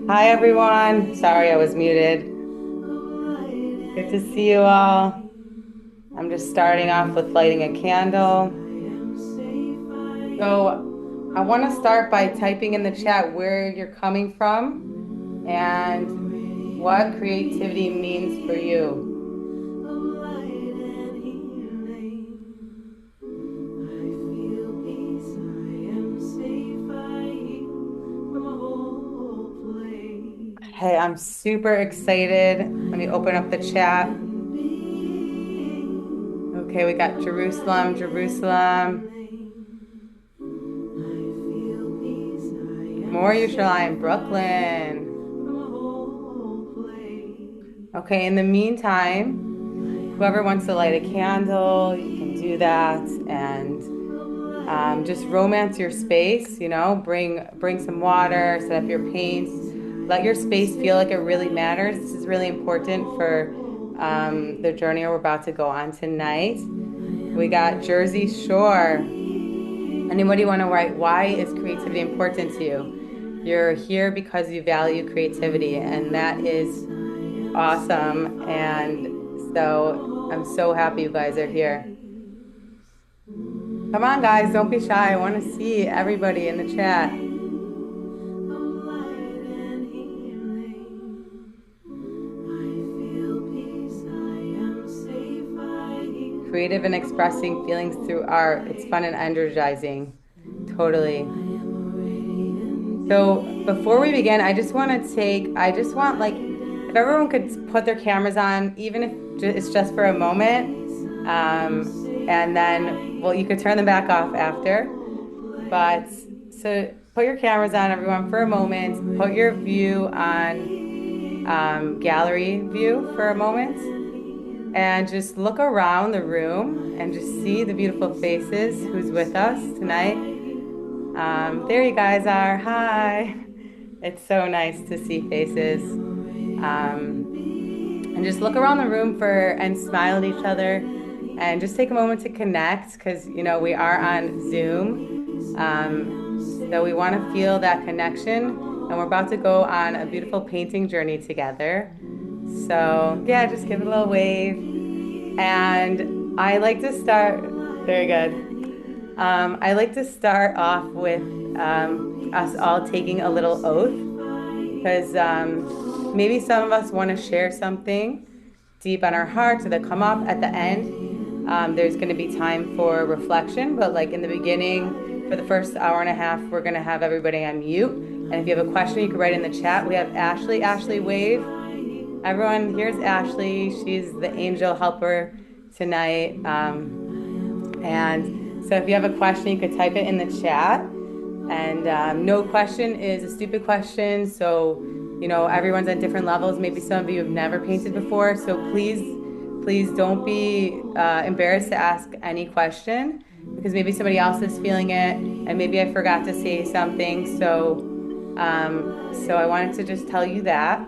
Hi, everyone. Sorry, I was muted. Good to see you all. I'm just starting off with lighting a candle. So, I want to start by typing in the chat where you're coming from and what creativity means for you. Hey, I'm super excited. Let me open up the chat. Okay, we got Jerusalem, Jerusalem. More Yerushalayim, Brooklyn. Okay, in the meantime, whoever wants to light a candle, you can do that and just romance your space, bring some water, set up your paints, let your space feel like it really matters. This is really important for the journey we're about to go on tonight. We got Jersey Shore. Anybody want to write, why is creativity important to you? You're here because you value creativity, and that is awesome. And so I'm so happy you guys are here. Come on, guys, don't be shy. I want to see everybody in the chat. Creative and expressing feelings through art. It's fun and energizing. Totally. So before we begin, I just want like, if everyone could put their cameras on, even if it's just for a moment, and then, well, you could turn them back off after. But so put your cameras on, everyone, for a moment. Put your view on gallery view for a moment, and just look around the room and just see the beautiful faces who's with us tonight. There you guys are. Hi. It's so nice to see faces. And just look around the room and smile at each other and just take a moment to connect because, we are on Zoom. So we want to feel that connection and we're about to go on a beautiful painting journey together. So yeah, just give it a little wave. And I like to start, very good. I like to start off with us all taking a little oath because maybe some of us want to share something deep on our hearts that come up at the end. There's going to be time for reflection, but like in the beginning, for the first hour and a half, we're going to have everybody on mute. And if you have a question, you can write in the chat. We have Ashley. Ashley, wave. Everyone, here's Ashley. She's the angel helper tonight. And so if you have a question, you could type it in the chat. And no question is a stupid question. So, everyone's at different levels. Maybe some of you have never painted before. So please don't be embarrassed to ask any question because maybe somebody else is feeling it and maybe I forgot to say something. So I wanted to just tell you that.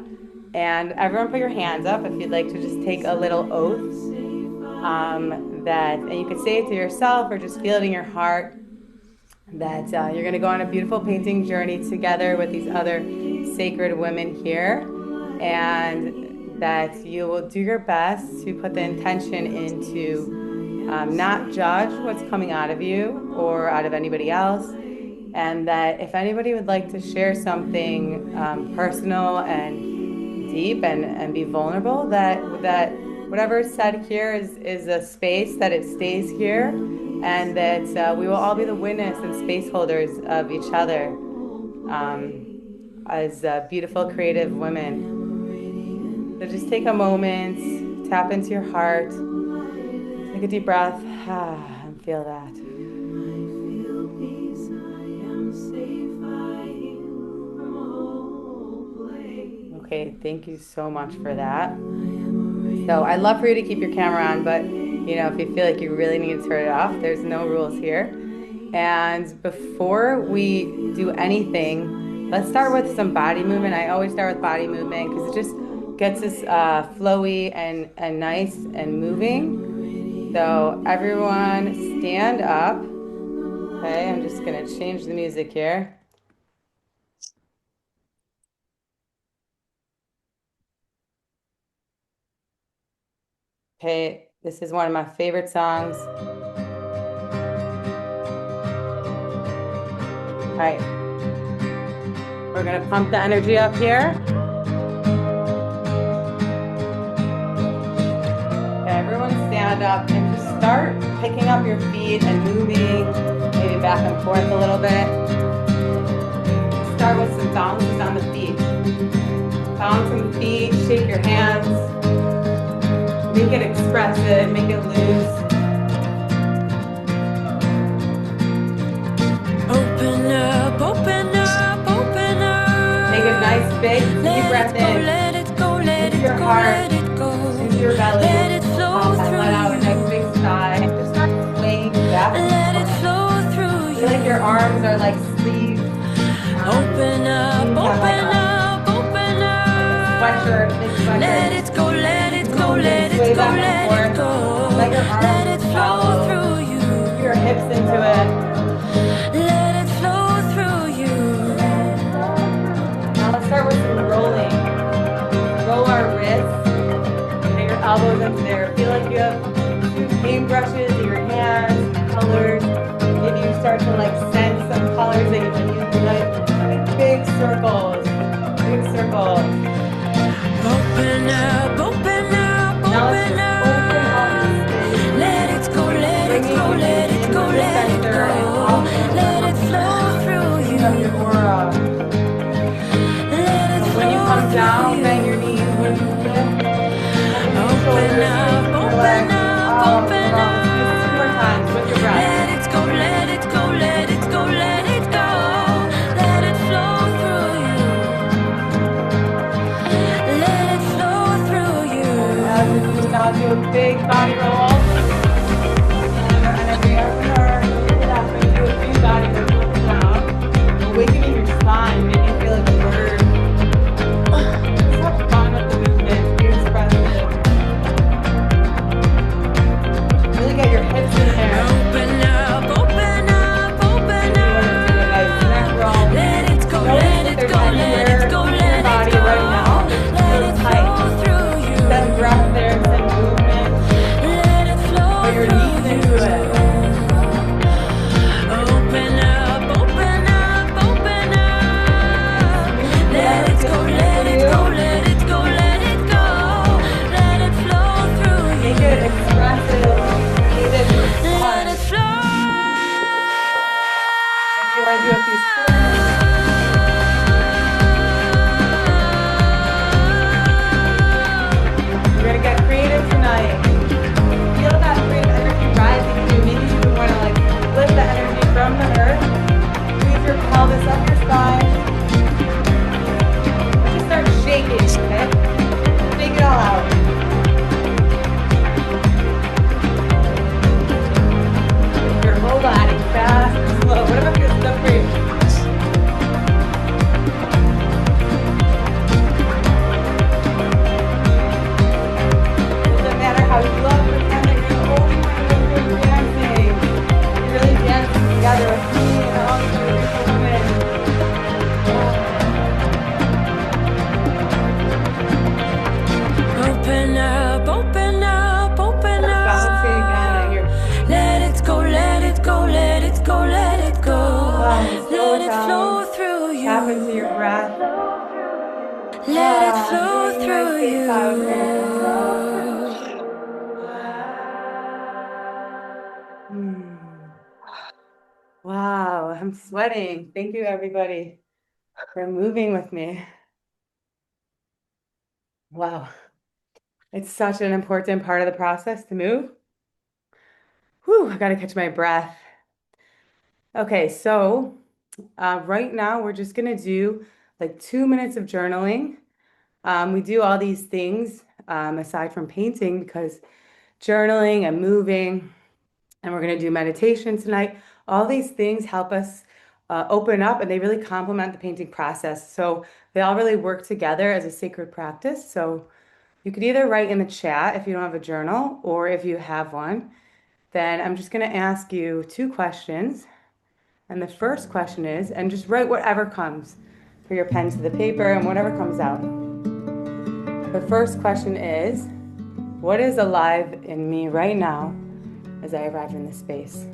And everyone put your hands up if you'd like to just take a little oath and you could say it to yourself or just feel it in your heart that you're going to go on a beautiful painting journey together with these other sacred women here, and that you will do your best to put the intention into not judge what's coming out of you or out of anybody else, and that if anybody would like to share something personal and deep and be vulnerable, that whatever is said here is a space that it stays here and that we will all be the witness and space holders of each other as beautiful, creative women. So just take a moment, tap into your heart, take a deep breath, and feel that. Okay, thank you so much for that. So I'd love for you to keep your camera on, but if you feel like you really need to turn it off, there's no rules here. And before we do anything, let's start with some body movement. I always start with body movement because it just gets us flowy and nice and moving. So everyone stand up. Okay, I'm just gonna change the music here. Okay, this is one of my favorite songs. All right, we're gonna pump the energy up here. Okay, everyone stand up and just start picking up your feet and moving, maybe back and forth a little bit. Start with some bounces on the feet. Bounce on the feet, shake your hands. Make it expressive, make it loose. Open up, open up, open up. Take a nice big deep breath in. Let it go, let into it your go, heart, let it go. into your belly. Let it flow And let out a nice big sigh. Just start swaying back and let forth. it flow through you. Feel like your arms are like sleeves. Open up, open up, open up. Sweatshirt, big sweatshirt. Let it go, let it go, let it Sway go, back let and it forth. go. Let your arms Let it flow follow. through you. Put your hips into it. Let it flow through you. Now let's start with some rolling. Roll our wrists. Get your elbows into there. Feel like you have two paintbrushes in your hands, colors. Maybe you start to like sense some colors that you can use like big circles. Big circles. Open up, open up, Now let's open just up. open up the space. Let it go, let it go, let it go, let it go. Let it flow through you. Of your aura. Let it When you flow come down, through bend you. your knees. When you lift, Open up, open up, open up. Two more times with your breath. Let it go, let it go, let it go, let it go. Let it flow through you. Let it flow through you. Now do a big body roll. And every hour, do a few body rolls down. Awakening your spine, make it feel like a bird. Just have fun with the movement. Be expressive. Really get your hips in there. Open up, open up, open up. Do a nice neck roll. Let it go, let it go, let it go, let it go. Right now, Let it flow through you. send breath there and send movement. Let it flow Put your through knees into you. it. Open up, open up, open up. Let it go, let it go, let it go, let it go. Let it flow through you. Make it expressive. Make it Let fun. it flow. If you want to do a few squats. We're gonna get creative tonight. Feel that creative energy rising in you. Maybe you even want to like lift the energy from the earth. Squeeze your pelvis up your spine. Just start shaking, okay? Shake it all out. Your whole body, fast or slow, whatever feels good for you. Doesn't matter how you look, pretend that you're the only one who's dancing. You're really dancing together with me and all these other beautiful women. Open up, open up, open Bouncing again up. at your Let it go, let it go, let it go, let it go. Let it flow through you. tap into your breath. Let it flow Doing through nice big you. sighs there. Wow, I'm sweating. Thank you, everybody, for moving with me. Wow, it's such an important part of the process to move. Whew, I gotta catch my breath. Okay, so right now we're just gonna do like 2 minutes of journaling. We do all these things aside from painting because journaling and moving, and we're gonna do meditation tonight. All these things help us open up, and they really complement the painting process. So they all really work together as a sacred practice. So you could either write in the chat if you don't have a journal, or if you have one, then I'm just going to ask you 2 questions. And the first question is, and just write whatever comes, for your pen to the paper and whatever comes out. The first question is, What is alive in me right now as I arrive in this space?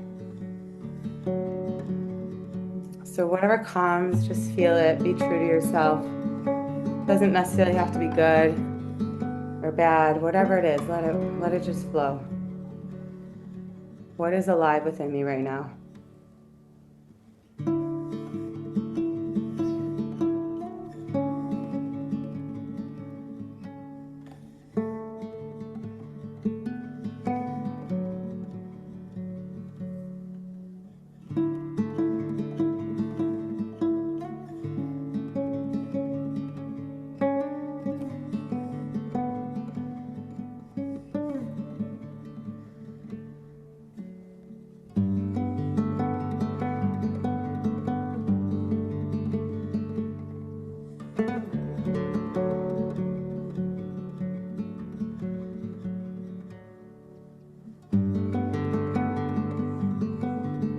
So, whatever comes, just feel it. Be true to yourself. Doesn't necessarily have to be good or bad. Whatever it is, let it just flow. What is alive within me right now?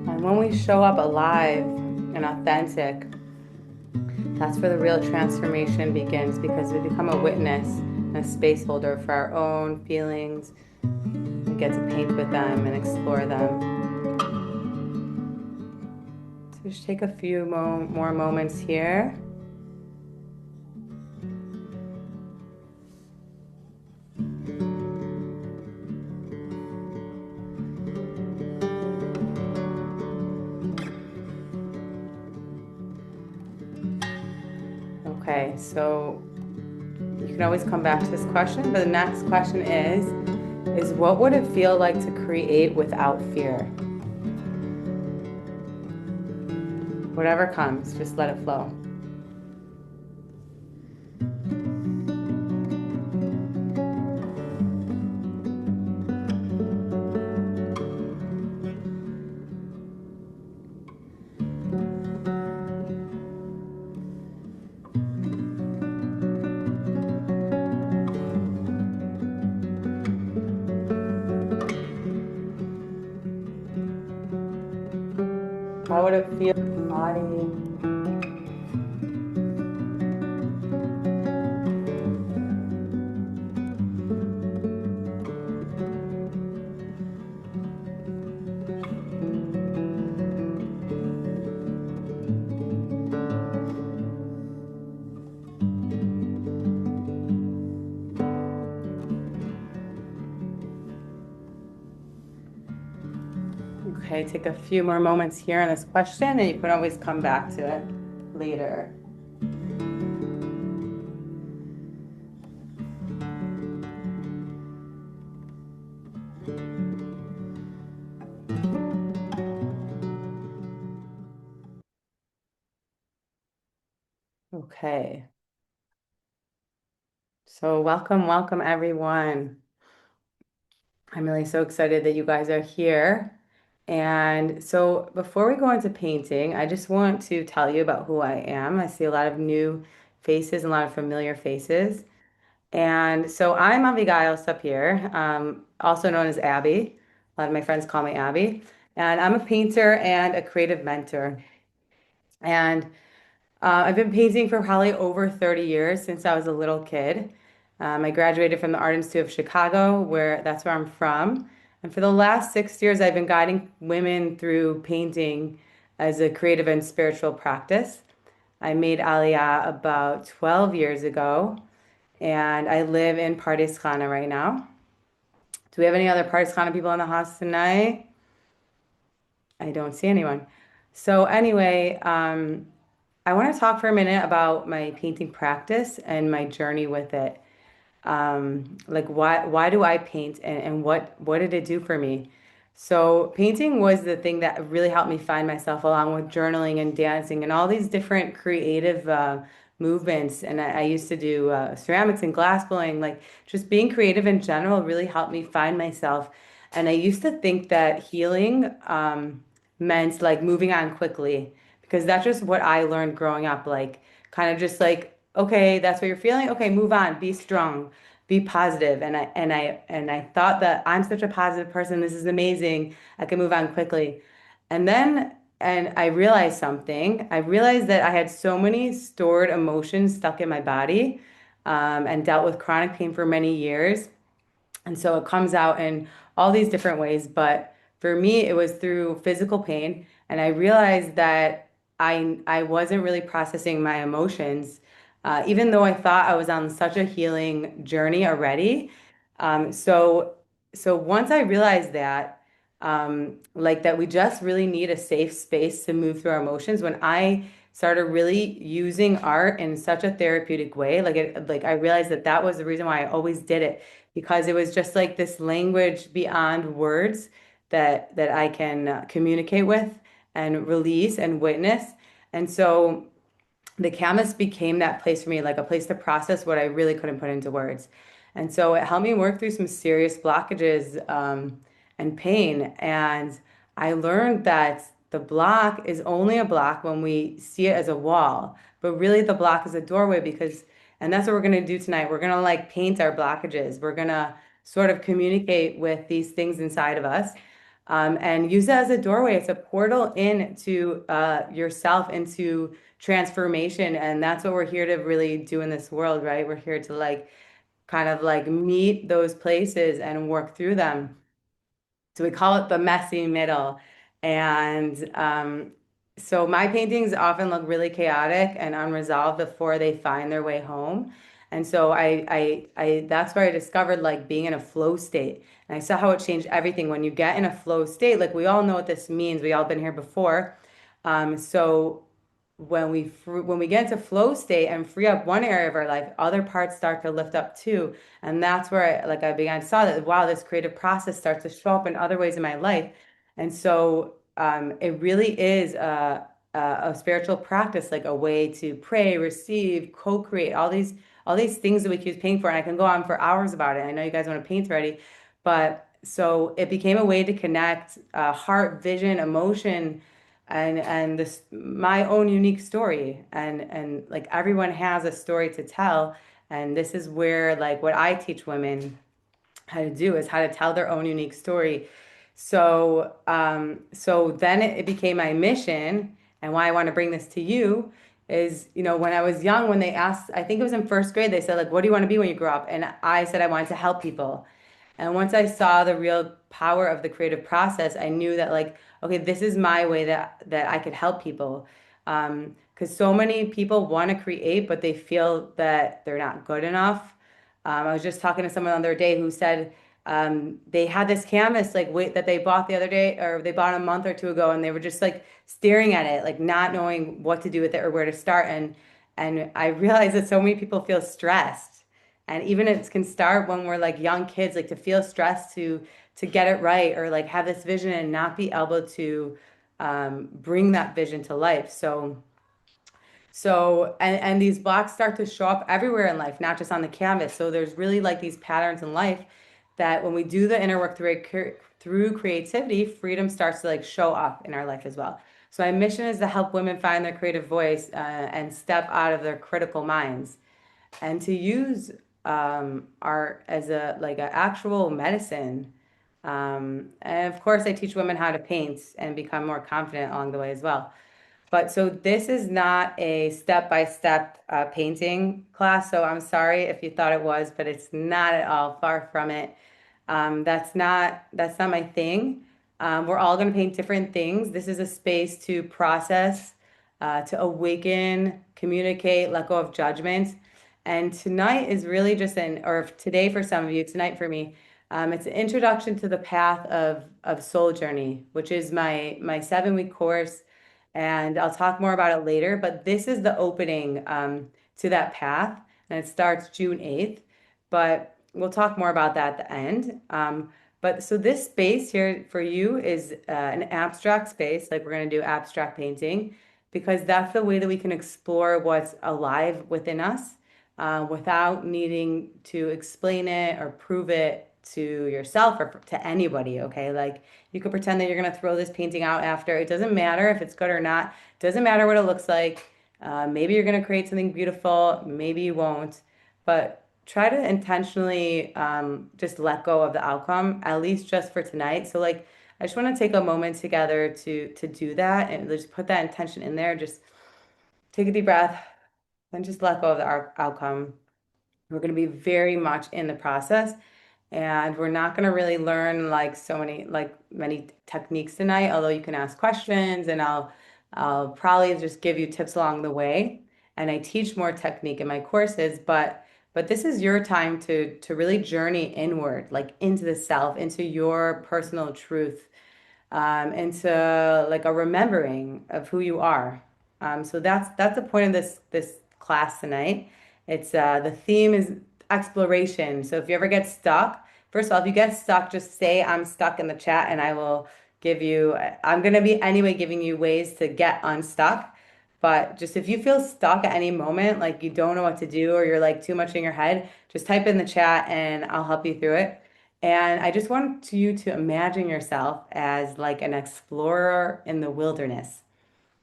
And when we show up alive and authentic, that's where the real transformation begins because we become a witness and a space holder for our own feelings. We get to paint with them and explore them. So just take a few more moments here. Okay, so you can always come back to this question, but the next question is what would it feel like to create without fear? Whatever comes, just let it flow. How would it feel in your body? Okay, take a few more moments here on this question, and you can always come back to it later. Okay, so welcome everyone. I'm really so excited that you guys are here. And so before we go into painting, I just want to tell you about who I am. I see a lot of new faces and a lot of familiar faces. And so I'm Abigail Sapir, also known as Abby. A lot of my friends call me Abby. And I'm a painter and a creative mentor. And I've been painting for probably over 30 years since I was a little kid. I graduated from the Art Institute of Chicago, where that's where I'm from. And for the last 6 years, I've been guiding women through painting as a creative and spiritual practice. I made Aliyah about 12 years ago, and I live in Pardes Khana right now. Do we have any other Pardes Khana people in the house tonight? I don't see anyone. So anyway, I want to talk for a minute about my painting practice and my journey with it. Like why do I paint and what did it do for me? So painting was the thing that really helped me find myself along with journaling and dancing and all these different creative movements. And I used to do ceramics and glass blowing, like just being creative in general really helped me find myself. And I used to think that healing meant like moving on quickly because that's just what I learned growing up, like kind of just like, okay, that's what you're feeling. Okay, move on, be strong, be positive. And I thought that I'm such a positive person. This is amazing. I can move on quickly. And I realized something. I realized that I had so many stored emotions stuck in my body, and dealt with chronic pain for many years And so it comes out in all these different ways. But for me, it was through physical pain. And I realized that I wasn't really processing my emotions, even though I thought I was on such a healing journey already. Um, so, so once I realized that, like that we just really need a safe space to move through our emotions, when I started really using art in such a therapeutic way, like I realized that that was the reason why I always did it, because it was just like this language beyond words that I can communicate with and release and witness. And so the canvas became that place for me, like a place to process what I really couldn't put into words. And so it helped me work through some serious blockages and pain. And I learned that the block is only a block when we see it as a wall, but really the block is a doorway because, and that's what we're going to do tonight. We're going to like paint our blockages. We're going to sort of communicate with these things inside of us, and use it as a doorway. It's a portal into yourself, into transformation. And that's what we're here to really do in this world, right? We're here to like kind of like meet those places and work through them. So we call it the messy middle. And so my paintings often look really chaotic and unresolved before they find their way home. And so that's where I discovered like being in a flow state. And I saw how it changed everything. When you get in a flow state, like we all know what this means. We all been here before. So when we get into flow state and free up one area of our life, other parts start to lift up too. And that's where I began to saw that, wow, this creative process starts to show up in other ways in my life. And so it really is a spiritual practice, like a way to pray, receive, co-create, all these things that we keep paying for. And I can go on for hours about it. I know you guys want to paint already, but so it became a way to connect heart, vision, emotion, and this my own unique story. And like everyone has a story to tell. And this is where like what I teach women how to do is how to tell their own unique story. So then it became my mission, and why I want to bring this to you is, when I was young, when they asked, I think it was in first grade, they said like, "What do you want to be when you grow up?" And I said I wanted to help people. And once I saw the real power of the creative process, I knew that like, okay, this is my way that I could help people. Because so many people want to create, but they feel that they're not good enough. I was just talking to someone the other day who said they had this canvas like wait that they bought the other day, or they bought a month or two ago, and they were just like staring at it, like not knowing what to do with it or where to start. And I realized that so many people feel stressed, and even it can start when we're like young kids, like to feel stressed to get it right, or like have this vision and not be able to bring that vision to life. And these blocks start to show up everywhere in life, not just on the canvas. So there's really like these patterns in life that when we do the inner work through creativity, freedom starts to like show up in our life as well. So my mission is to help women find their creative voice and step out of their critical minds, and to use art as a like an actual medicine. And of course, I teach women how to paint and become more confident along the way as well. But so this is not a step-by-step painting class, so I'm sorry if you thought it was, but it's not at all, far from it. That's not my thing. We're all going to paint different things. This is a space to process, to awaken, communicate, let go of judgment. And tonight is really just or today for some of you, tonight for me, it's an introduction to the path of soul journey, which is my 7 week course, and I'll talk more about it later. But this is the opening to that path, and it starts June 8th. But we'll talk more about that at the end. But so this space here for you is an abstract space, like we're going to do abstract painting, because that's the way that we can explore what's alive within us without needing to explain it or prove it to yourself or to anybody, okay? Like you could pretend that you're gonna throw this painting out after. It doesn't matter if it's good or not. It doesn't matter what it looks like. Maybe you're gonna create something beautiful, maybe you won't, but try to intentionally just let go of the outcome, at least just for tonight. So like, I just want to take a moment together to do that and just put that intention in there. Just take a deep breath and just let go of the outcome. We're going to be very much in the process. And we're not going to really learn like many techniques tonight, although you can ask questions and I'll probably just give you tips along the way. And I teach more technique in my courses, but this is your time to really journey inward, like into the self, into your personal truth, into like a remembering of who you are. So that's the point of this class tonight. It's the theme is exploration. So if you ever get stuck, first of all, if you get stuck, just say I'm stuck in the chat, and I will give you. I'm gonna be anyway giving you ways to get unstuck. But just if you feel stuck at any moment, like you don't know what to do or you're like too much in your head, just type in the chat and I'll help you through it. And I just want you to imagine yourself as like an explorer in the wilderness.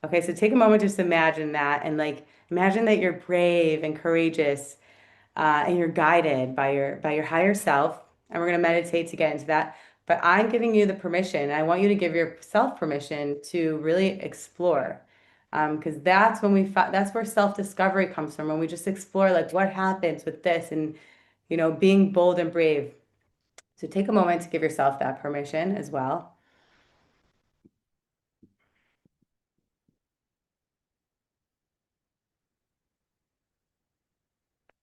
Okay, so take a moment just to imagine that and like imagine that you're brave and courageous, and you're guided by your higher self. And we're going to meditate to get into that. But I'm giving you the permission. I want you to give yourself permission to really explore. Because that's when that's where self-discovery comes from, when we just explore like what happens with this and being bold and brave. So take a moment to give yourself that permission as well.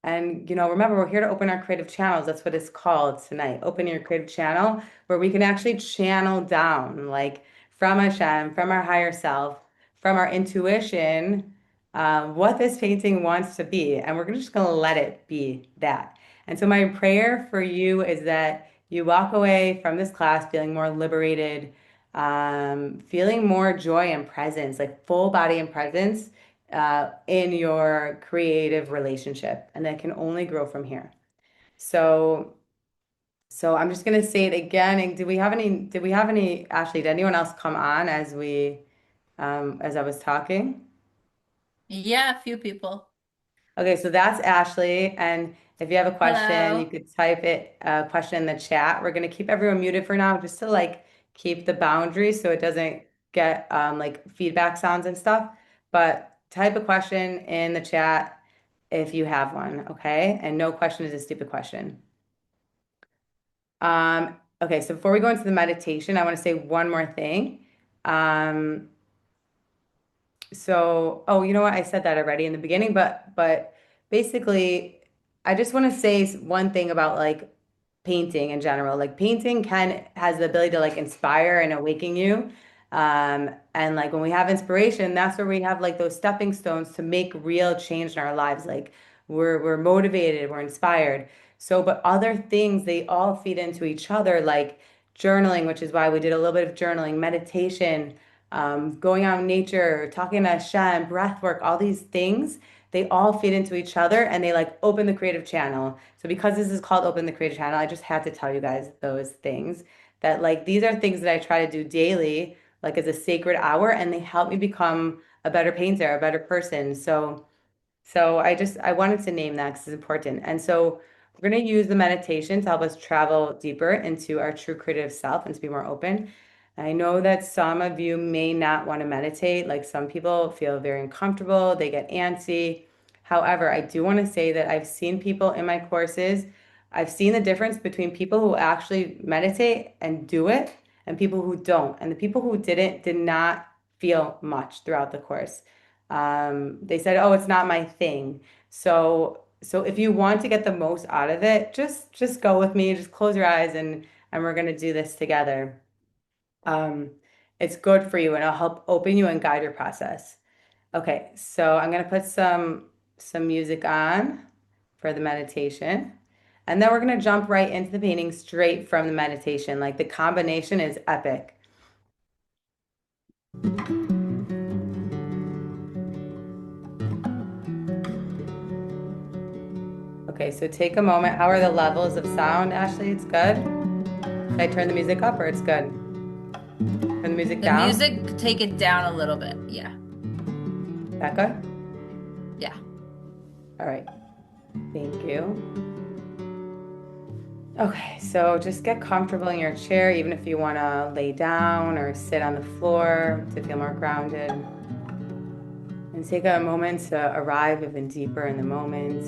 And remember, we're here to open our creative channels. That's what it's called tonight. Open your creative channel where we can actually channel down, like from Hashem, from our higher self, from our intuition, what this painting wants to be. And we're just going to let it be that. And so my prayer for you is that you walk away from this class feeling more liberated, feeling more joy and presence, like full body and presence in your creative relationship, and that can only grow from here. So, so I'm just gonna say it again. And Did we have any? Ashley, did anyone else come on as I was talking? Yeah, a few people. Okay, so that's Ashley. And if you have a question, you Hello. could type it question in the chat. We're gonna keep everyone muted for now, just to like keep the boundaries so it doesn't get like feedback sounds and stuff. But type a question in the chat if you have one, okay? And no question is a stupid question. Okay, so before we go into the meditation, I want to say one more thing. Um, so, oh, you know what? I said that already in the beginning, but basically, I just want to say one thing about like painting in general. Like painting can has the ability to like inspire and awaken you. And like when we have inspiration, that's where we have like those stepping stones to make real change in our lives. Like we're motivated, we're inspired. So, but other things, they all feed into each other, like journaling, which is why we did a little bit of journaling, meditation, going out in nature, talking to Hashem, breath work, all these things, they all feed into each other and they like open the creative channel. So because this is called Open the Creative Channel, I just had to tell you guys those things that like these are things that I try to do daily, like as a sacred hour, and they help me become a better painter, a better person. So I wanted to name that because it's important. And so we're going to use the meditation to help us travel deeper into our true creative self and to be more open. I know that some of you may not want to meditate. Like some people feel very uncomfortable, they get antsy. However, I do want to say that I've seen people in my courses, I've seen the difference between people who actually meditate and do it and people who don't. And the people who didn't did not feel much throughout the course. They said, "Oh, it's not my thing." So if you want to get the most out of it, just go with me. Just close your eyes and we're gonna do this together. Um, it's good for you and it'll help open you and guide your process. Okay, so I'm gonna put some music on for the meditation. And then we're gonna jump right into the painting straight from the meditation. Like the combination is epic. Okay, so take a moment. How are the levels of sound, Ashley? It's good. Should I turn the music up or it's good? Turn the music The down? music, take it down a little bit. Yeah. That good? Yeah. All right. Thank you. Okay, so just get comfortable in your chair, even if you want to lay down or sit on the floor to feel more grounded. And take a moment to arrive even deeper in the moment.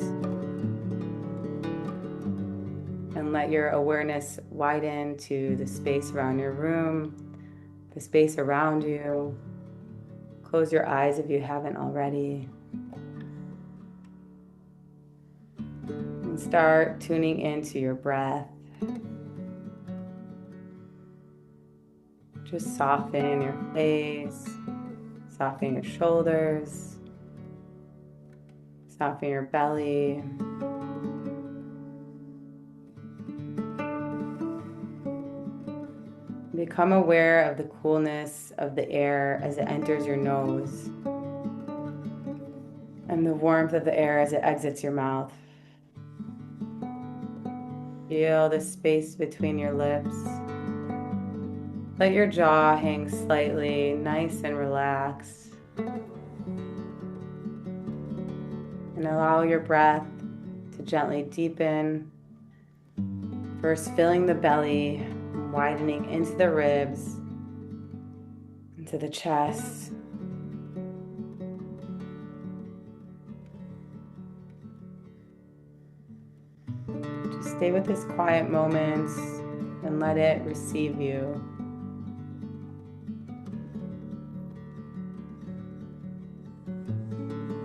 and let your awareness widen to the space around your room, the space around you. Close your eyes if you haven't already. And start tuning into your breath. Just soften your face, soften your shoulders, soften your belly. Become aware of the coolness of the air as it enters your nose and the warmth of the air as it exits your mouth. Feel the space between your lips. Let your jaw hang slightly, nice and relaxed. And allow your breath to gently deepen. First, filling the belly, widening into the ribs, into the chest. Just stay with this quiet moment and let it receive you.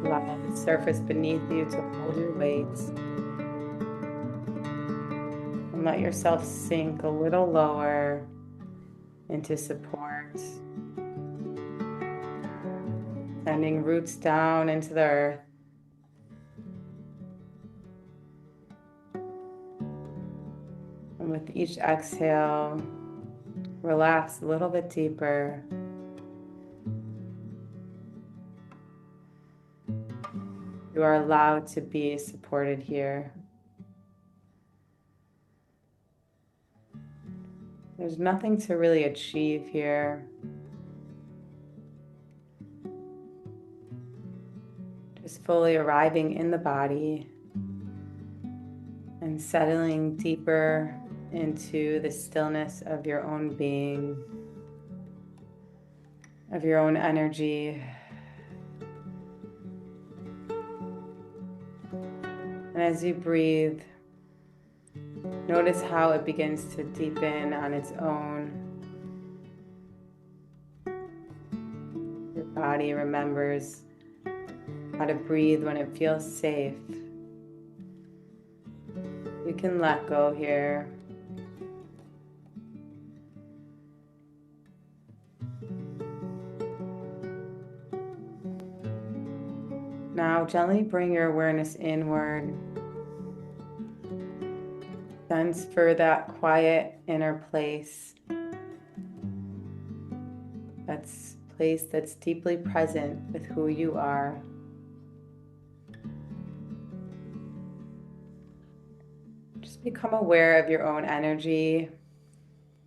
Allow the surface beneath you to hold your weight. And let yourself sink a little lower into support. Sending roots down into the earth. And with each exhale, relax a little bit deeper. You are allowed to be supported here. There's nothing to really achieve here. Just fully arriving in the body and settling deeper into the stillness of your own being, of your own energy. And as you breathe, notice how it begins to deepen on its own. Your body remembers how to breathe when it feels safe. You can let go here. Now gently bring your awareness inward. Sense for that quiet inner place. That's place that's deeply present with who you are. Just become aware of your own energy.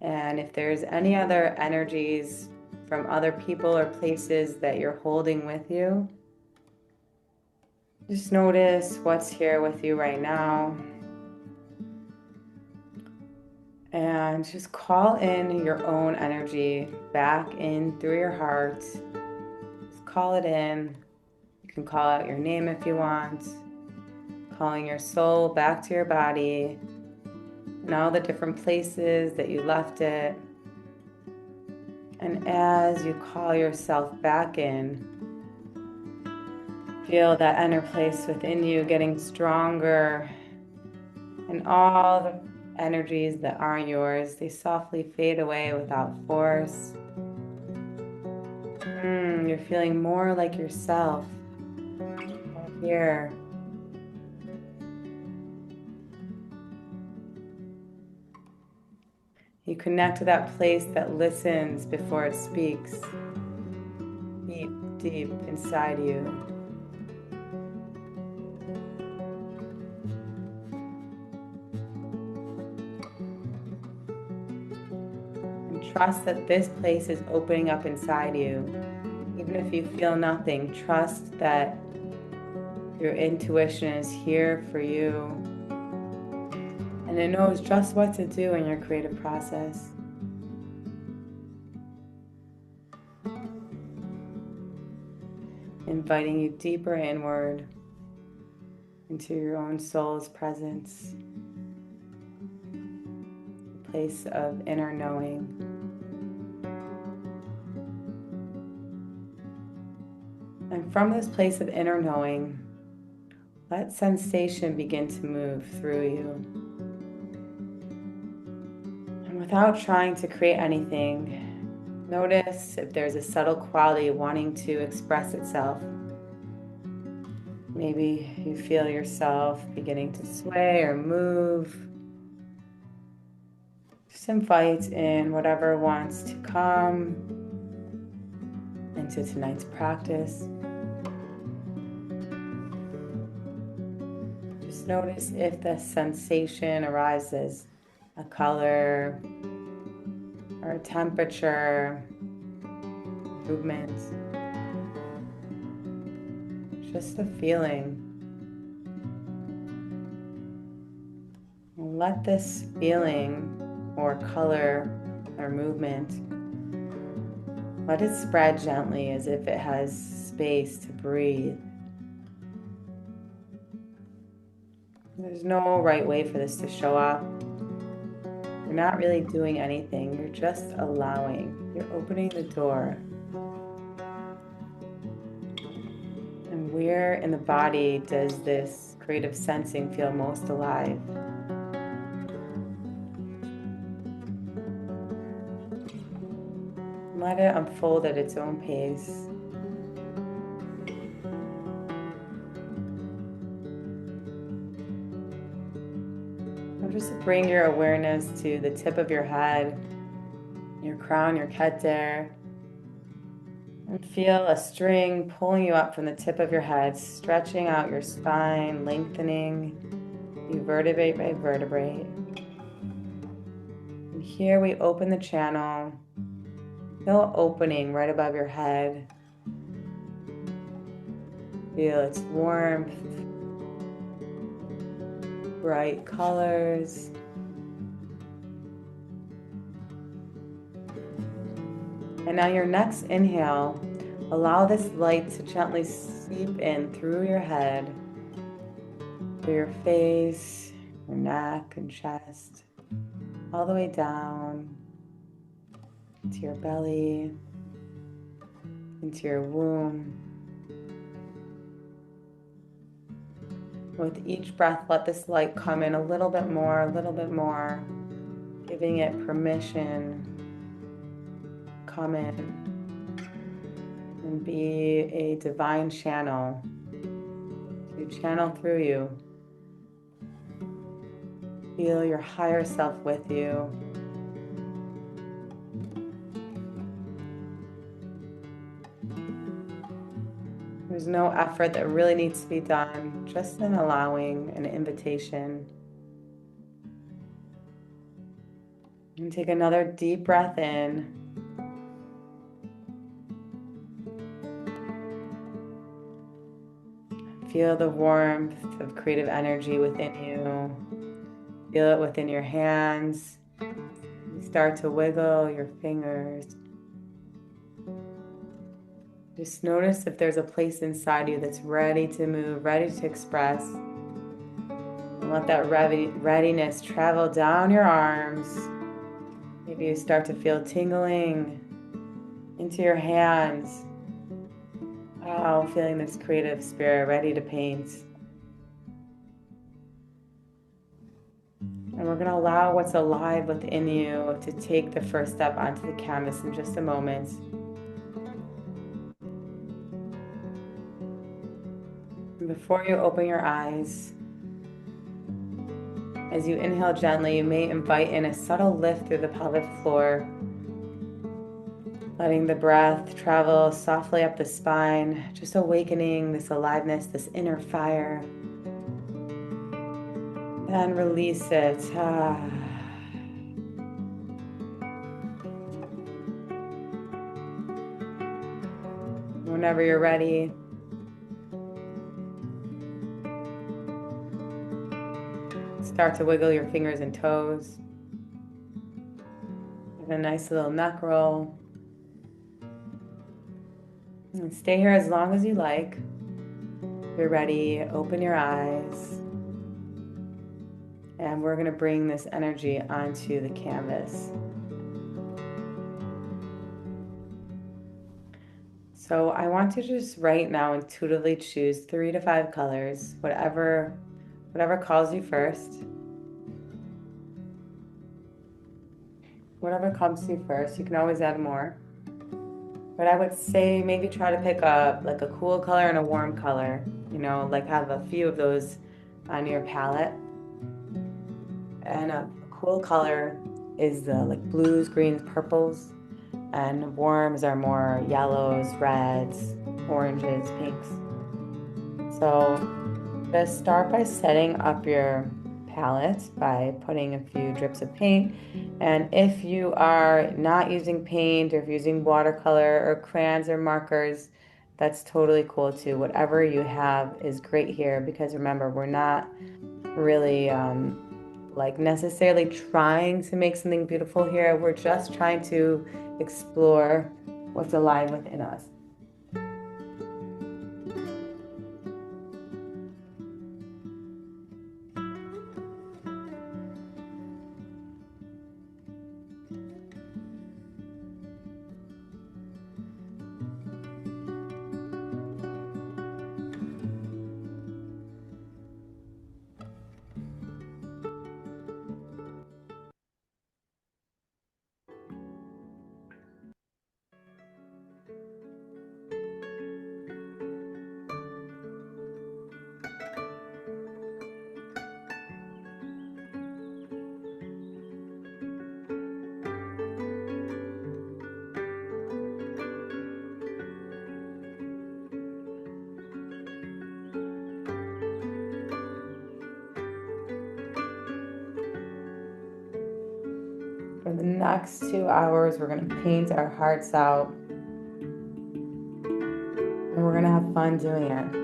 And if there's any other energies from other people or places that you're holding with you, just notice what's here with you right now. And just call in your own energy back in through your heart. Just call it in. You can call out your name if you want. Calling your soul back to your body and all the different places that you left it. And as you call yourself back in, feel that inner place within you getting stronger, and all the energies that aren't yours, they softly fade away without force. You're feeling more like yourself here. You connect to that place that listens before it speaks, deep, deep inside you. Trust that this place is opening up inside you. Even if you feel nothing, trust that your intuition is here for you. And it knows just what to do in your creative process. Inviting you deeper inward into your own soul's presence. place of inner knowing. And from this place of inner knowing, let sensation begin to move through you. And without trying to create anything, notice if there's a subtle quality wanting to express itself. Maybe you feel yourself beginning to sway or move. Just invite in whatever wants to come into tonight's practice. Just notice if the sensation arises, a color or a temperature, movement. Just a feeling. Let this feeling or color or movement, let it spread gently as if it has space to breathe. There's no right way for this to show up. You're not really doing anything. You're just allowing. You're opening the door. And where in the body does this creative sensing feel most alive? Let it unfold at its own pace. Now just bring your awareness to the tip of your head, your crown, your keter, and feel a string pulling you up from the tip of your head, stretching out your spine, lengthening you vertebrae by vertebrae. And here we open the channel. Feel opening right above your head. Feel its warmth, bright colors. And now your next inhale, allow this light to gently seep in through your head, through your face, your neck and chest, all the way down into your belly, into your womb. With each breath, let this light come in a little bit more, giving it permission. Come in and be a divine channel to channel through you. Feel your higher self with you. There's no effort that really needs to be done, just an allowing, an invitation. And take another deep breath in. Feel the warmth of creative energy within you. Feel it within your hands. You start to wiggle your fingers. Just notice if there's a place inside you that's ready to move, ready to express. And let that readiness travel down your arms. Maybe you start to feel tingling into your hands. Wow, feeling this creative spirit ready to paint. And we're going to allow what's alive within you to take the first step onto the canvas in just a moment. Before you open your eyes, as you inhale gently, you may invite in a subtle lift through the pelvic floor, letting the breath travel softly up the spine, just awakening this aliveness, this inner fire. Then release it. Whenever you're ready, start to wiggle your fingers and toes. Give a nice little neck roll. And stay here as long as you like. If you're ready, open your eyes. And we're going to bring this energy onto the canvas. So I want to just right now intuitively choose 3 to 5 colors, whatever calls you first. Whatever comes to you first, you can always add more. But I would say maybe try to pick up like a cool color and a warm color, like have a few of those on your palette. And a cool color is the like blues, greens, purples, and warms are more yellows, reds, oranges, pinks. So just start by setting up your palette by putting a few drips of paint. And if you are not using paint, or if you're using watercolor or crayons or markers, that's totally cool too. Whatever you have is great here, because remember, we're not really like necessarily trying to make something beautiful here. We're just trying to explore what's alive within us. For the next 2 hours, we're going to paint our hearts out, and we're going to have fun doing it.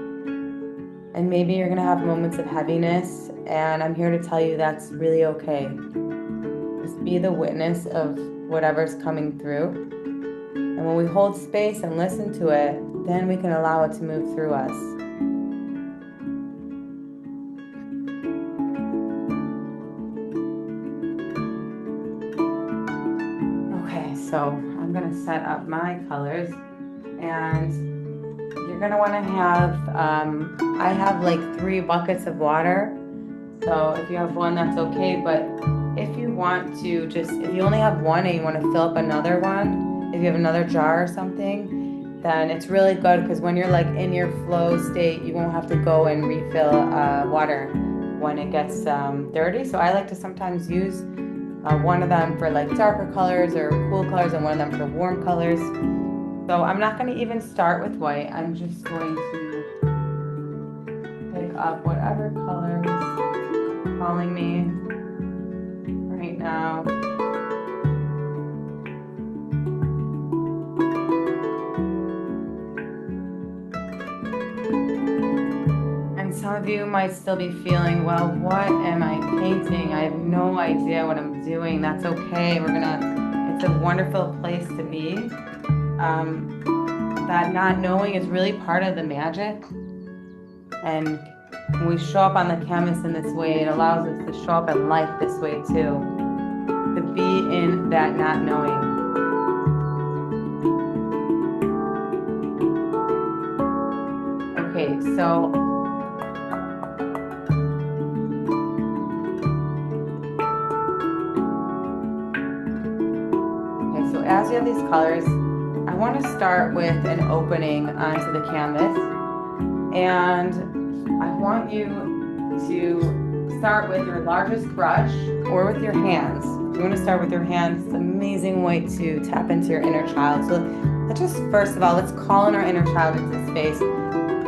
And maybe you're going to have moments of heaviness, and I'm here to tell you that's really okay. Just be the witness of whatever's coming through. And when we hold space and listen to it, then we can allow it to move through us. So I'm going to set up my colors, and you're going to want to have, I have like 3 buckets of water. So if you have one, that's okay. But if you want to if you only have one and you want to fill up another one, if you have another jar or something, then it's really good, because when you're like in your flow state, you won't have to go and refill water when it gets dirty. So I like to sometimes use one of them for like darker colors or cool colors, and one of them for warm colors. So I'm not going to even start with white. I'm just going to pick up whatever color is calling me right now. Some of you might still be feeling, well, what am I painting? I have no idea what I'm doing. That's okay. It's a wonderful place to be. That not knowing is really part of the magic. And when we show up on the canvas in this way, it allows us to show up in life this way too. To be in that not knowing. Okay, so as you have these colors, I want to start with an opening onto the canvas, and I want you to start with your largest brush or with your hands. If you want to start with your hands, it's an amazing way to tap into your inner child. So first of all, let's call in our inner child into space.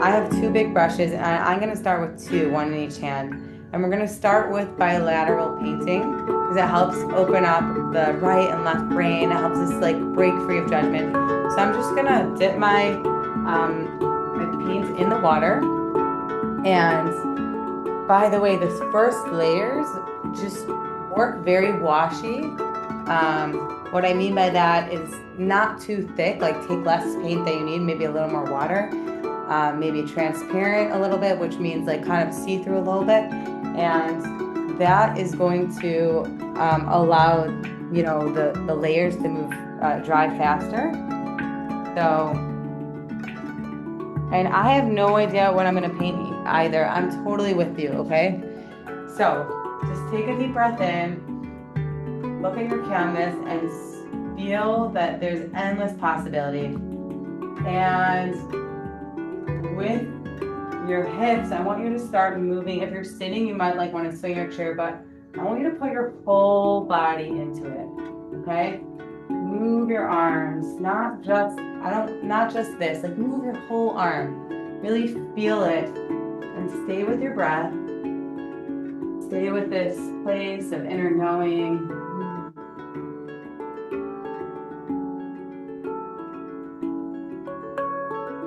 I have 2 big brushes, and I'm going to start with 2, one in each hand. And we're going to start with bilateral painting, because it helps open up the right and left brain. It helps us like break free of judgment. So I'm just going to dip my paint in the water. And by the way, this first layers just work very washy. What I mean by that is not too thick, like take less paint than you need, maybe a little more water. Maybe transparent a little bit, which means like kind of see through a little bit. And that is going to allow, you know, the layers to move, dry faster. So, and I have no idea what I'm going to paint either. I'm totally with you, okay? So just take a deep breath in, look at your canvas and feel that there's endless possibility. And with your hips, I want you to start moving. If you're sitting, you might like want to swing your chair, but I want you to put your whole body into it, okay? Move your arms, not just this, like move your whole arm. Really feel it and stay with your breath. Stay with this place of inner knowing.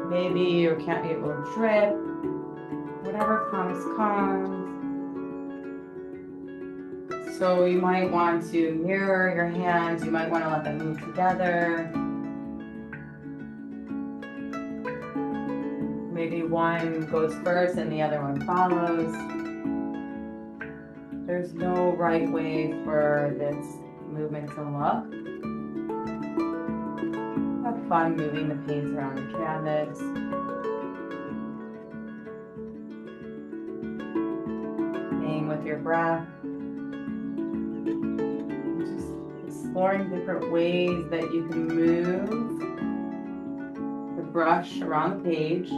Maybe your can't will drip. Whatever comes, comes. So you might want to mirror your hands. You might want to let them move together. Maybe one goes first and the other one follows. There's no right way for this movement to look. Have fun moving the paints around the canvas. Staying with your breath. Just exploring different ways that you can move the brush around the page.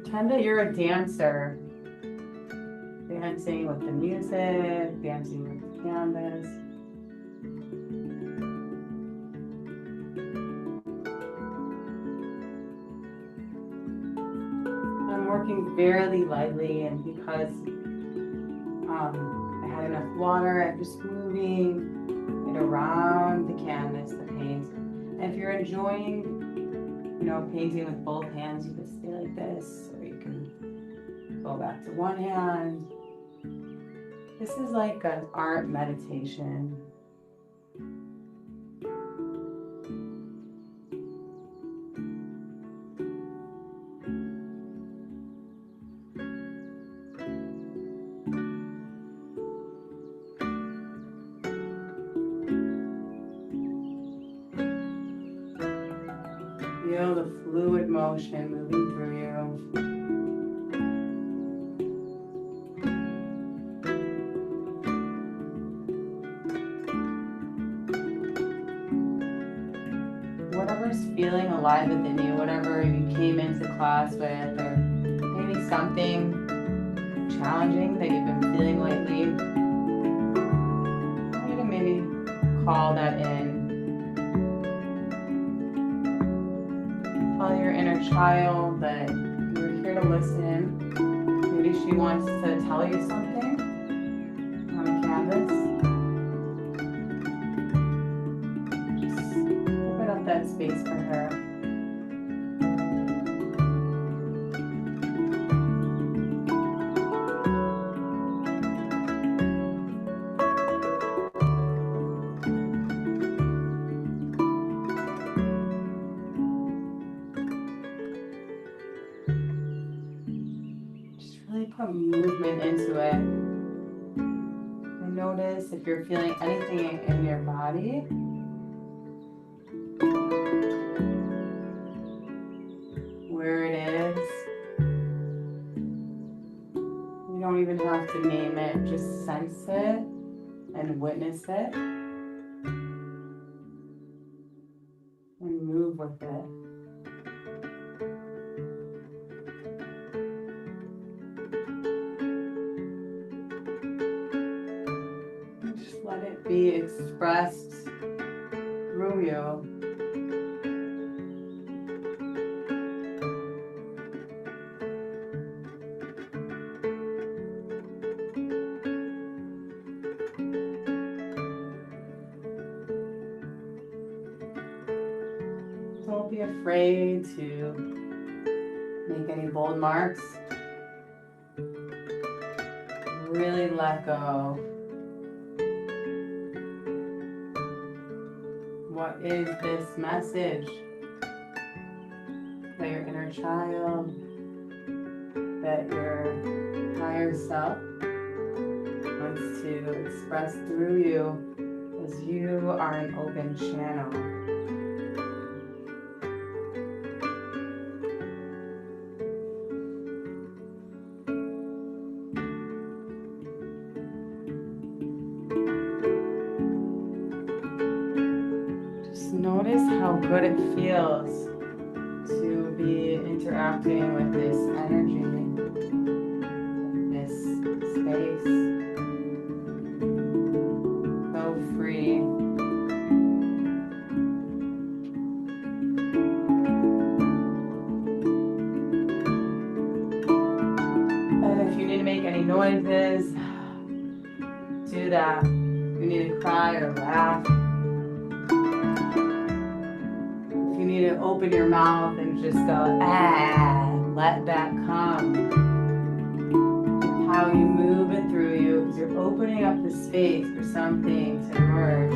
Pretend that you're a dancer, dancing with the music, dancing with the canvas. I'm working fairly lightly, and because I had enough water, I'm just moving it around the canvas, the paint. And if you're enjoying, you know, painting with both hands, you can stay like this, or you can go back to one hand. This is like an art meditation. Feel the fluid motion moving through you. Whatever's feeling alive within you, whatever you came into class with, or maybe something challenging that you've been feeling lately, I want you to maybe call that in. Tell your inner child that you're here to listen. Maybe she wants to tell you something on a canvas. Just open up that space for her. Put movement into it. And notice if you're feeling anything in your body. Where it is. You don't even have to name it, just sense it and witness it. And move with it. Let it be expressed through you. Don't be afraid to make any bold marks. Really let go. What is this message that your inner child, that your higher self wants to express through you as you are an open channel. Just notice how good it feels to be interacting with this energy, this space. So free. And if you need to make any noises, do that. If you need to cry or laugh, if you need to open your mouth and just go, let that come. How you move it through you, because you're opening up the space for something to emerge.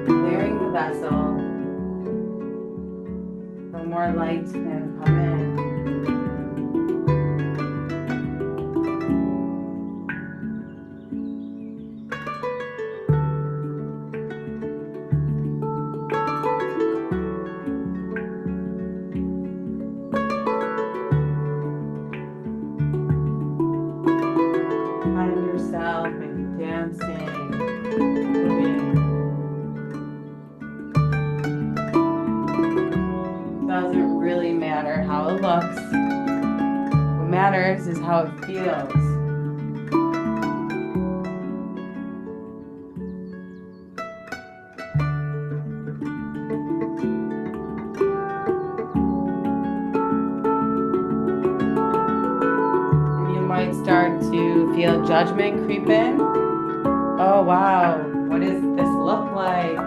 Clearing the vessel so more light can come in. Maybe dancing, moving. Doesn't really matter how it looks. What matters is how it feels. Start to feel judgment creep in. Oh wow, what does this look like?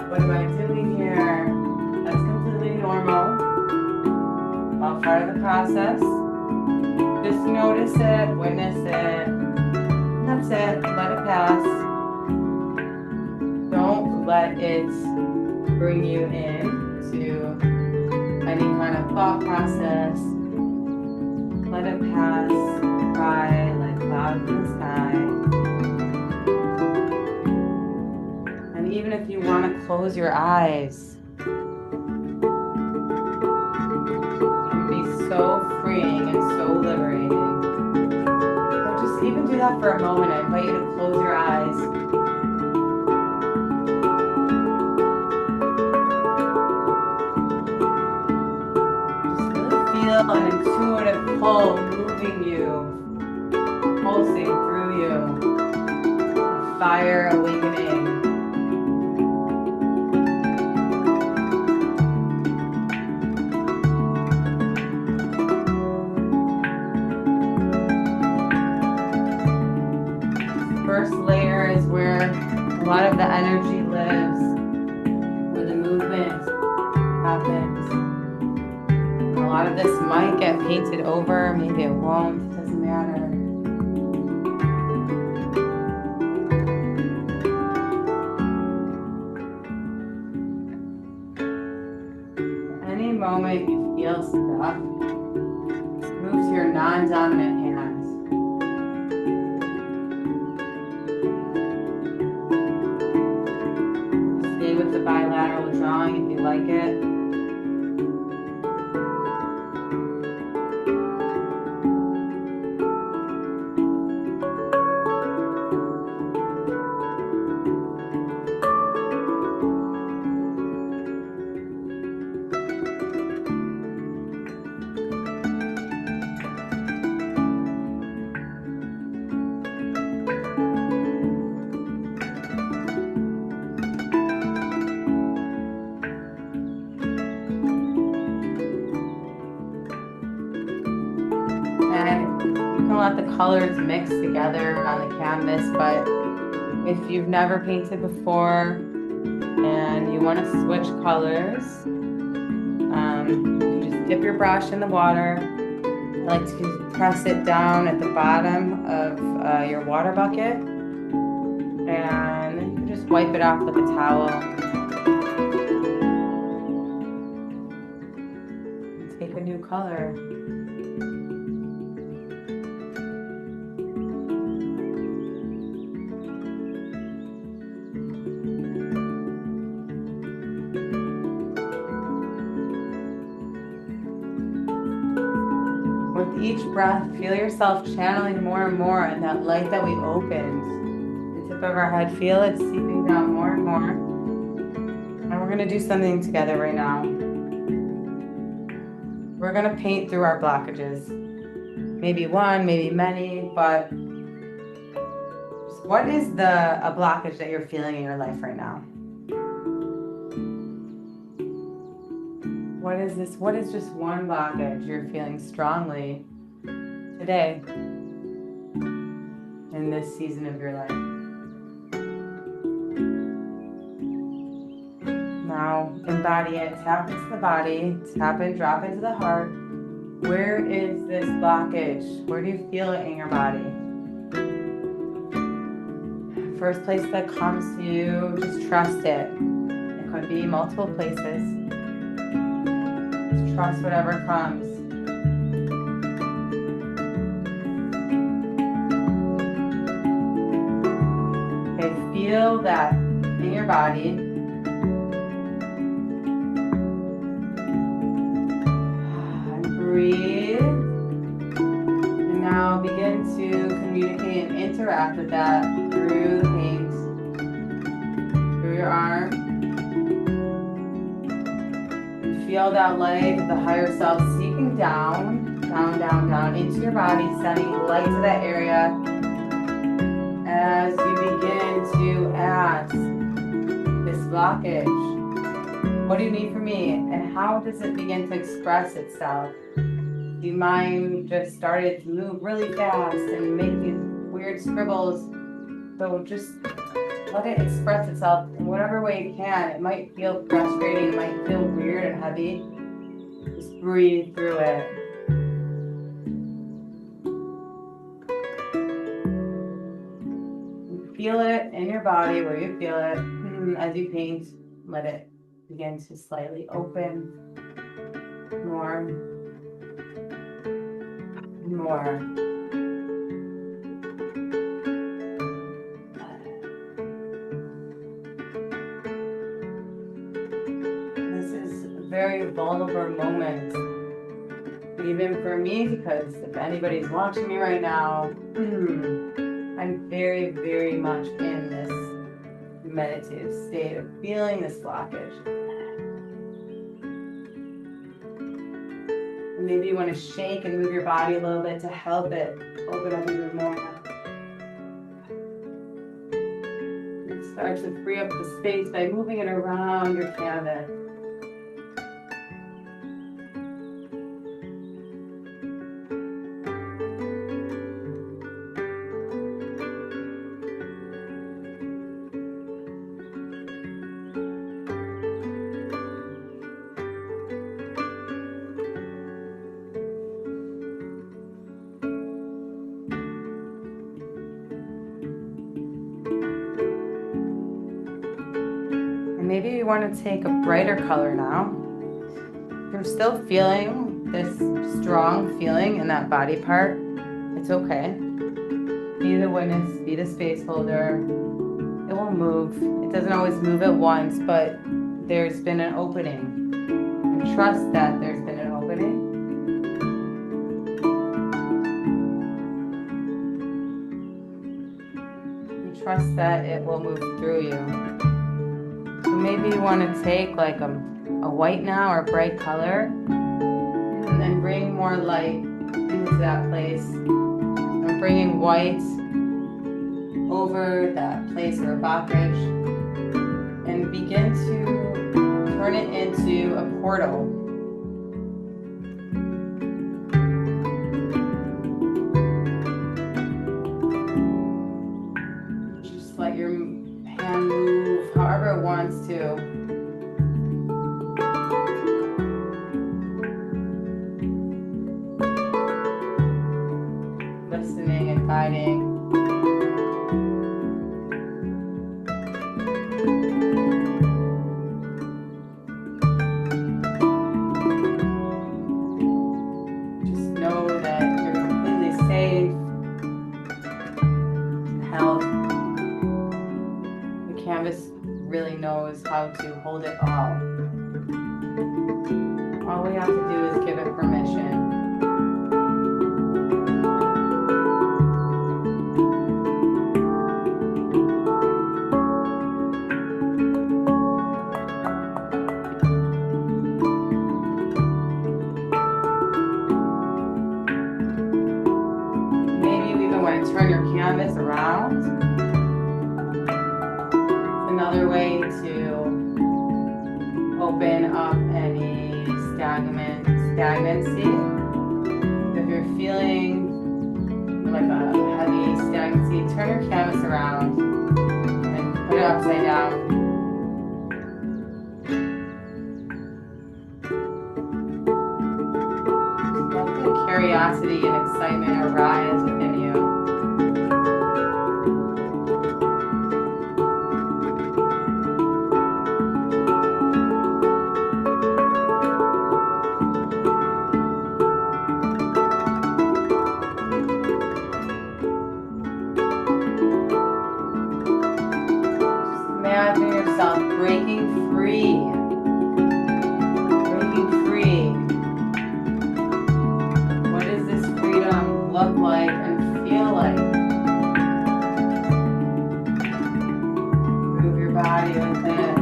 What am I doing here? That's completely normal. All part of the process. Just notice it, witness it. That's it, let it pass. Don't let it bring you into any kind of thought process. Let it pass by like clouds in the sky. And even if you want to close your eyes, it can be so freeing and so liberating. So just even do that for a moment. I invite you to close your eyes. Just really feel an intuitive pull moving you, pulsing through you, a fire awakening. This first layer is where a lot of the energy lives, where the movement happens. A lot of this might get painted over, maybe it won't, it doesn't matter. Any moment you feel stuck, move to your non-dominant hands. Stay with the bilateral drawing if you like it. Let the colors mix together on the canvas, but if you've never painted before and you want to switch colors, you just dip your brush in the water. I like to press it down at the bottom of your water bucket, and you can just wipe it off with a towel. color. With each breath, feel yourself channeling more and more in that light that we opened. The tip of our head, feel it seeping down more and more. And we're going to do something together right now. We're going to paint through our blockages. Maybe one, maybe many, but what is a blockage that you're feeling in your life right now? What is this? What is just one blockage you're feeling strongly today in this season of your life? Now embody it. Tap into the body. Tap and drop into the heart. Where is this blockage? Where do you feel it in your body? First place that comes to you, just trust it. It could be multiple places. Just trust whatever comes. Okay, feel that in your body. Breathe. And now begin to communicate and interact with that through the paint, through your arm. And feel that light of the higher self seeping down, down, down, down into your body, sending light to that area as you begin to ask this blockage. What do you need from me? And how does it begin to express itself? Your mind just started to move really fast and make these weird scribbles. So just let it express itself in whatever way it can. It might feel frustrating, it might feel weird and heavy. Just breathe through it. Feel it in your body where you feel it. As you paint, let it begin to slightly open more. More. This is a very vulnerable moment, even for me, because if anybody's watching me right now, I'm very, very much in this meditative state of feeling this blockage. Maybe you want to shake and move your body a little bit to help it open up even more. And start to free up the space by moving it around your canvas. Maybe you want to take a brighter color now. If you're still feeling this strong feeling in that body part, it's okay. Be the witness, be the space holder. It will move. It doesn't always move at once, but there's been an opening. And trust that there's been an opening. And trust that it will move through you. Maybe you want to take like a white now or a bright color and then bring more light into that place. I'm bringing white over that place or a blockage and begin to turn it into a portal. Just let your hand move however it wants to. Listening and guiding. knows how to hold it all. All we have to do is give it permission. Turn your canvas around. It's another way to open up any stagnancy. If you're feeling like a heavy stagnancy, turn your canvas around and put it upside down. Just let the curiosity and excitement arise within you. Imagine yourself breaking free. Breaking free. What does this freedom look like and feel like? Move your body with it.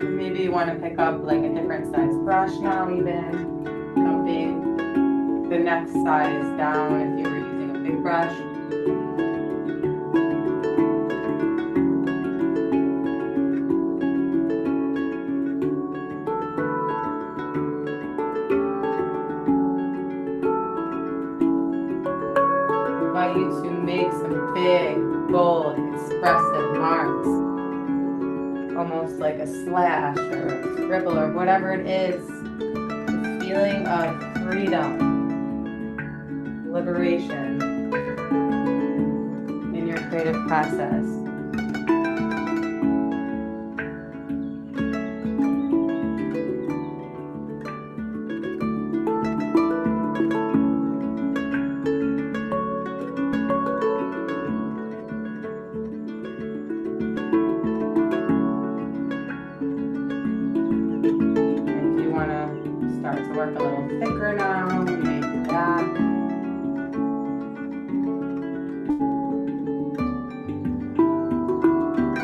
Maybe you want to pick up like a different size brush now, even something the next size down if you were using a big brush. I invite you to make some big, bold, expressive marks. Almost like a slash or a scribble or whatever it is. The feeling of freedom, liberation in your creative process. Start to work a little thicker now, you may do that.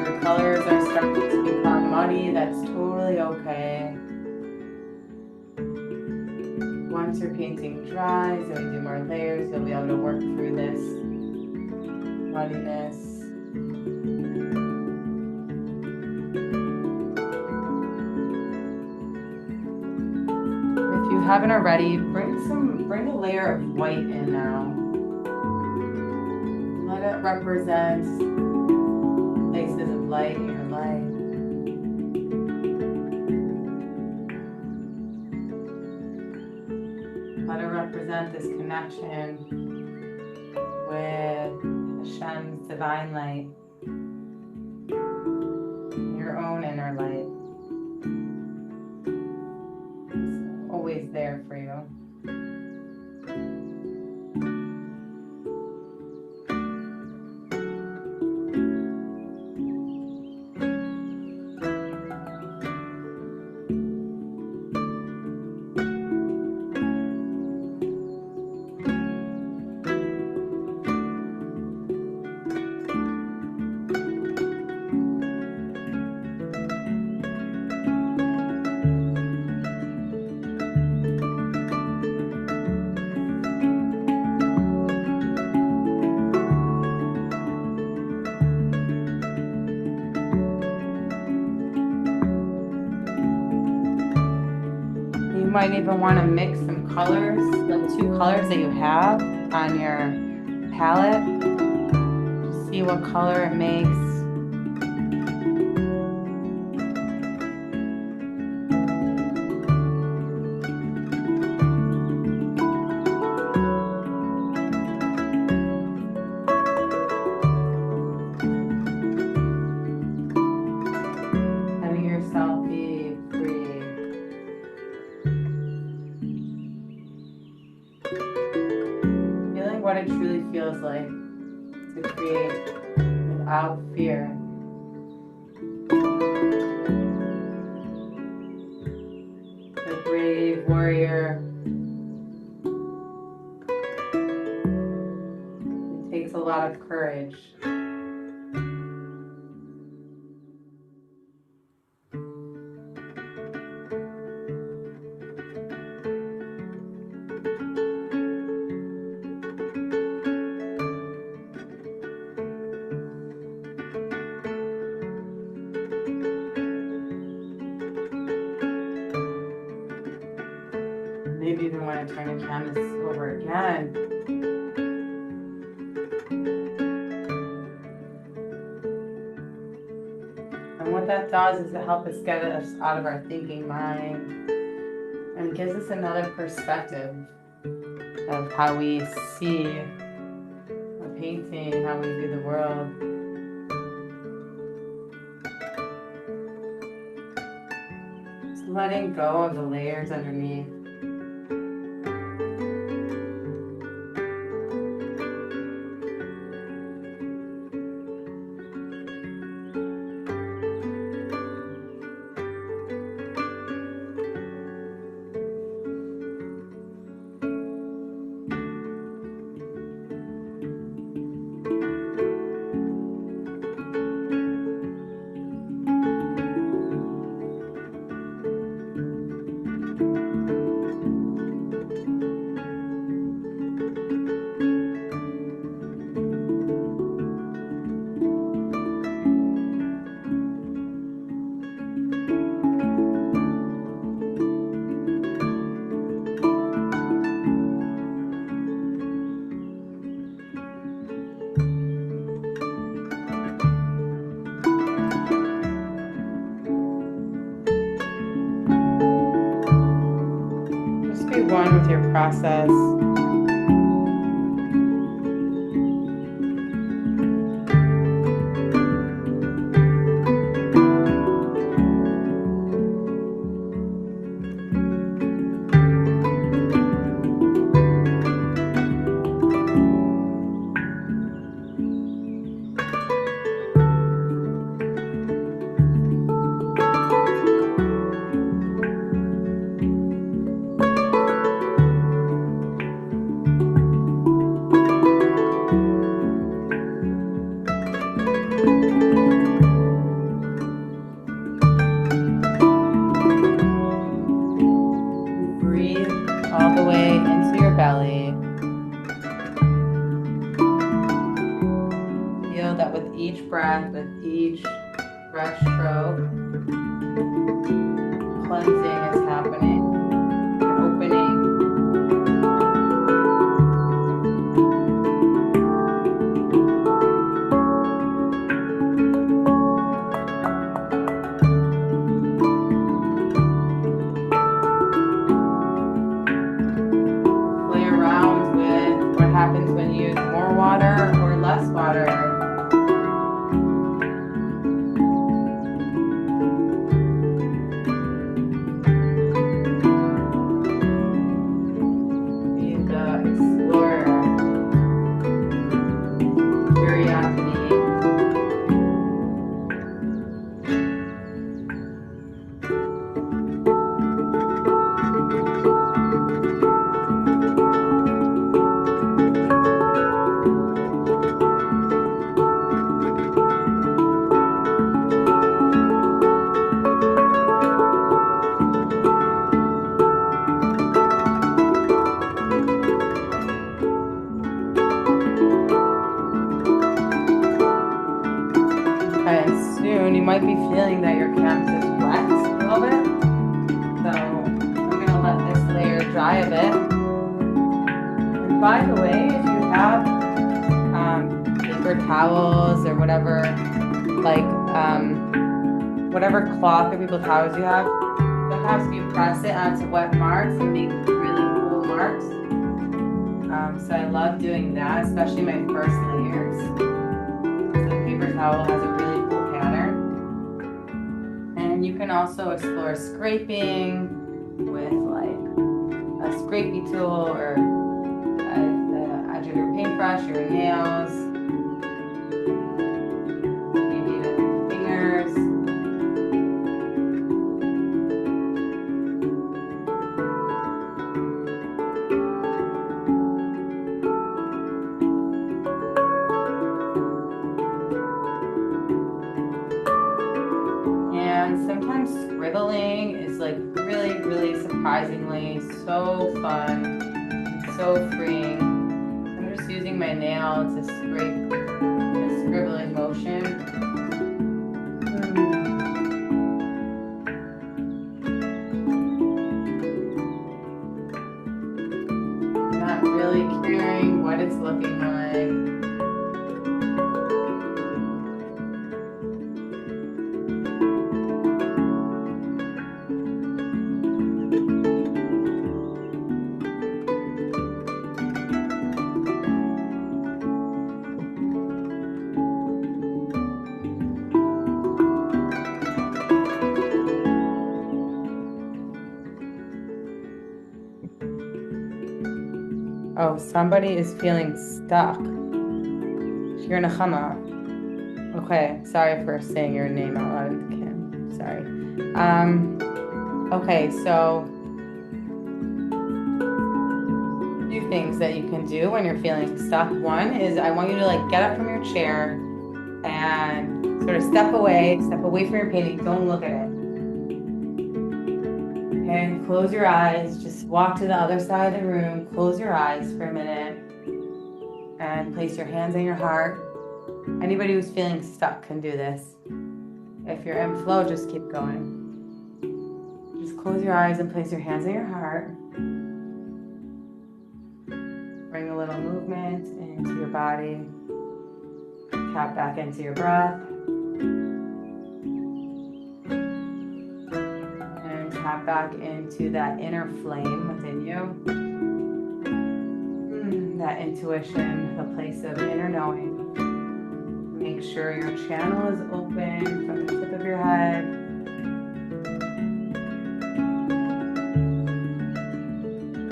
Your colors are starting to become muddy, that's totally okay. Once your painting dries and we do more layers, you'll be able to work through this muddiness. If you haven't already, bring a layer of white in now. Let it represent places of light in your life. Let it represent this connection with Hashem's divine light, your own inner light. It's always there for you. You might even want to mix some colors, the two colors that you have on your palette. Just see what color it makes. like to create without fear. The brave warrior. It takes a lot of courage. Maybe even want to turn the canvas over again. And what that does is to help us get us out of our thinking mind and gives us another perspective of how we see a painting, how we view the world. Just letting go of the layers underneath. Be one with your process. All the way into your belly. Feel that with each breath, with each breath stroke, cleansing is happening, opening. Happens when you use more water or less water. Be the explorer, curiosity. You might be feeling that your canvas is wet a little bit. So I'm going to let this layer dry a bit. And by the way, if you have paper towels or whatever, like whatever cloth or paper towels you have, sometimes you press it onto wet marks and make really cool marks. So I love doing that, especially my first layers. So the paper towel has a really cool pattern. And you can also explore scraping with like a scrapey tool or a edge of your paintbrush, your nails, maybe even your fingers. And sometimes scribbling is like really, really surprisingly so fun and so freeing. I'm just using my nail to scrape the scribbling motion. Not really caring what it's looking like. Oh, somebody is feeling stuck. Shir Nechama. Okay, sorry for saying your name out loud, Kim. Sorry. Okay, so a few things that you can do when you're feeling stuck. One is I want you to like get up from your chair and sort of step away from your painting. Don't look at it. Okay, close your eyes. Just walk to the other side of the room. Close your eyes for a minute and place your hands on your heart. Anybody who's feeling stuck can do this. If you're in flow, just keep going. Just close your eyes and place your hands on your heart. Bring a little movement into your body. Tap back into your breath. And tap back into that inner flame within you. That intuition, the place of inner knowing. Make sure your channel is open from the tip of your head.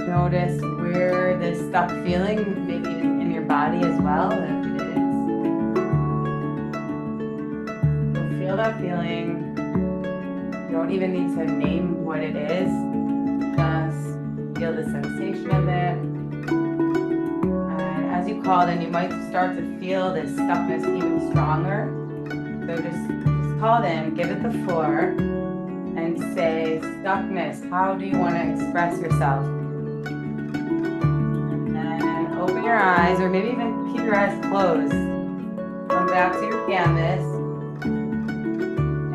Notice where this stuck feeling, maybe in your body as well, if it is. So feel that feeling. You don't even need to name what it is. Just feel the sensation of it. As you call it in, you might start to feel this stuckness even stronger. So just call it in, give it the floor, and say, stuckness, how do you want to express yourself? And then open your eyes, or maybe even keep your eyes closed. Come back to your canvas,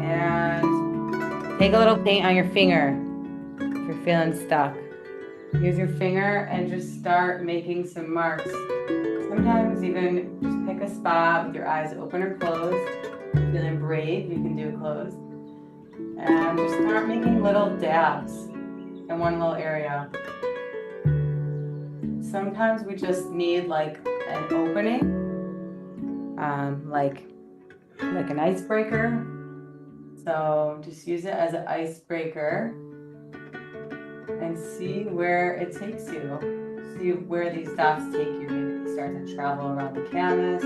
and take a little paint on your finger if you're feeling stuck. Use your finger and just start making some marks. Sometimes even just pick a spot with your eyes open or closed. If you're feeling brave, you can do it closed. And just start making little dabs in one little area. Sometimes we just need like an opening, like an icebreaker. So just use it as an icebreaker and see where it takes you. See where these dots take you. Maybe they start to travel around the canvas.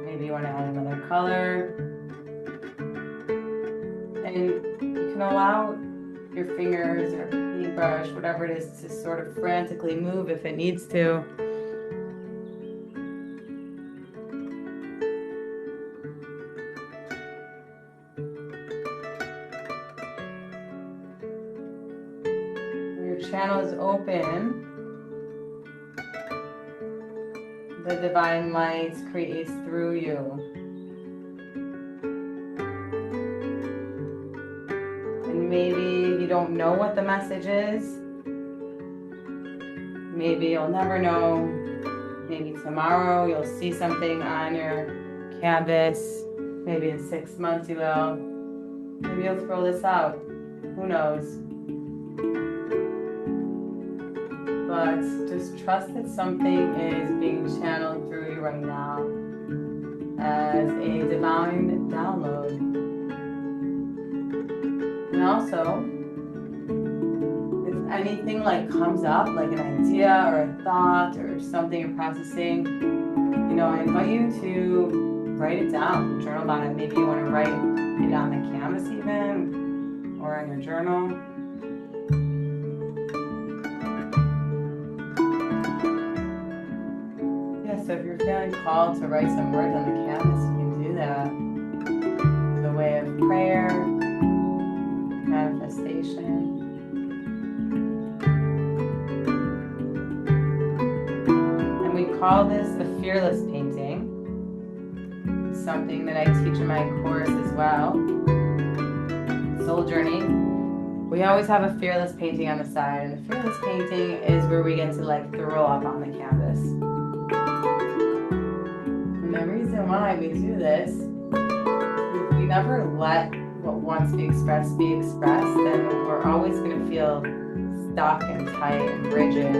Maybe you want to add another color. And you can allow your fingers or paintbrush, whatever it is, to sort of frantically move if it needs to. Channel is open, the divine light creates through you. And maybe you don't know what the message is. Maybe you'll never know. Maybe tomorrow you'll see something on your canvas. Maybe in 6 months you will. Maybe you'll throw this out. Who knows? But just trust that something is being channeled through you right now as a divine download. And also, if anything like comes up, like an idea or a thought or something you're processing, I invite you to write it down, journal about it. Maybe you want to write it on the canvas even, or in your journal. Yeah, so if you're feeling called to write some words on the canvas, you can do that. It's a way of prayer, manifestation. And we call this the fearless painting. It's something that I teach in my course as well. Soul Journey. We always have a fearless painting on the side, and the fearless painting is where we get to like throw up on the canvas. And the reason why we do this is if we never let what wants to be expressed, then we're always going to feel stuck and tight and rigid.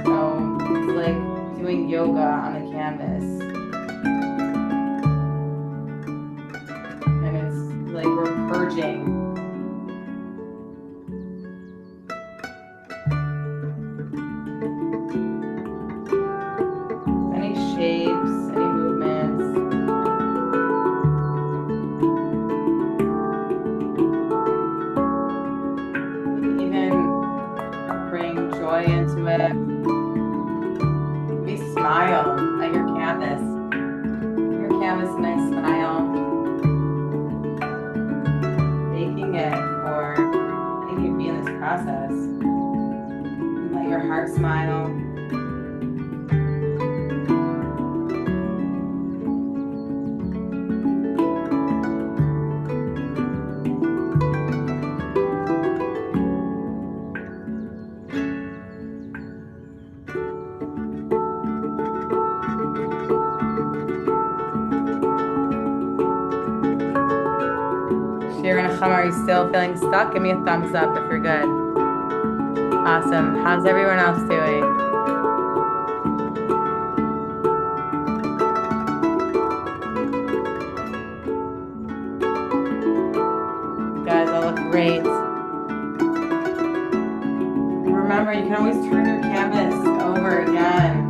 So it's like doing yoga on the canvas. And it's like we're purging. Any shapes, any movements. Even bring joy into it. Maybe smile at your canvas. Your canvas, a nice smile. Making it for letting you be in this process. And let your heart smile. You're gonna come. Are you still feeling stuck? Give me a thumbs up if you're good. Awesome. How's everyone else doing? You guys all look great. And remember, you can always turn your canvas over again.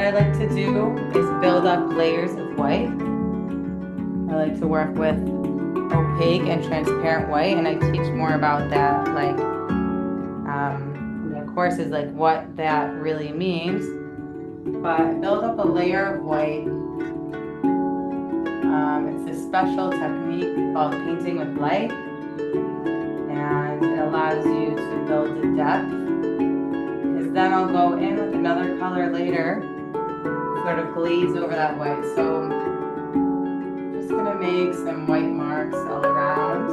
I like to do is build up layers of white. I like to work with opaque and transparent white, and I teach more about that, like in the courses, like what that really means. But build up a layer of white. It's a special technique called painting with light, and it allows you to build a depth. Because then I'll go in with another color later, sort of glaze over that white. So I'm just gonna make some white marks all around.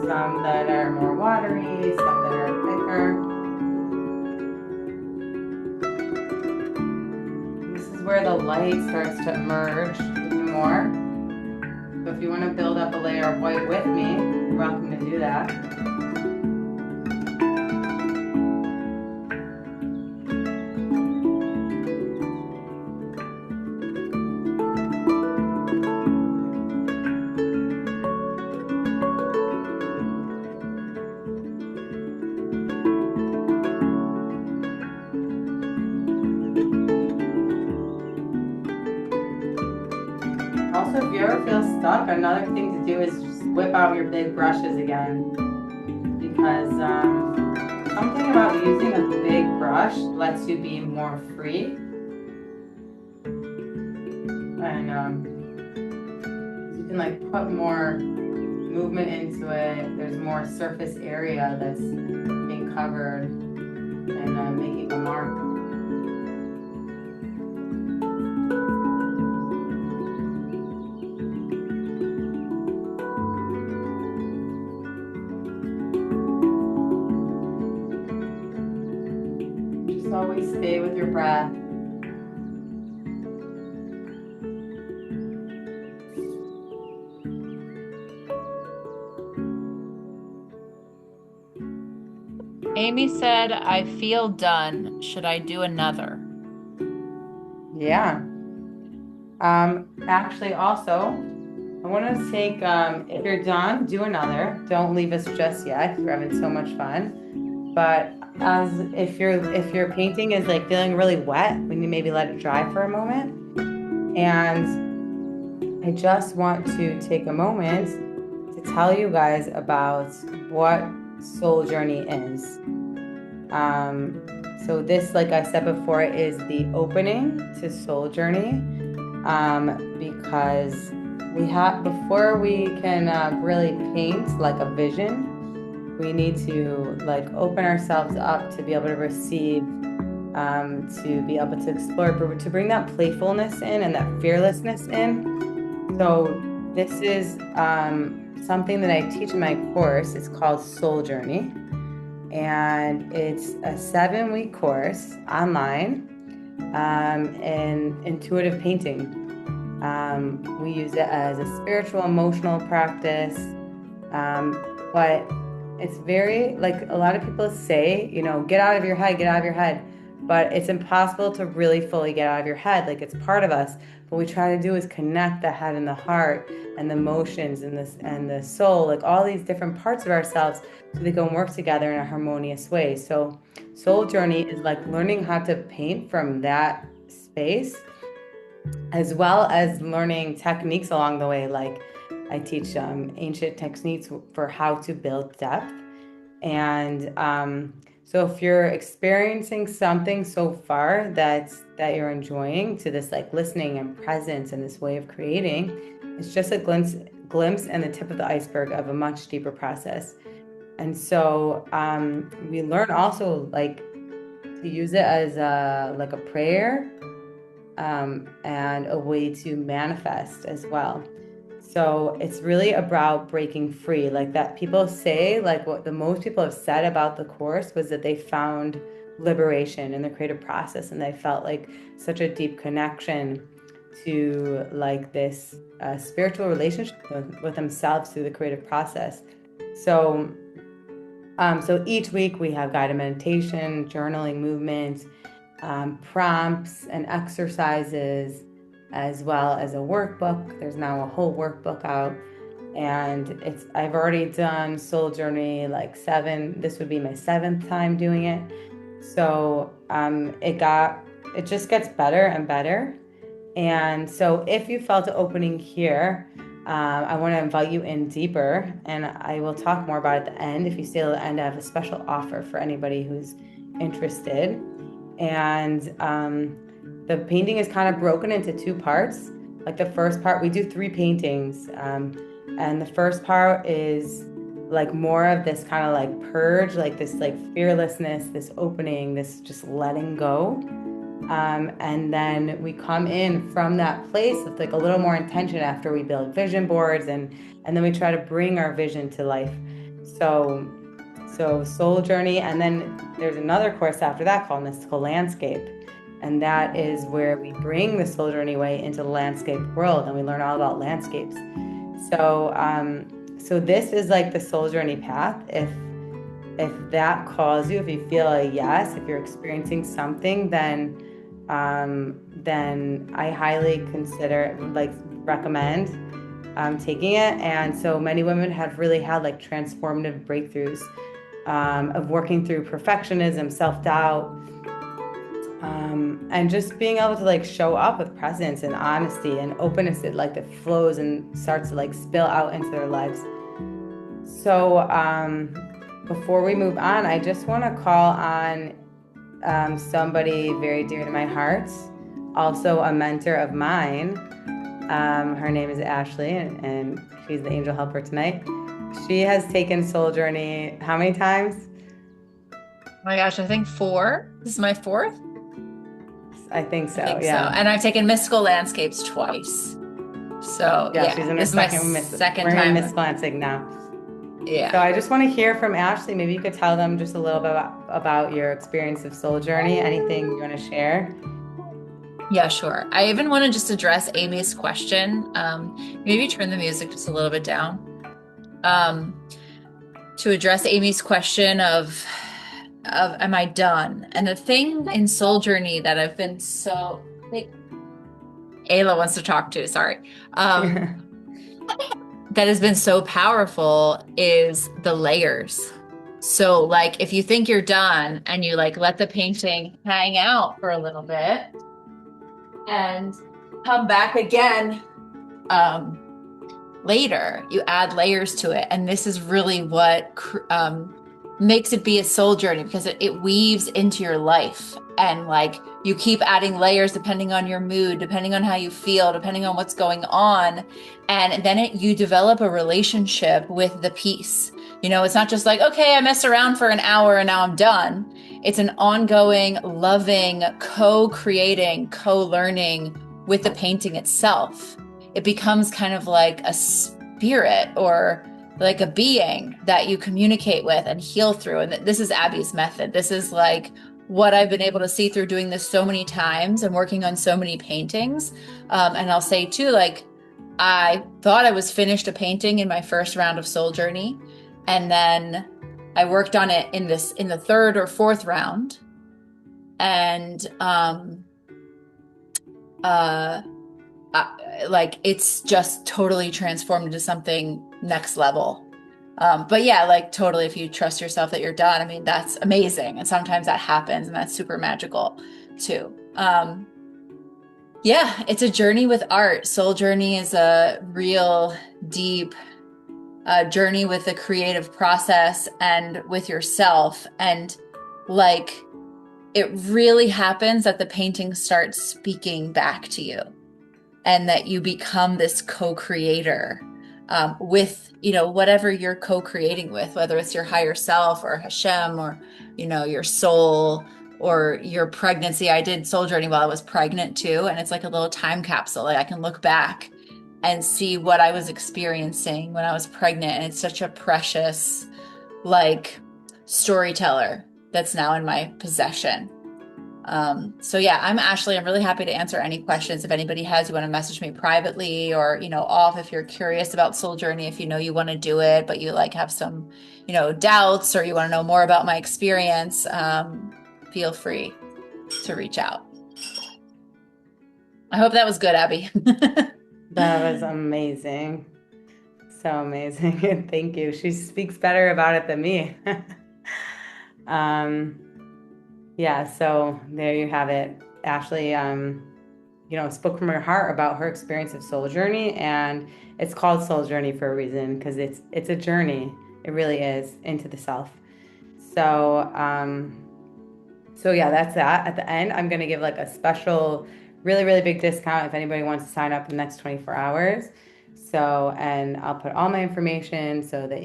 Some that are more watery, some that are thicker. This is where the light starts to emerge even more. So if you want to build up a layer of white with me, you're welcome to do that. Also, if you ever feel stuck, another thing to do is just whip out your big brushes again. Because something about using a big brush lets you be more free. And you can like put more movement into it. There's more surface area that's being covered and making a mark. Always stay with your breath. Amy said, I feel done. Should I do another? Yeah. Actually, also, I want to take, if you're done, do another. Don't leave us just yet. We're having so much fun. But as if your painting is like feeling really wet, we need maybe let it dry for a moment. And I just want to take a moment to tell you guys about what soul journey is. Um, so this, like I said before, is the opening to soul journey. Because we have before we can really paint like a vision, we need to like open ourselves up to be able to receive, to be able to explore, but to bring that playfulness in and that fearlessness in. So this is something that I teach in my course. It's called Soul Journey, and it's a 7-week course online in intuitive painting. We use it as a spiritual, emotional practice. But it's very, like a lot of people say, get out of your head, get out of your head. But it's impossible to really fully get out of your head. Like it's part of us. What we try to do is connect the head and the heart and the emotions and this and the soul, like all these different parts of ourselves, so they can work together in a harmonious way. So soul journey is like learning how to paint from that space, as well as learning techniques along the way. Like I teach ancient techniques for how to build depth. And so if you're experiencing something so far that you're enjoying, to this like listening and presence and this way of creating, it's just a glimpse and the tip of the iceberg of a much deeper process. And so we learn also like to use it as a prayer, and a way to manifest as well. So it's really about breaking free. Like that people say, like what the most people have said about the course was that they found liberation in the creative process, and they felt like such a deep connection to like this spiritual relationship with themselves through the creative process. So so each week we have guided meditation, journaling, movement, prompts and exercises, as well as a workbook. There's now a whole workbook out, and I've already done Soul Journey like 7. This would be my 7th time doing it. So it just gets better and better. And so if you felt an opening here, I want to invite you in deeper, and I will talk more about it at the end. If you stay till the end, I have a special offer for anybody who's interested. And the painting is kind of broken into 2 parts. Like the first part, we do 3 paintings. And the first part is like more of this kind of like purge, like this like fearlessness, this opening, this just letting go. And then we come in from that place with like a little more intention after we build vision boards, and then we try to bring our vision to life. So Soul Journey, and then there's another course after that called Mystical Landscape. And that is where we bring the Soul Journey way into the landscape world, and we learn all about landscapes. So so this is like the Soul Journey path. If that calls you, if you feel a yes, if you're experiencing something, then I highly consider, like recommend taking it. And so many women have really had like transformative breakthroughs of working through perfectionism, self-doubt, and just being able to like show up with presence and honesty and openness. It like that flows and starts to like spill out into their lives. So before we move on, I just want to call on somebody very dear to my heart, also a mentor of mine. Her name is Ashley, and she's the angel helper tonight. She has taken Soul Journey how many times? Oh my gosh, I think 4. This is my 4th. I think so. I think yeah. so. And I've taken Mystical Landscapes twice. So yeah, she's in her this is my second second time. Mystical Landscape now. Yeah. So I just want to hear from Ashley. Maybe you could tell them just a little bit about your experience of Soul Journey. Anything you want to share? Yeah, sure. I even want to just address Amy's question. Maybe turn the music just a little bit down. To address Amy's question of of am I done? And the thing in Soul Journey that I've been so like Ayla wants to talk to, sorry. That has been so powerful is the layers. So like if you think you're done and you like let the painting hang out for a little bit and come back again um later, you add layers to it. And this is really what makes it be a soul journey because it weaves into your life. And like you keep adding layers depending on your mood, depending on how you feel, depending on what's going on. And then you develop a relationship with the piece. You know, it's not just like, okay, I messed around for an hour and now I'm done. It's an ongoing, loving, co-creating, co-learning with the painting itself. It becomes kind of like a spirit or like a being that you communicate with and heal through. And this is Abby's method. This is like what I've been able to see through doing this so many times and working on so many paintings. And I'll say too, like, I thought I was finished a painting in my first round of Soul Journey. And then I worked on it in the third or fourth round. And, like it's just totally transformed into something next level. But yeah, like totally, if you trust yourself that you're done, I mean, that's amazing. And sometimes that happens and that's super magical too. Yeah, it's a journey with art. Soul Journey is a real deep journey with the creative process and with yourself. And like, it really happens that the painting starts speaking back to you. And that you become this co-creator with, you know, whatever you're co-creating with, whether it's your higher self or Hashem or, you know, your soul or your pregnancy. I did Soul Journey while I was pregnant too. And it's like a little time capsule. Like I can look back and see what I was experiencing when I was pregnant. And it's such a precious, like, storyteller that's now in my possession. So yeah, I'm Ashley. I'm really happy to answer any questions. If anybody has, you want to message me privately or, you know, off if you're curious about Soul Journey, if you know you want to do it, but you like have some, you know, doubts or you want to know more about my experience, feel free to reach out. I hope that was good, Abby. That was amazing. So amazing. Thank you. She speaks better about it than me. Yeah, so there you have it. Ashley, you know, spoke from her heart about her experience of Soul Journey, and it's called Soul Journey for a reason because it's a journey. It really is into the self. So, so yeah, that's that. At the end, I'm gonna give like a special, really, really big discount if anybody wants to sign up in the next 24 hours. So, and I'll put all my information so that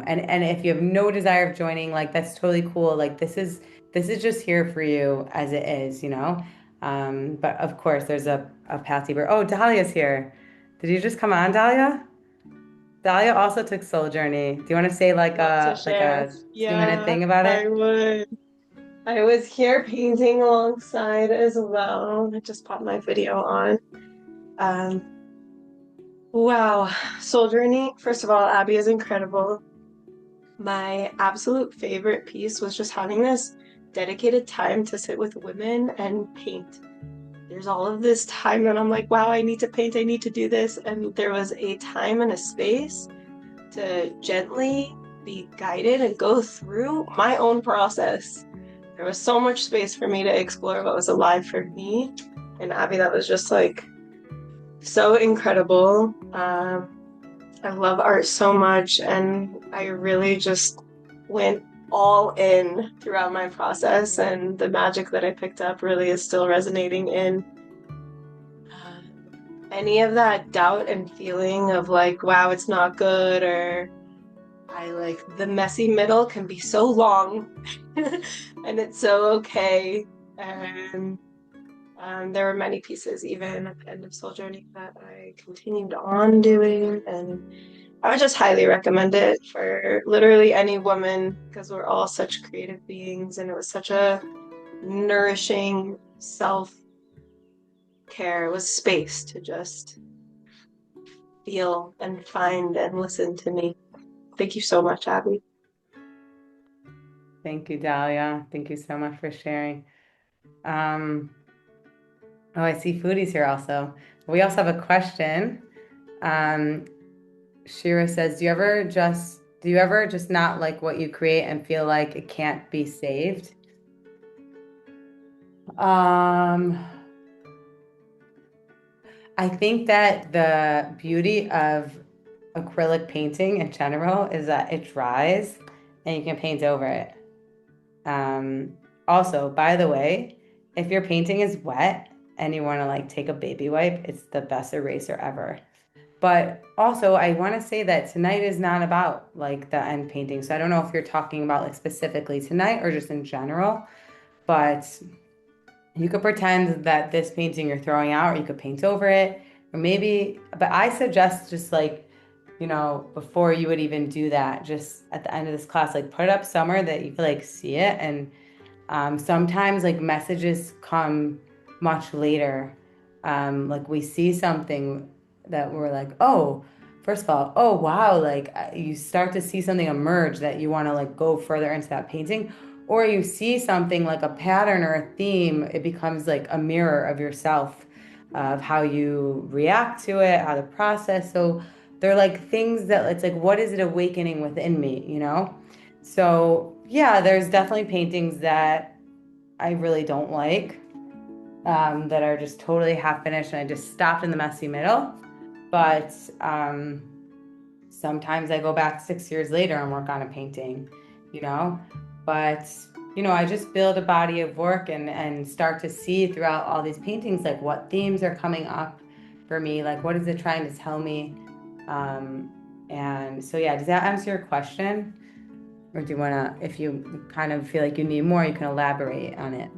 and if you have no desire of joining, like that's totally cool. Like this is just here for you as it is, you know. But of course, there's a path deeper. Oh, Dahlia's here. Did you just come on, Dahlia? Dahlia also took Soul Journey. Do you want to say like Love to a share. 2 minute Yeah, thing about I it? would. I was here painting alongside as well. I just popped my video on. Um, wow, Soul Journey. First of all, Abby is incredible. My absolute favorite piece was just having this dedicated time to sit with women and paint. There's all of this time that I'm like, wow, I need to paint, I need to do this. And there was a time and a space to gently be guided and go through my own process. There was so much space for me to explore what was alive for me. And Abby, that was just like so incredible. I love art so much, and I really just went all in throughout my process, and the magic that I picked up really is still resonating in any of that doubt and feeling of like, wow, it's not good, or I like the messy middle can be so long and it's so okay. And there were many pieces even at the end of Soul Journey that I continued on doing, and I would just highly recommend it for literally any woman because we're all such creative beings, and it was such a nourishing self-care. It was space to just feel and find and listen to me. Thank you so much, Abby. Thank you, Dahlia. Thank you so much for sharing. Um, oh, I see Foodie's here also. We also have a question. Um, Shira says, do you ever just not like what you create and feel like it can't be saved? Um, I think that the beauty of acrylic painting in general is that it dries and you can paint over it. Um, Also, by the way, if your painting is wet and you want to like take a baby wipe, it's the best eraser ever. But also, I want to say that tonight is not about like the end painting. So I don't know if you're talking about like specifically tonight or just in general, but you could pretend that this painting you're throwing out, or you could paint over it, or maybe, but I suggest just like, before you would even do that, just at the end of this class, like put it up somewhere that you could like see it. And sometimes like messages come much later. Like we see something that we're like, oh, first of all, oh wow, like you start to see something emerge that you want to like go further into that painting, or you see something like a pattern or a theme, it becomes like a mirror of yourself, of how you react to it, how to process. So they're like things that it's like, what is it awakening within me, you know? So yeah, there's definitely paintings that I really don't like, that are just totally half finished and I just stopped in the messy middle. But sometimes I go back 6 years later and work on a painting, you know. But I just build a body of work and start to see throughout all these paintings like what themes are coming up for me, like what is it trying to tell me. And so yeah, does that answer your question? Or do you want to, if you kind of feel like you need more, you can elaborate on it.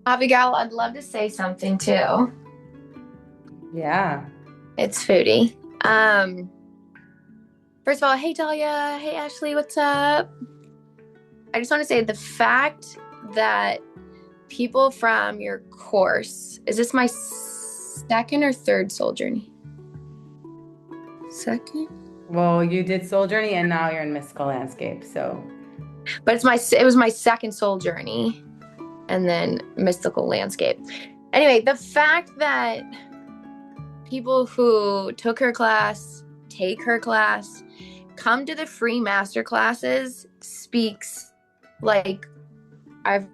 Abigail, I'd love to say something too. Yeah. It's Foodie. First of all, hey Talia, hey Ashley, what's up? I just want to say the fact that people from your course, is this my second or third soul journey? Second? Well, you did Soul Journey and now you're in Mystical Landscape, so. But it was my second soul journey and then Mystical Landscape. Anyway, the fact that people who took her class, take her class, come to the free masterclasses speaks like I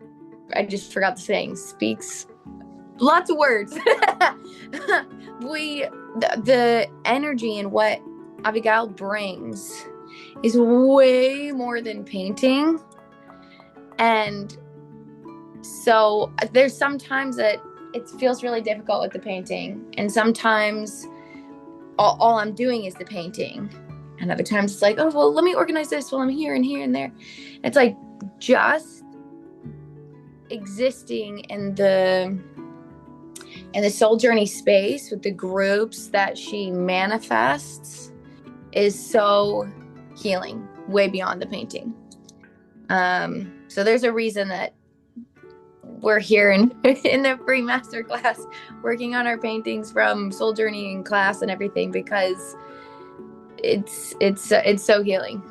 just forgot the saying, speaks lots of words. The energy and what Abigail brings is way more than painting. And so there's sometimes that it feels really difficult with the painting, and sometimes all I'm doing is the painting, and other times it's like, oh well, let me organize this while I'm here and here and there. It's like just existing in the soul journey space with the groups that she manifests is so healing, way beyond the painting. So there's a reason that we're here in the free masterclass working on our paintings from soul journey in class and everything, because it's so healing.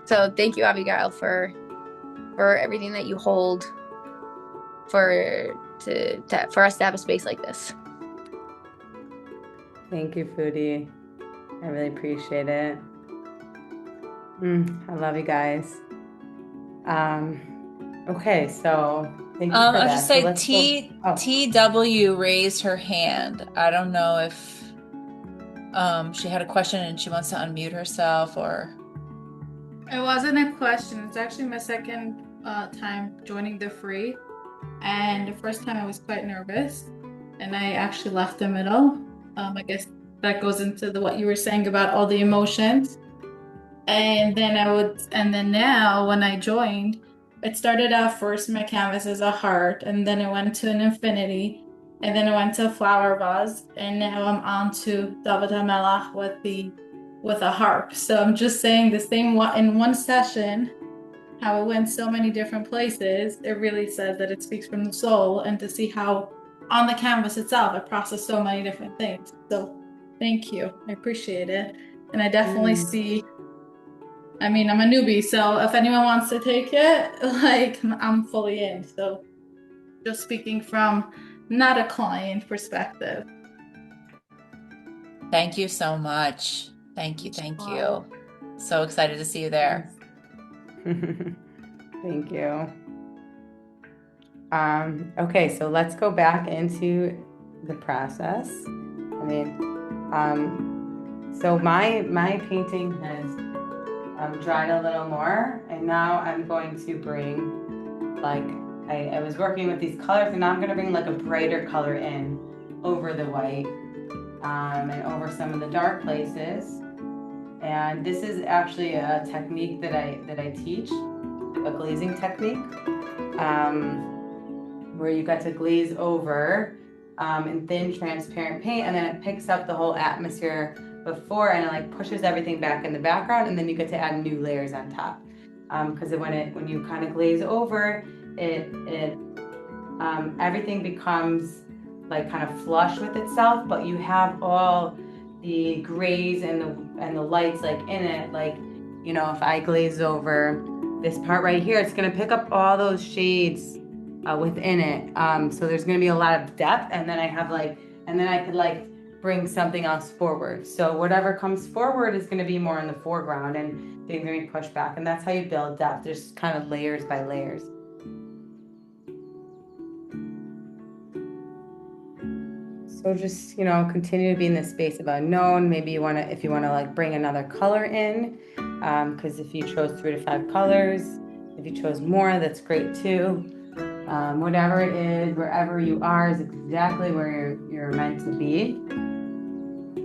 So thank you, Abigail, for everything that you hold for us to have a space like this. Thank you, Foodie. I really appreciate it. I love you guys. Okay, so thank you for I'll that. just So say let's go. TW raised her hand. I don't know if she had a question and she wants to unmute herself, or It wasn't a question. It's actually my second time joining the free. And the first time I was quite nervous and I actually left the middle. I guess that goes into what you were saying about all the emotions. And then now when I joined, it started out first my canvas as a heart, and then it went to an infinity, and then it went to a flower vase, and now I'm on to David HaMelech with a harp. So I'm just saying the same in one session, how it went so many different places. It really says that it speaks from the soul, and to see how on the canvas itself it processed so many different things. So thank you. I appreciate it. And I definitely see I mean, I'm a newbie, so if anyone wants to take it, like I'm fully in. So just speaking from not a client perspective. Thank you so much. Thank you. Thank you. So excited to see you there. Thank you. Okay, so let's go back into the process. I mean, so my painting has dried a little more, and now I'm going to bring, like, I was working with these colors, and now I'm going to bring like a brighter color in over the white, and over some of the dark places. And this is actually a technique that I teach, a glazing technique, where you got to glaze over in thin transparent paint, and then it picks up the whole atmosphere before, and it like pushes everything back in the background, and then you get to add new layers on top. Because when you kind of glaze over it, everything becomes like kind of flush with itself, but you have all the grays and the lights like in it. Like, you know, if I glaze over this part right here, it's gonna pick up all those shades within it. So there's gonna be a lot of depth, and then I could like bring something else forward. So whatever comes forward is gonna be more in the foreground, and things are gonna be pushed back, and that's how you build depth. There's kind of layers by layers. So just, you know, continue to be in the space of unknown. Maybe you want to, if you want to like bring another color in, because if you chose 3 to 5 colors, if you chose more, that's great too. Whatever it is, wherever you are is exactly where you're meant to be.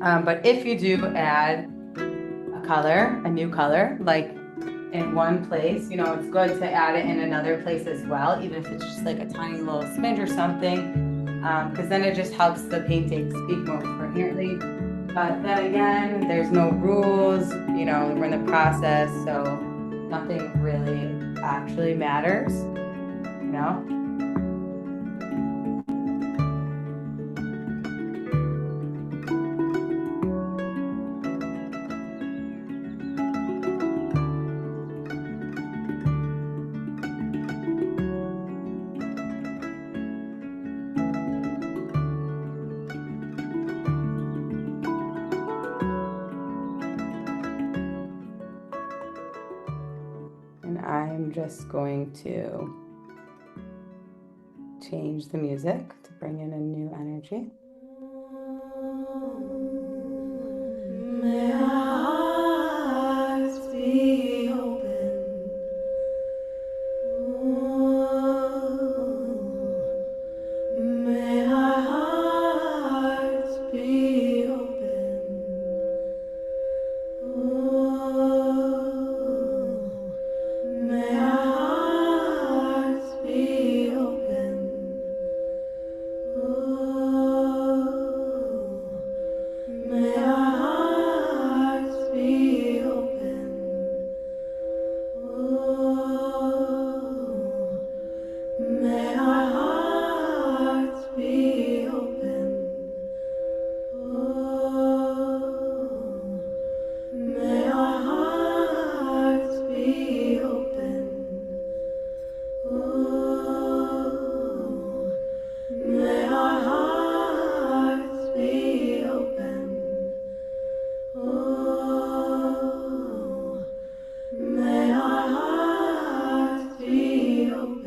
But if you do add a color, a new color, like in one place, you know, it's good to add it in another place as well, even if it's just like a tiny little smidge or something. Because then it just helps the painting speak more coherently. But then again, there's no rules, you know, we're in the process, so nothing really actually matters, you know? I'm just going to change the music to bring in a new energy. May our hearts be open. May our hearts be open. May our hearts be open. May our hearts be open. May our hearts be open. May our hearts be open. May our hearts be open. May our hearts be open.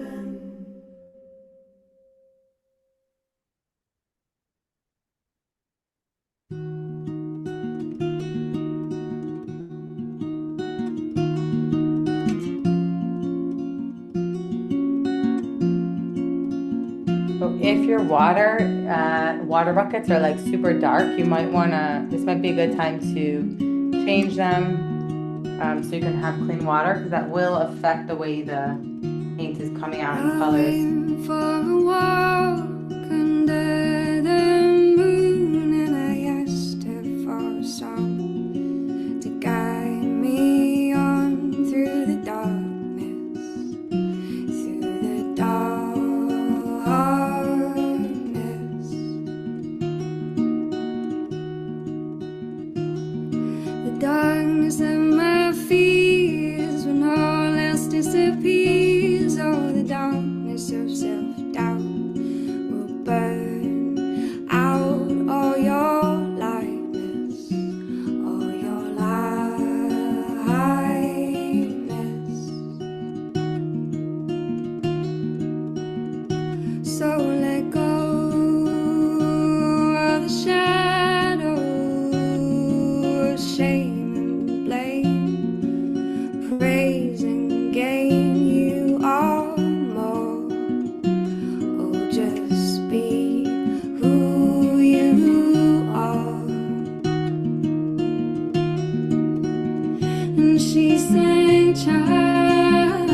So if your water buckets are like super dark, you might wanna, this might be a good time to change them, so you can have clean water, because that will affect the way the paint is coming out in colors. For a walk under the moon, and I asked her for a song to guide me on through the darkness, through the darkness. The darkness of my feet and she sang, child,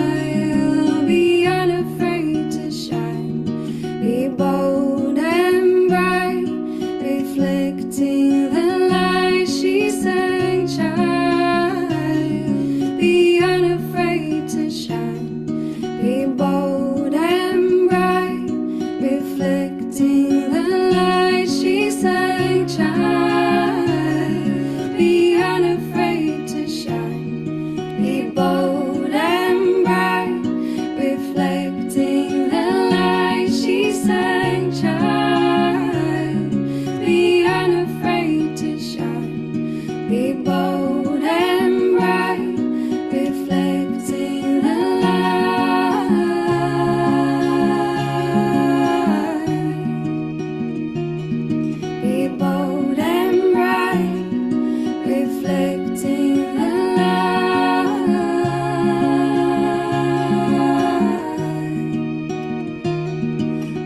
be unafraid to shine, be bold and bright, reflecting the light. She sang, child, be unafraid to shine, be bold and bright, reflecting the light. She sang, child, be unafraid to shine, be bold and bright, reflecting the light. She sang, child, be unafraid to shine, be bold and bright, reflecting the light. Be bold and bright, reflecting the light.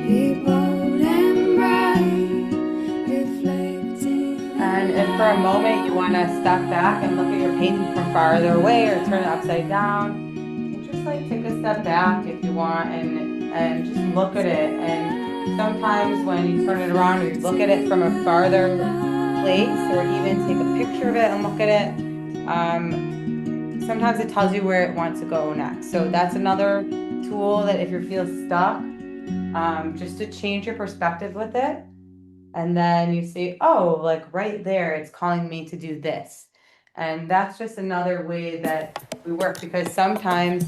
Be bold and bright, reflecting the And if for a moment you want to step back and look at your painting from farther away or turn it upside down, and just like take a step back if you want and just look at it. And sometimes when you turn it around or you look at it from a farther place or even take a picture of it and look at it, sometimes it tells you where it wants to go next. So that's another tool that if you feel stuck, just to change your perspective with it. And then you see, oh, like right there, it's calling me to do this. And that's just another way that we work, because sometimes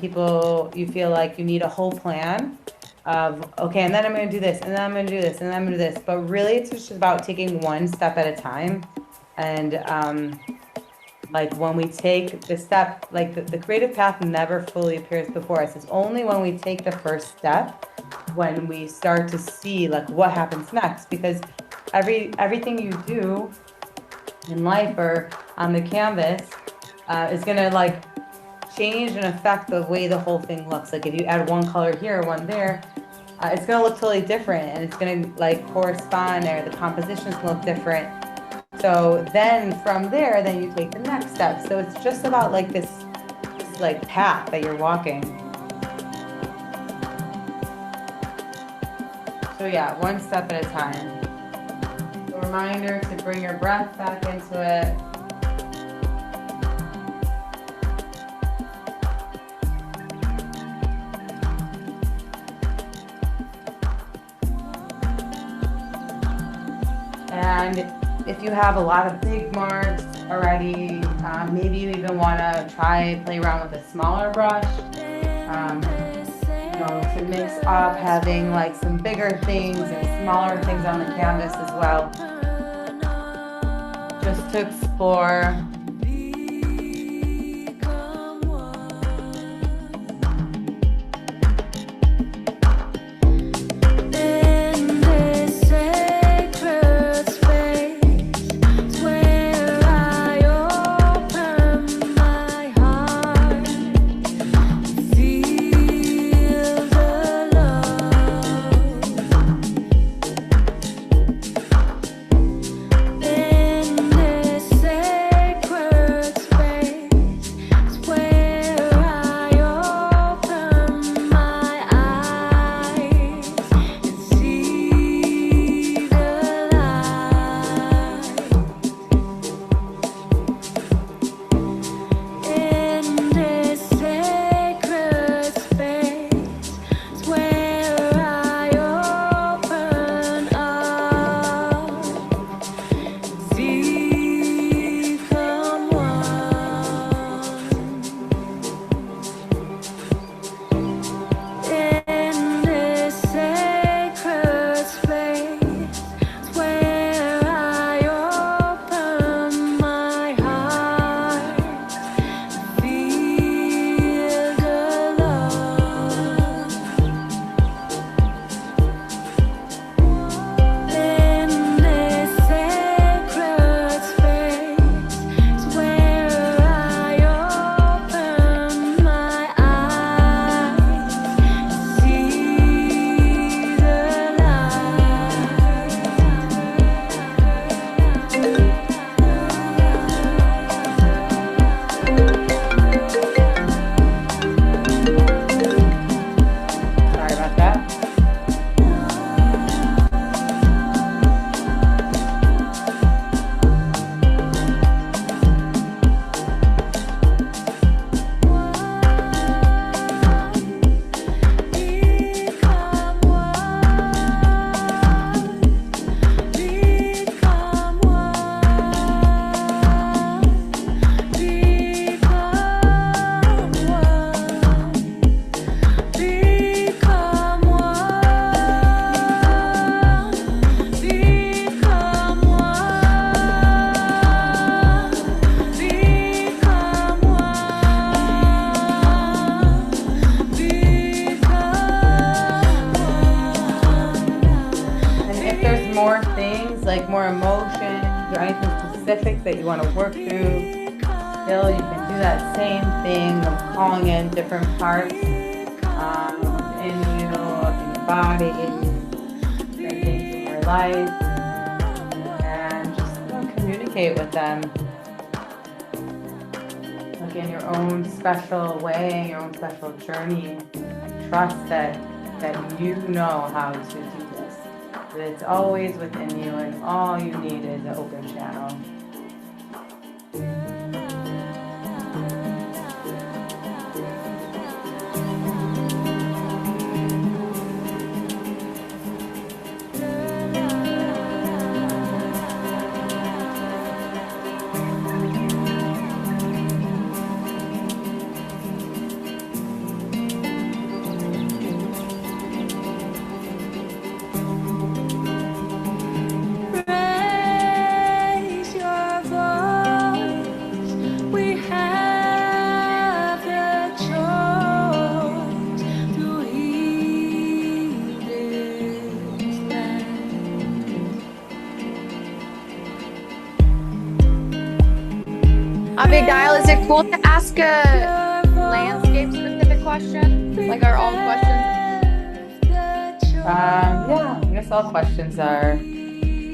people, you feel like you need a whole plan of, okay, and then I'm going to do this, and then I'm going to do this, and then I'm going to do this. But really, it's just about taking one step at a time. And like when we take the step, like the creative path never fully appears before us. It's only when we take the first step when we start to see like what happens next, because everything you do in life or on the canvas is gonna like change and affect the way the whole thing looks. Like if you add one color here, one there, it's gonna look totally different, and it's gonna like correspond, or the composition's gonna look different. So then from there, then you take the next step. So it's just about like this like path that you're walking. So yeah, one step at a time. A reminder to bring your breath back into it. And if you have a lot of big marks already, maybe you even want to play around with a smaller brush. To mix up having like some bigger things and smaller things on the canvas as well, just to explore. specific that you want to work through. Still, you can do that same thing of calling in different parts in you, in your body, different things in your life, and just communicate with them like in your own special way, your own special journey. Trust that you know how to do this. That it's always within you, and all you need is an open channel. Raise your voice. We have the choice to heal this land. Abigail, is it cool to ask a landscape specific question? Like are all questions? Yeah, I guess all questions are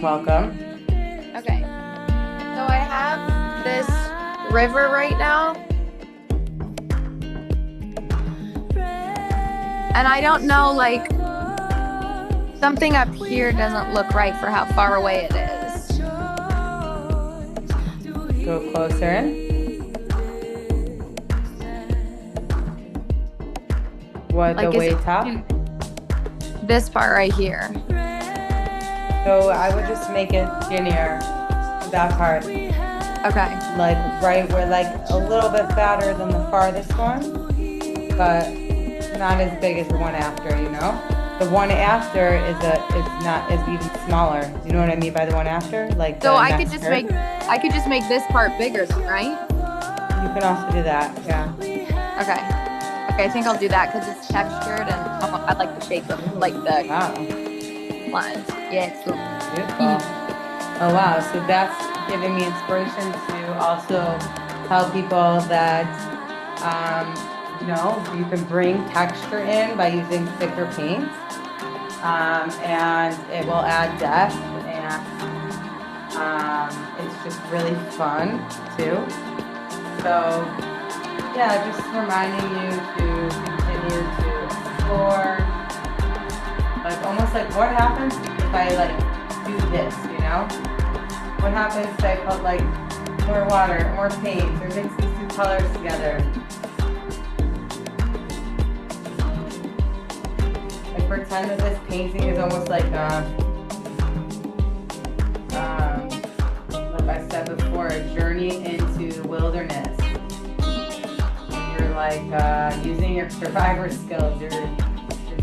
welcome. Okay. So I have this river right now. And I don't know, like, something up here doesn't look right for how far away it is. Go closer in. What, Like, the is way it top? this part right here? So I would just make it skinnier, that part. Okay. Like right where, like a little bit fatter than the farthest one, but not as big as the one after, you know? The one after is even smaller. Do you know what I mean by the one after? Like So the I could next just curve. make this part bigger then, right? You can also do that, yeah. Okay. Okay, I think I'll do that because it's textured and I like the shape of like the Wow, lines. Yeah, it's cool. beautiful. Oh wow, so that's giving me inspiration to also tell people that, you can bring texture in by using thicker paints, and it will add depth, and it's just really fun too. So yeah, just reminding you to continue to explore, like almost like what happens if I like do this, you know? What happens if I put like more water, more paint, or mix these two colors together? Like pretend that this painting is almost like I said before, a journey into the wilderness. You're like using your survivor skills, you're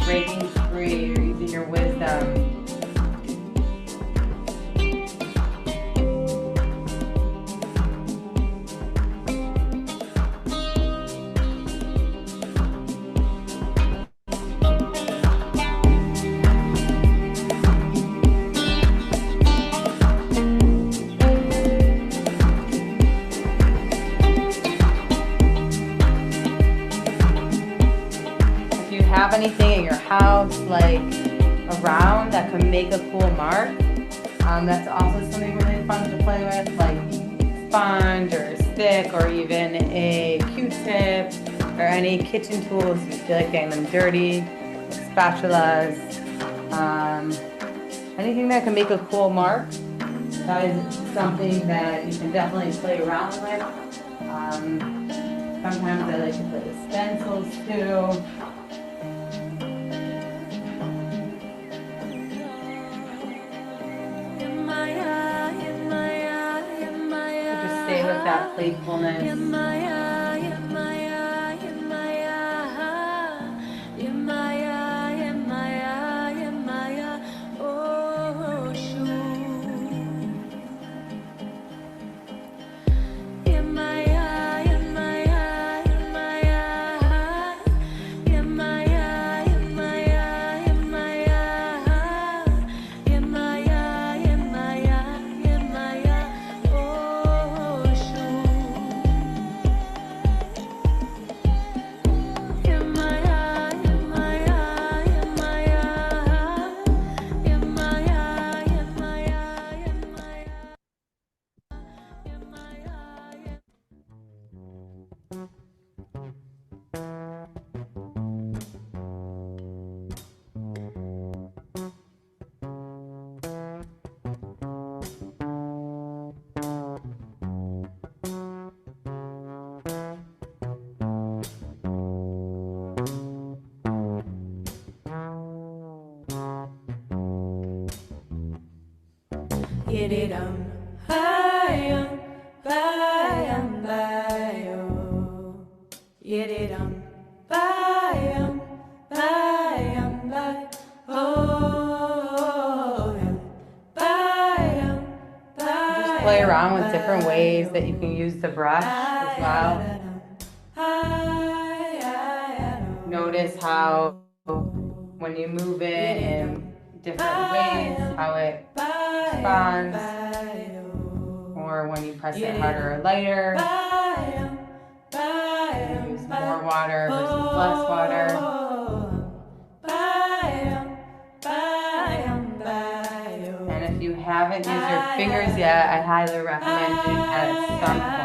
breaking free, you're using your wisdom. Have anything in your house like around that can make a cool mark, that's also something really fun to play with, like sponge or a stick or even a Q-tip or any kitchen tools if you feel like getting them dirty, spatulas, anything that can make a cool mark. That is something that you can definitely play around with. Sometimes I like to play with stencils too. Stay with that playfulness. Just play around with different ways that you can use the brush as well. Notice how when you move it in different ways, how it responds, or when you press it harder or lighter, use more water versus less water. And if you haven't used your fingers yet, I highly recommend doing that at some point.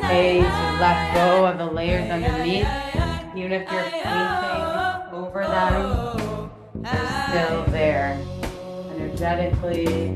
To let go of the layers underneath, even if you're painting over them, they're still there energetically.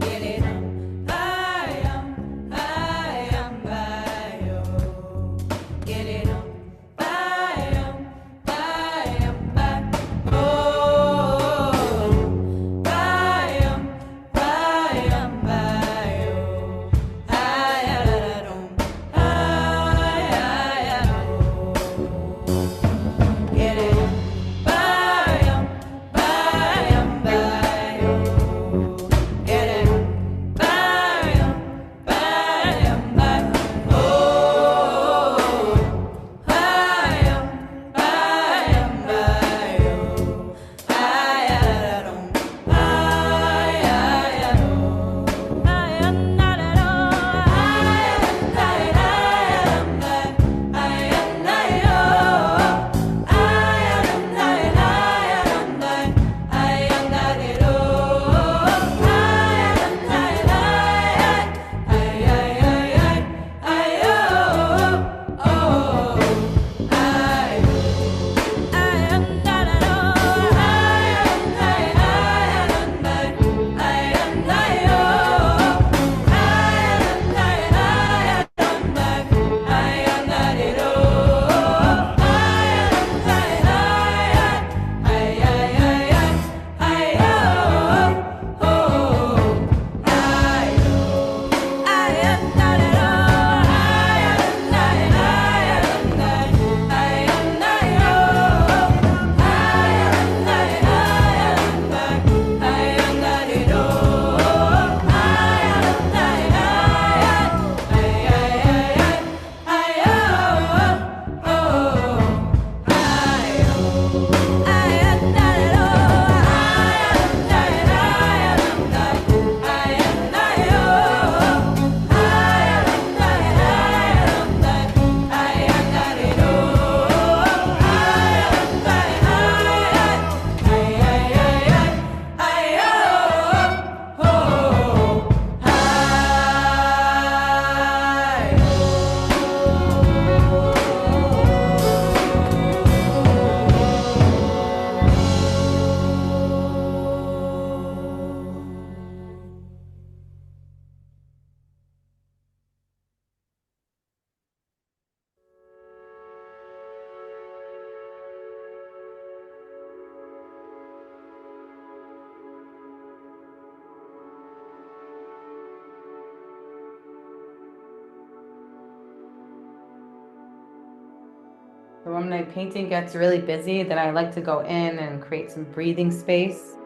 So when my painting gets really busy, then I like to go in and create some breathing space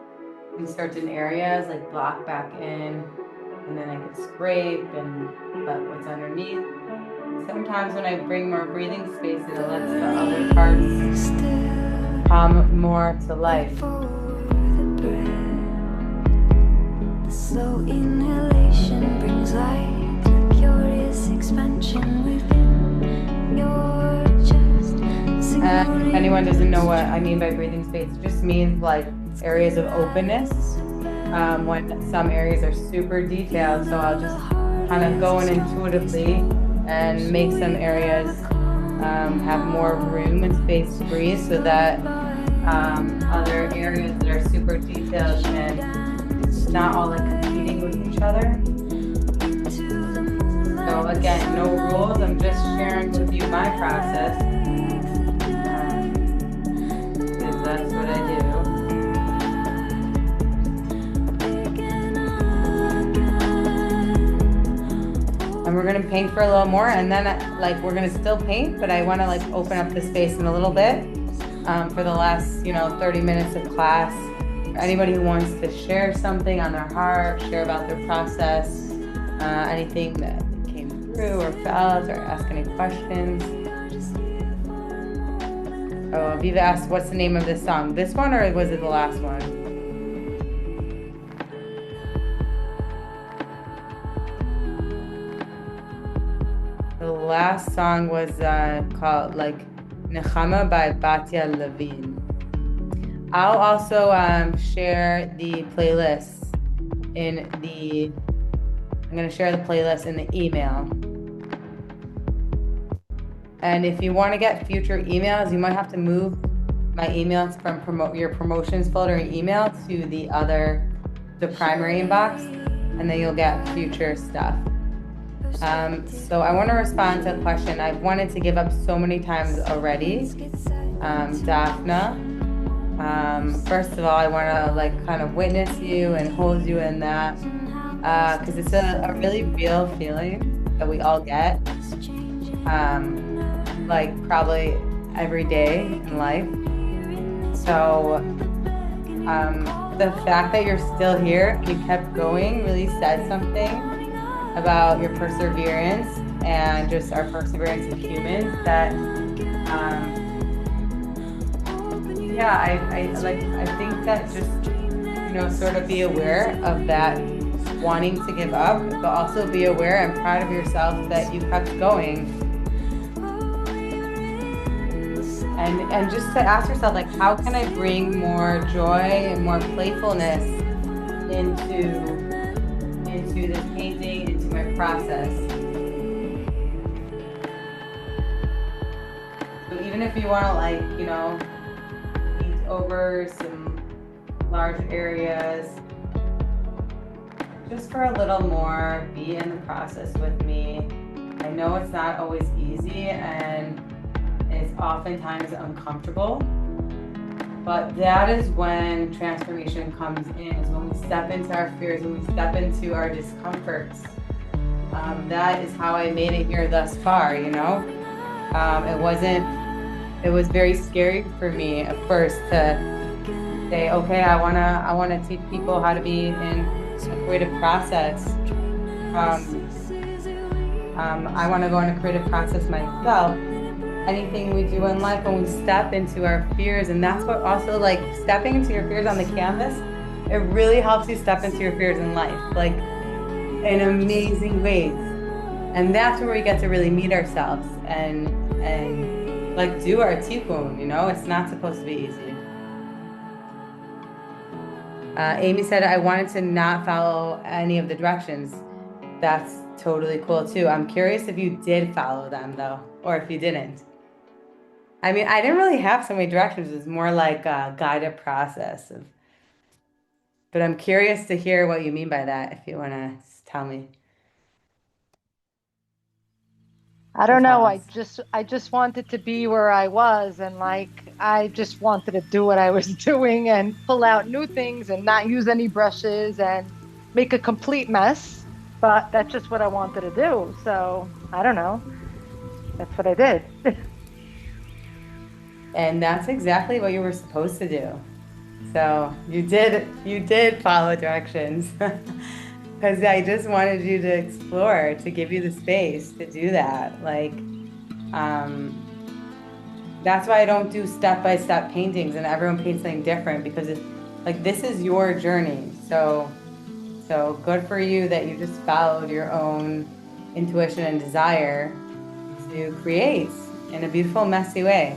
in certain areas, like block back in, and then I can scrape and let what's underneath. Sometimes when I bring more breathing space, it lets the other parts come more to life. The slow inhalation brings light, a curious expansion within your And if anyone doesn't know what I mean by breathing space, it just means like areas of openness. When some areas are super detailed, so I'll just kind of go in intuitively and make some areas have more room and space to breathe, so that other areas that are super detailed can not all like competing with each other. So again, no rules. I'm just sharing with you my process, because that's what I do. And we're gonna paint for a little more, and then like we're gonna still paint, but I want to like open up the space in a little bit for the last 30 minutes of class. For anybody who wants to share something on their heart, share about their process, anything that came through or felt, or ask any questions. Oh, Aviva asked, what's the name of this song? This one, or was it the last one? The last song was called like Nechama by Batya Levine. I'll also share the playlist in the, I'm going to share the playlist in the email. And if you want to get future emails, you might have to move my emails from your promotions folder email to the primary inbox, and then you'll get future stuff. So I want to respond to a question I've wanted to give up so many times already. Daphna, first of all, I want to like kind of witness you and hold you in that, because it's a really real feeling that we all get, like probably every day in life. So the fact that you're still here, you kept going, really said something about your perseverance and just our perseverance of humans, that I think that just sort of be aware of that wanting to give up, but also be aware and proud of yourself that you kept going, and just to ask yourself, like, how can I bring more joy and more playfulness into this painting, into my process. So even if you want to paint over some large areas, just for a little more, be in the process with me. I know it's not always easy, and it's oftentimes uncomfortable, but that is when transformation comes in, is when we step into our fears, when we step into our discomforts. That is how I made it here thus far, It was very scary for me at first to say, okay, I wanna teach people how to be in a creative process. I wanna go in a creative process myself. Anything we do in life, when we step into our fears, and that's what also, like, stepping into your fears on the canvas, it really helps you step into your fears in life, like in amazing ways. And that's where we get to really meet ourselves and like do our tikkun, it's not supposed to be easy. Amy said, I wanted to not follow any of the directions. That's totally cool too. I'm curious if you did follow them though, or if you didn't. I mean, I didn't really have so many directions. It was more like a guided process but I'm curious to hear what you mean by that, if you want to tell me. I don't know. I just wanted to be where I was, and I just wanted to do what I was doing and pull out new things and not use any brushes and make a complete mess. But that's just what I wanted to do. So I don't know. That's what I did. And that's exactly what you were supposed to do. So you did follow directions. Because I just wanted you to explore, to give you the space to do that. That's why I don't do step-by-step paintings and everyone paints something different, because it's like, this is your journey. So good for you that you just followed your own intuition and desire to create in a beautiful, messy way.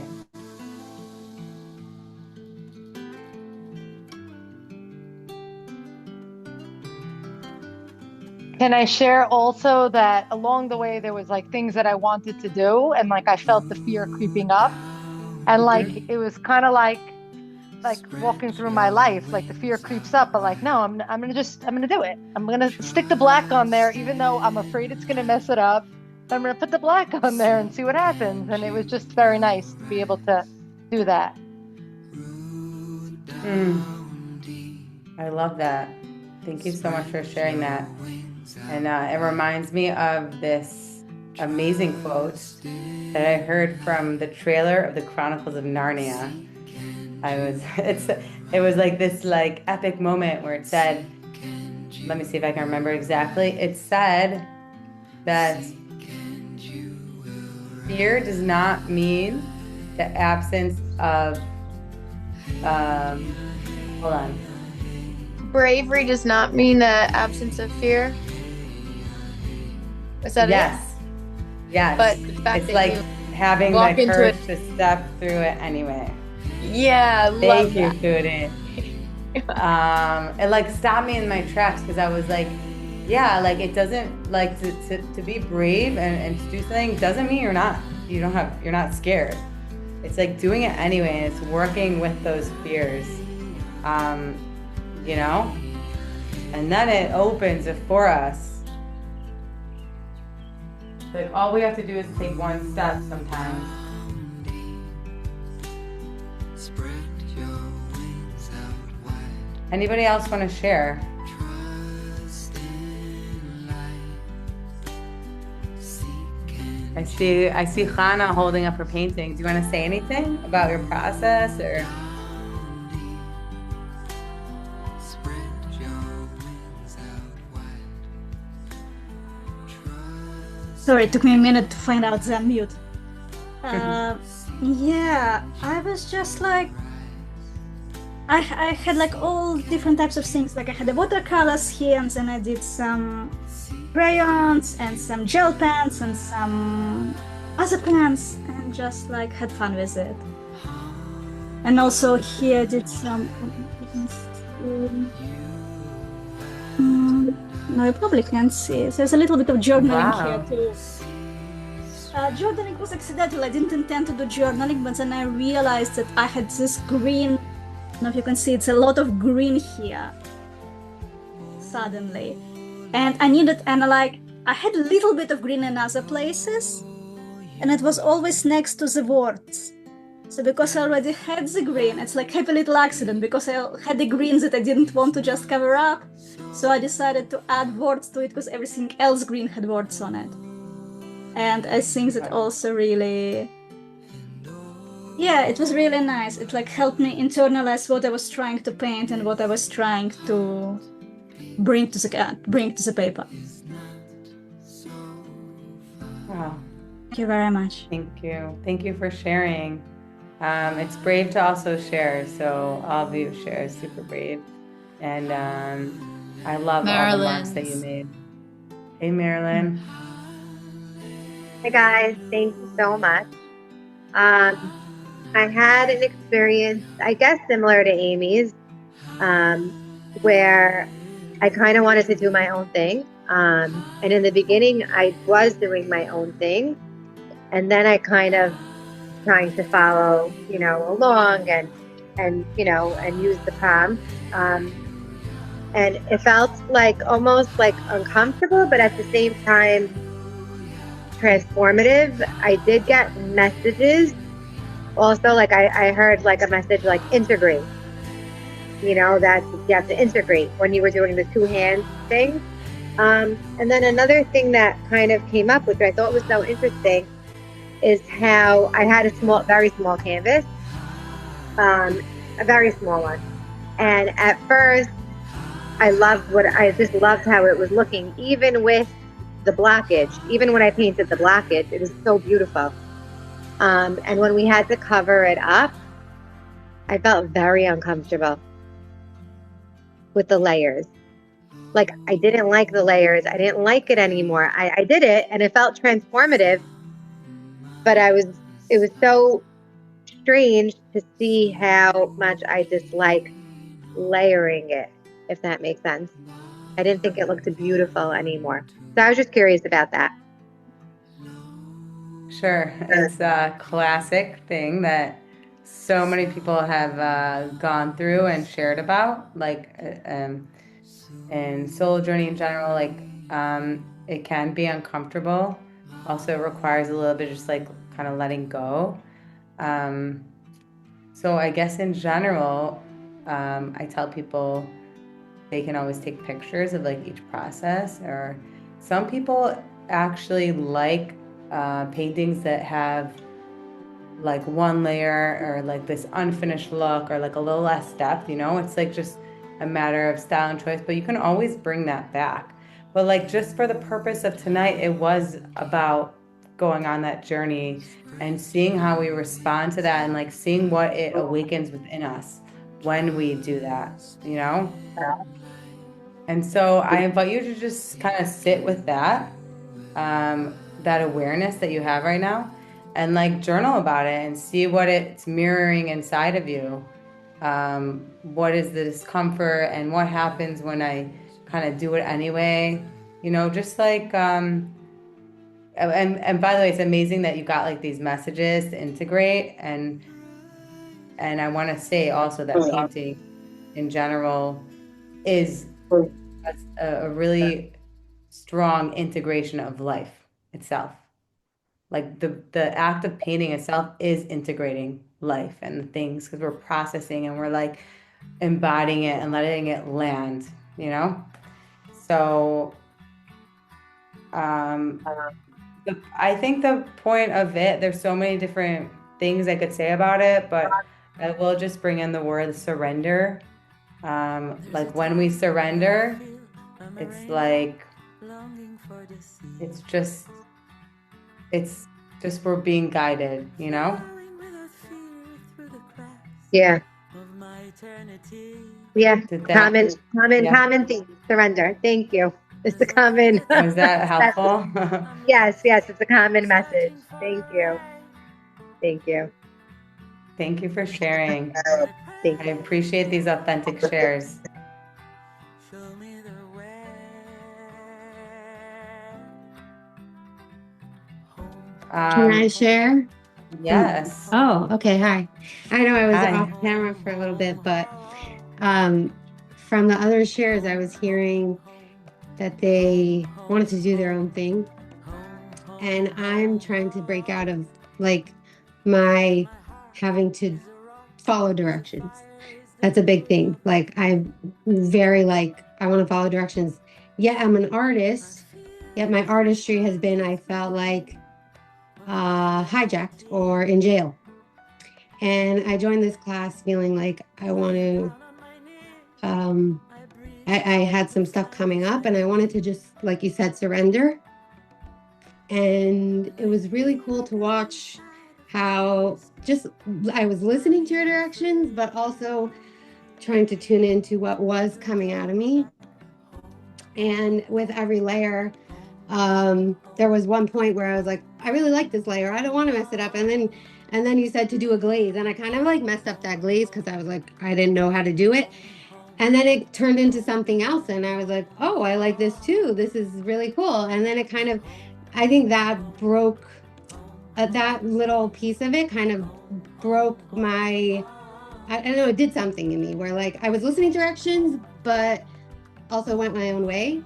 Can I share also that along the way there was like things that I wanted to do and like I felt the fear creeping up and like Mhm. it was kind of like walking through my life like the fear creeps up but like no I'm gonna do it. I'm gonna stick the black on there even though I'm afraid it's gonna mess it up. I'm gonna put the black on there and see what happens and it was just very nice to be able to do that. Mm, I love that. Thank you so much for sharing that. And it reminds me of this amazing quote that I heard from the trailer of the Chronicles of Narnia. It was like this like epic moment where it said, let me see if I can remember exactly. It said that fear does not mean the absence of hold on. Bravery does not mean the absence of fear. Is that it? Yes. Yes. But the fact It's that like you having walk the into it. courage to step through it anyway. Yeah, I love Thank you, that. Cootie. It like stopped me in my tracks because I was like, yeah, like it doesn't like to be brave and to do something doesn't mean you're not scared. It's like doing it anyway, and it's working with those fears. Um, you know? And then it opens it for us. Like all we have to do is take one step sometimes. Anybody else want to share? I see Hannah holding up her painting. Do you want to say anything about your process or? Sorry, it took me a minute to find out the mute. Yeah, I was just like, I had like all different types of things. Like I had the watercolors here, and then I did some crayons and some gel pens and some other pens, and just like had fun with it. And also here I did some. No, you probably can't see. There's a little bit of journaling here too. Journaling was accidental. I didn't intend to do journaling, but then I realized that I had this green. I don't know if you can see, it's a lot of green here. Suddenly. And I needed, and I had a little bit of green in other places, and it was always next to the words. So because I already had the green, it's like happy little accident because I had the green that I didn't want to just cover up. So I decided to add words to it because everything else green had words on it. And I think that also really, yeah, it was really nice. It like helped me internalize what I was trying to paint and what I was trying to bring to the paper. Wow. Thank you very much. Thank you. Thank you for sharing. It's brave to also share. So all of you share is super brave. And I love all the marks that you made. Hey, Marilyn. Hey guys, thank you so much. I had an experience, I guess, similar to Amy's, where I kind of wanted to do my own thing. And in the beginning, I was doing my own thing. And then I kind of trying to follow, along and use the prompt. And it felt like almost like uncomfortable, but at the same time, transformative. I did get messages. Also, like I heard like a message like integrate. That you have to integrate when you were doing the two hand thing. And then another thing that kind of came up, which I thought was so interesting, is how I had a very small canvas, a very small one. And at first, I just loved how it was looking, even with the blockage. Even when I painted the blockage, it was so beautiful. And when we had to cover it up, I felt very uncomfortable with the layers. Like I didn't like the layers. I didn't like it anymore. I did it and it felt transformative, but it was so strange to see how much I dislike layering it, if that makes sense. I didn't think it looked beautiful anymore. So I was just curious about that. Sure. It's a classic thing that so many people have gone through and shared about, like, and soul journey in general, like, it can be uncomfortable. Also, it requires a little bit of just like kind of letting go. Um, so I guess in general, I tell people they can always take pictures of like each process, or some people actually like paintings that have like one layer or like this unfinished look or like a little less depth, it's like just a matter of style and choice, but you can always bring that back. But like just for the purpose of tonight, it was about going on that journey and seeing how we respond to that and like seeing what it awakens within us when we do that. And so I invite you to just kind of sit with that awareness that you have right now, and like journal about it and see what it's mirroring inside of you. What is the discomfort and what happens when I kind of do it anyway? Just like, and by the way, it's amazing that you got like these messages to integrate. And I want to say also that painting in general is a really strong integration of life itself. Like the act of painting itself is integrating life and the things because we're processing and we're like embodying it and letting it land. So I think the point of it, there's so many different things I could say about it, but I will just bring in the word surrender. Like when we surrender, it's like it's just it's just we're being guided. Yeah. Yeah. Did that, yeah. Common theme. Surrender. Thank you. It's the common. Was that helpful? Yes. It's a common message. Thank you. Thank you. Thank you for sharing. Thank I you. appreciate these authentic shares. Can I share? Yes. Oh, okay. Hi. I know I was Hi. off camera for a little bit, but from the other shares, I was hearing that they wanted to do their own thing. And I'm trying to break out of like my having to follow directions. That's a big thing. Like I'm very like, I want to follow directions. Yet I'm an artist. Yet my artistry has been, I felt like, hijacked or in jail. And I joined this class feeling like I want to, I had some stuff coming up and I wanted to just, like you said, surrender. And it was really cool to watch how just I was listening to your directions, but also trying to tune into what was coming out of me. And with every layer, there was one point where I was like, I really like this layer. I don't want to mess it up. And then you said to do a glaze, and I kind of like messed up that glaze because I was like, I didn't know how to do it. And then it turned into something else, and I was like, oh, I like this too. This is really cool. And then it kind of, I think that broke, that little piece of it kind of broke my, I don't know, it did something in me where like I was listening to directions, but also went my own way.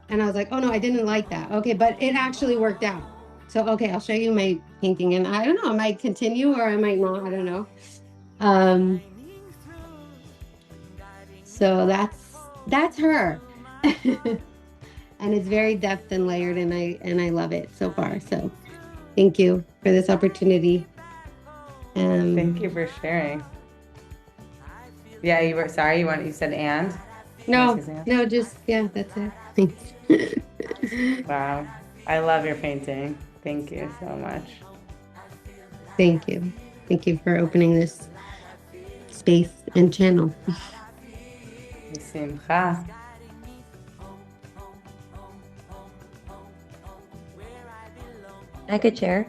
And I was like, oh no, I didn't like that. Okay, but it actually worked out. So, okay, I'll show you my painting. And I don't know, I might continue or I might not, I don't know. So that's her. And it's very depth and layered and I love it so far. So thank you for this opportunity. Thank you for sharing. Yeah, you were sorry, you said and? No, just, yeah, that's it. Thanks. Wow. I love your painting. Thank you so much. Thank you. Thank you for opening this space and channel. Simcha. I could share.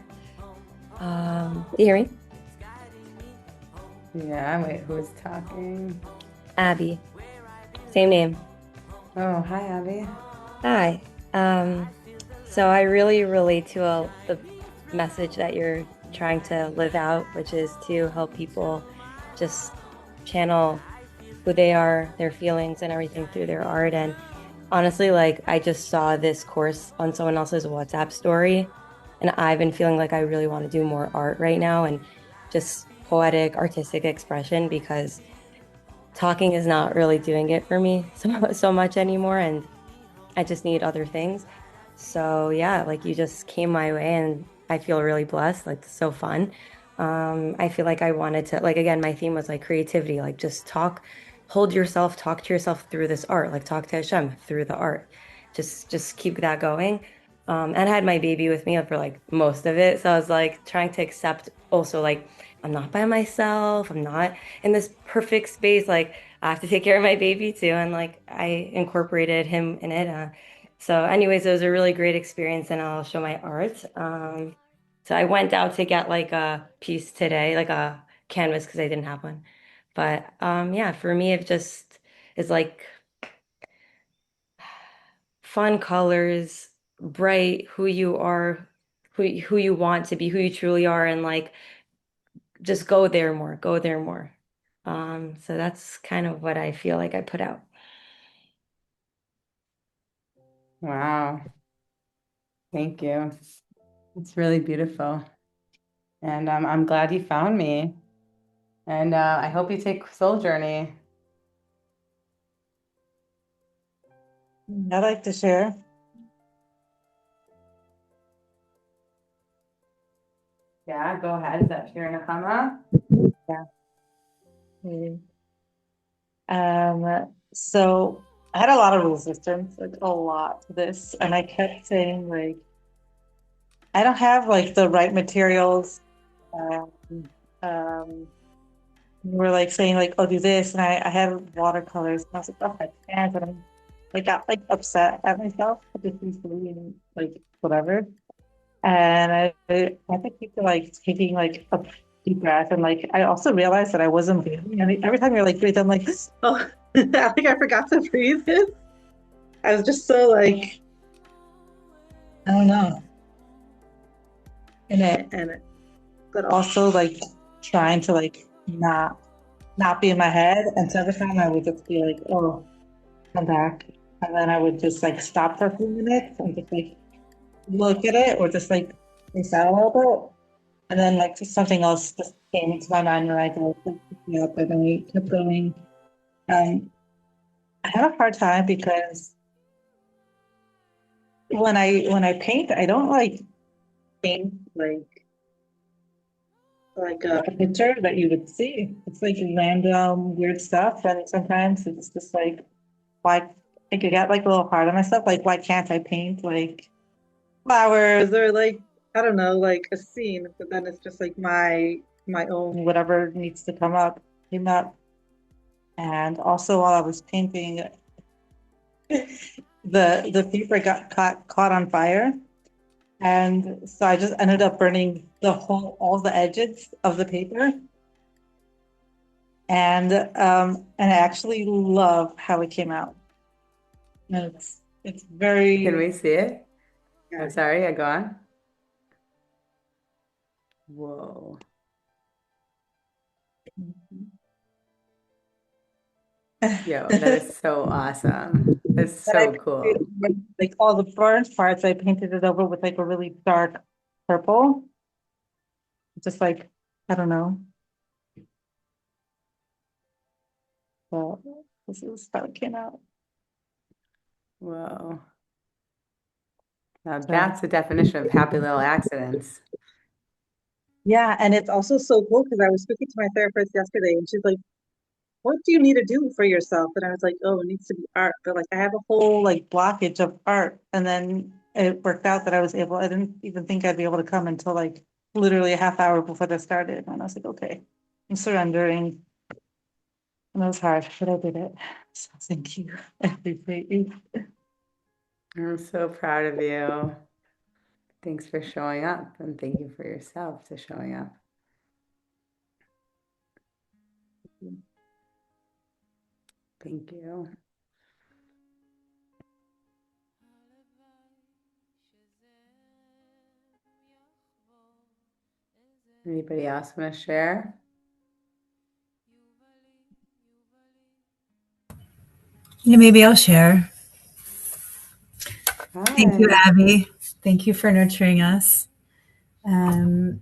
Do you hear me? Yeah, wait, who's talking? Abby. Same name. Oh, hi, Abby. Hi. So I really relate to the message that you're trying to live out, which is to help people just channel who they are, their feelings, and everything through their art. And honestly, like I just saw this course on someone else's WhatsApp story, and I've been feeling like I really want to do more art right now and just poetic, artistic expression because talking is not really doing it for me so much anymore. And I just need other things. So yeah, like you just came my way and I feel really blessed, like so fun. I feel like I wanted to like again, my theme was like creativity, like just talk, hold yourself, talk to yourself through this art, like talk to Hashem through the art. Just keep that going. And I had my baby with me for like most of it. So I was like trying to accept also like I'm not by myself. I'm not in this perfect space. Like I have to take care of my baby too. And like I incorporated him in it. So anyways, it was a really great experience and I'll show my art. So I went out to get like a piece today, like a canvas because I didn't have one. But yeah, for me, it just is like fun colors, bright, who you are, who you want to be, who you truly are, and like just go there more, go there more. So that's kind of what I feel like I put out. Wow. Thank you. It's really beautiful. And I'm glad you found me. And I hope you take Soul Journey. I'd like to share. Yeah, go ahead. Is that Shira Nakama? Yeah. So I had a lot of resistance, like a lot to this, and I kept saying like I don't have like the right materials. Um, um, you were like saying like, oh, do this, and I had watercolors, and I was like, oh, I can't, and I got like upset at myself for just being like whatever. And I had to keep like taking like a deep breath. And like I also realized that I wasn't breathing. And every time you're like breathe, I'm like, oh, I think I forgot to breathe. I was just so like, I don't know, in it. But also like trying to like not be in my head. And so every time I would just be like, oh, come back. And then I would just like stop for a few minutes and just like look at it or just like face out a little bit. And then like just something else just came into my mind and I go pick me up and then we kept going. Um, I have a hard time because when I paint, I don't like paint like a picture that you would see. It's like random weird stuff, and sometimes it's just like why I could get like a little hard on myself. Like why can't I paint like flowers or like I don't know like a scene? But then it's just like my own whatever needs to come up came up. And also while I was painting, the paper got caught on fire. And so I just ended up burning all the edges of the paper. And I actually love how it came out. And it's Can very we see it? I'm yeah. sorry, I go on. Whoa. Yo, that is so awesome. That's But I so cool. like all the burnt parts, I painted it over with like a really dark purple. Just like I don't know. Well, this is how it came out. Whoa. Now So that's the definition of happy little accidents. yeah, and it's also so cool because I was speaking to my therapist yesterday, and she's like, "What do you need to do for yourself?" And I was like, "Oh, it needs to be art." But like, I have a whole like blockage of art, and then it worked out that I was able. I didn't even think I'd be able to come until like literally a half hour before they started, and I was like, "Okay, I'm surrendering." And it was hard, but I did it. So thank you. I appreciate you. I'm so proud of you. Thanks for showing up and thank you for yourself to showing up. Thank you. Anybody else want to share? Yeah, maybe I'll share. Thank you, Hi. Abby. Thank you for nurturing us. Um,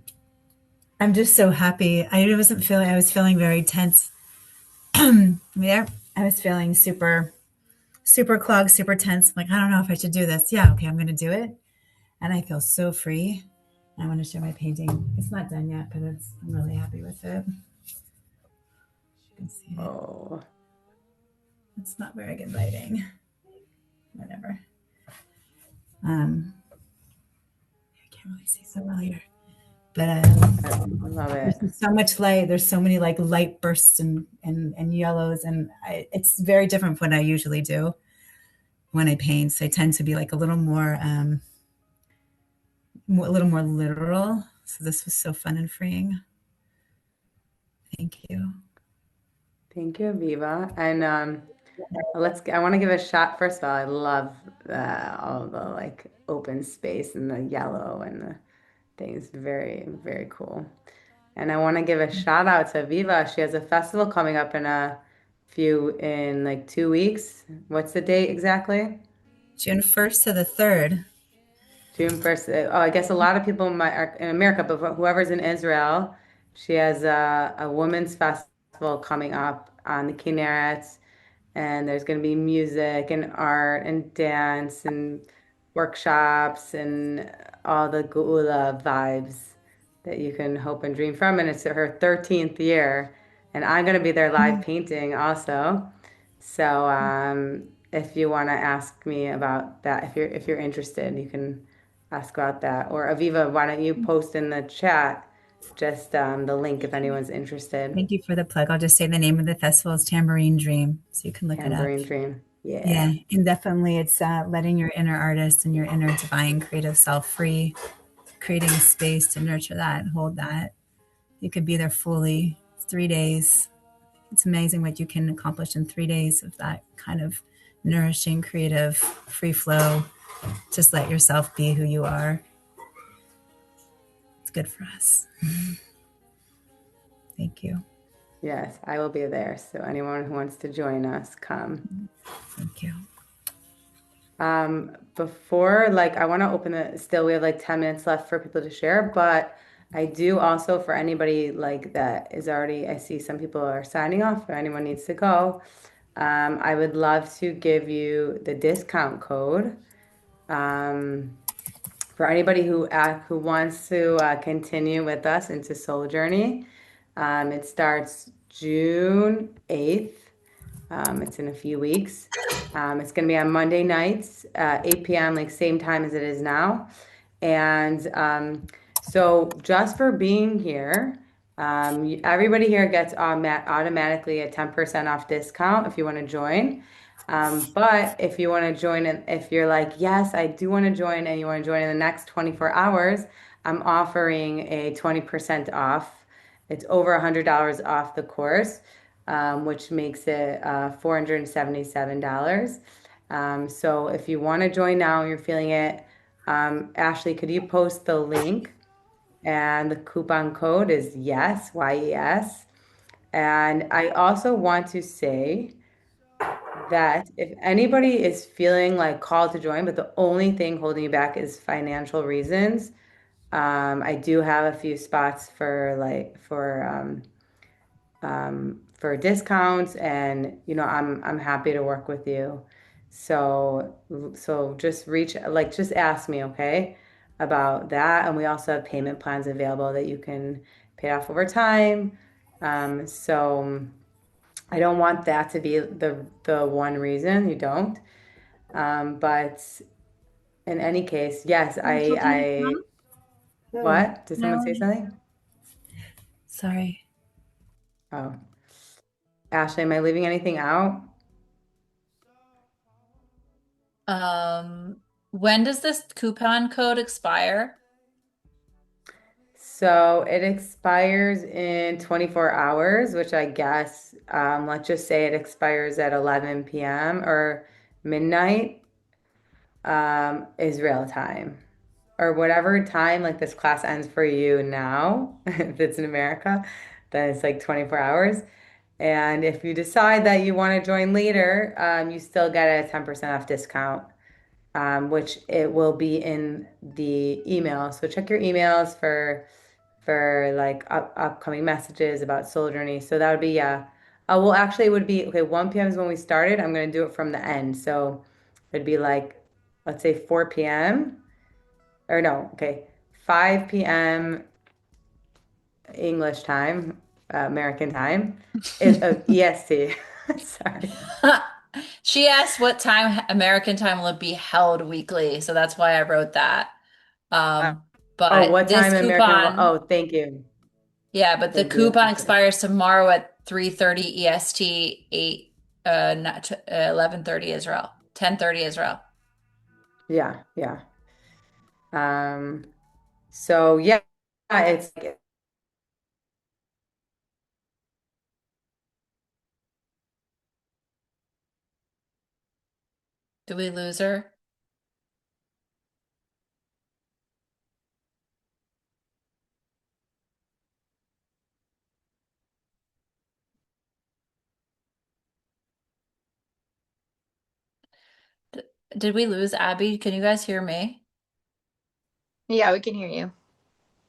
I'm just so happy. I was feeling very tense. Yeah, I was feeling super clogged, super tense. Like, I don't know if I should do this. Yeah, okay, I'm going to do it. And I feel so free. I want to share my painting. It's not done yet, but I'm really happy with it. You can see it. Oh, It's not very good lighting. Whatever. I can't really see so well here. But I love there's it. so much light. There's so many like light bursts and yellows, and it's very different from what I usually do when I paint. So I tend to be like a little more literal. So this was so fun and freeing. Thank you. Thank you, Viva. And I want to give a shot. First of all, I love all the like open space and the yellow and the things. Very, very cool. And I want to give a shout out to Viva. She has a festival coming up in like 2 weeks. What's the date exactly? June 1st to the 3rd. June 1st. Oh, I guess a lot of people might are in America, but whoever's in Israel, she has a women's festival coming up on the Kinneret, and there's going to be music and art and dance and workshops and all the Geula vibes that you can hope and dream from. And it's her 13th year, and I'm going to be there live painting also. So if you want to ask me about that, if you're interested, you can ask about that. Or Aviva, why don't you post in the chat just the link if anyone's interested. Thank you for the plug. I'll just say the name of the festival is Tambourine Dream, so you can look it up. Tambourine Dream. Yeah. Yeah, and definitely it's letting your inner artist and your inner divine creative self free, creating a space to nurture that and hold that. You could be there fully. It's 3 days. It's amazing what you can accomplish in 3 days of that kind of nourishing, creative, free flow. Just let yourself be who you are. It's good for us. Thank you. Yes, I will be there. So anyone who wants to join us, come. Thank you. Before, like, I want to open it still, we have like 10 minutes left for people to share, but I do also for anybody like that is already, I see some people are signing off, or anyone needs to go. I would love to give you the discount code. Um, for anybody who wants to continue with us into Soul Journey. It starts June 8th. It's in a few weeks. It's going to be on Monday nights, 8 p.m., like same time as it is now. And so just for being here, everybody here gets automatically a 10% off discount if you want to join. But if you want to join, and if you're like, yes, I do want to join, and you want to join in the next 24 hours, I'm offering a 20% off. It's over $100 off the course, which makes it $477. So if you want to join now, you're feeling it. Ashley, could you post the link? And the coupon code is yes, YES. And I also want to say that if anybody is feeling like called to join, but the only thing holding you back is financial reasons, I do have a few spots for discounts, and I'm happy to work with you. So just just ask me, okay, about that. And we also have payment plans available that you can pay off over time. So I don't want that to be the one reason you don't. But in any case, yes, I Oh, what? Did someone no. say something? Sorry. Oh, Ashley, am I leaving anything out? When does this coupon code expire? So it expires in 24 hours, which I guess, let's just say it expires at 11 p.m. or midnight, Israel time, or whatever time like this class ends for you now, if it's in America, then it's like 24 hours. And if you decide that you want to join later, you still get a 10% off discount, which it will be in the email. So check your emails for like upcoming messages about Soul Journey. So that would be, yeah. Well, actually, it would be okay. 1 p.m. is when we started. I'm going to do it from the end. So it'd be like, let's say 4 p.m. or no, okay, 5 p.m. English time, American time, EST. Sorry. She asked what time American time will it be held weekly, so that's why I wrote that. Uh, oh, But what this time American? coupon, Oh, thank you. yeah, but the Thank you. coupon Okay. expires tomorrow at 3:30 EST, not 11:30 Israel, 10:30 Israel. Yeah, yeah. Um, so yeah, it's Do we lose her? D did we lose Abby? Can you guys hear me? Yeah, we can hear you.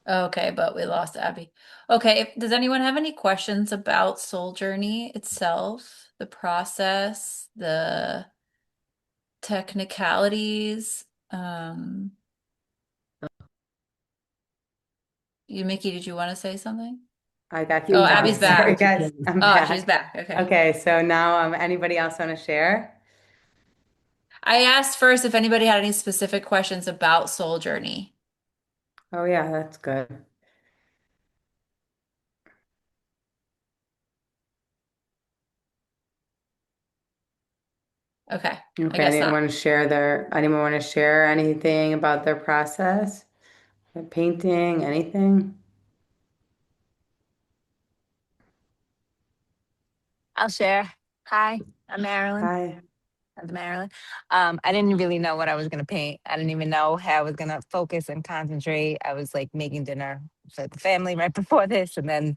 Okay, but we lost Abby. Okay, does anyone have any questions about Soul Journey itself, the process, the technicalities? You, Mickey, did you want to say something? I got Oh, kicked off. Abby's Sorry, back. guys. I'm Oh, she's back. back. Okay. Okay, so now anybody else want to share? I asked first if anybody had any specific questions about Soul Journey. Oh yeah, that's good. Okay, I Okay, guess not. anyone want to share anything about their process? Their painting, anything? I'll share. Hi, I'm Marilyn. Hi. I'm Marilyn. I didn't really know what I was gonna paint. I didn't even know how I was gonna focus and concentrate. I was like making dinner for the family right before this, and then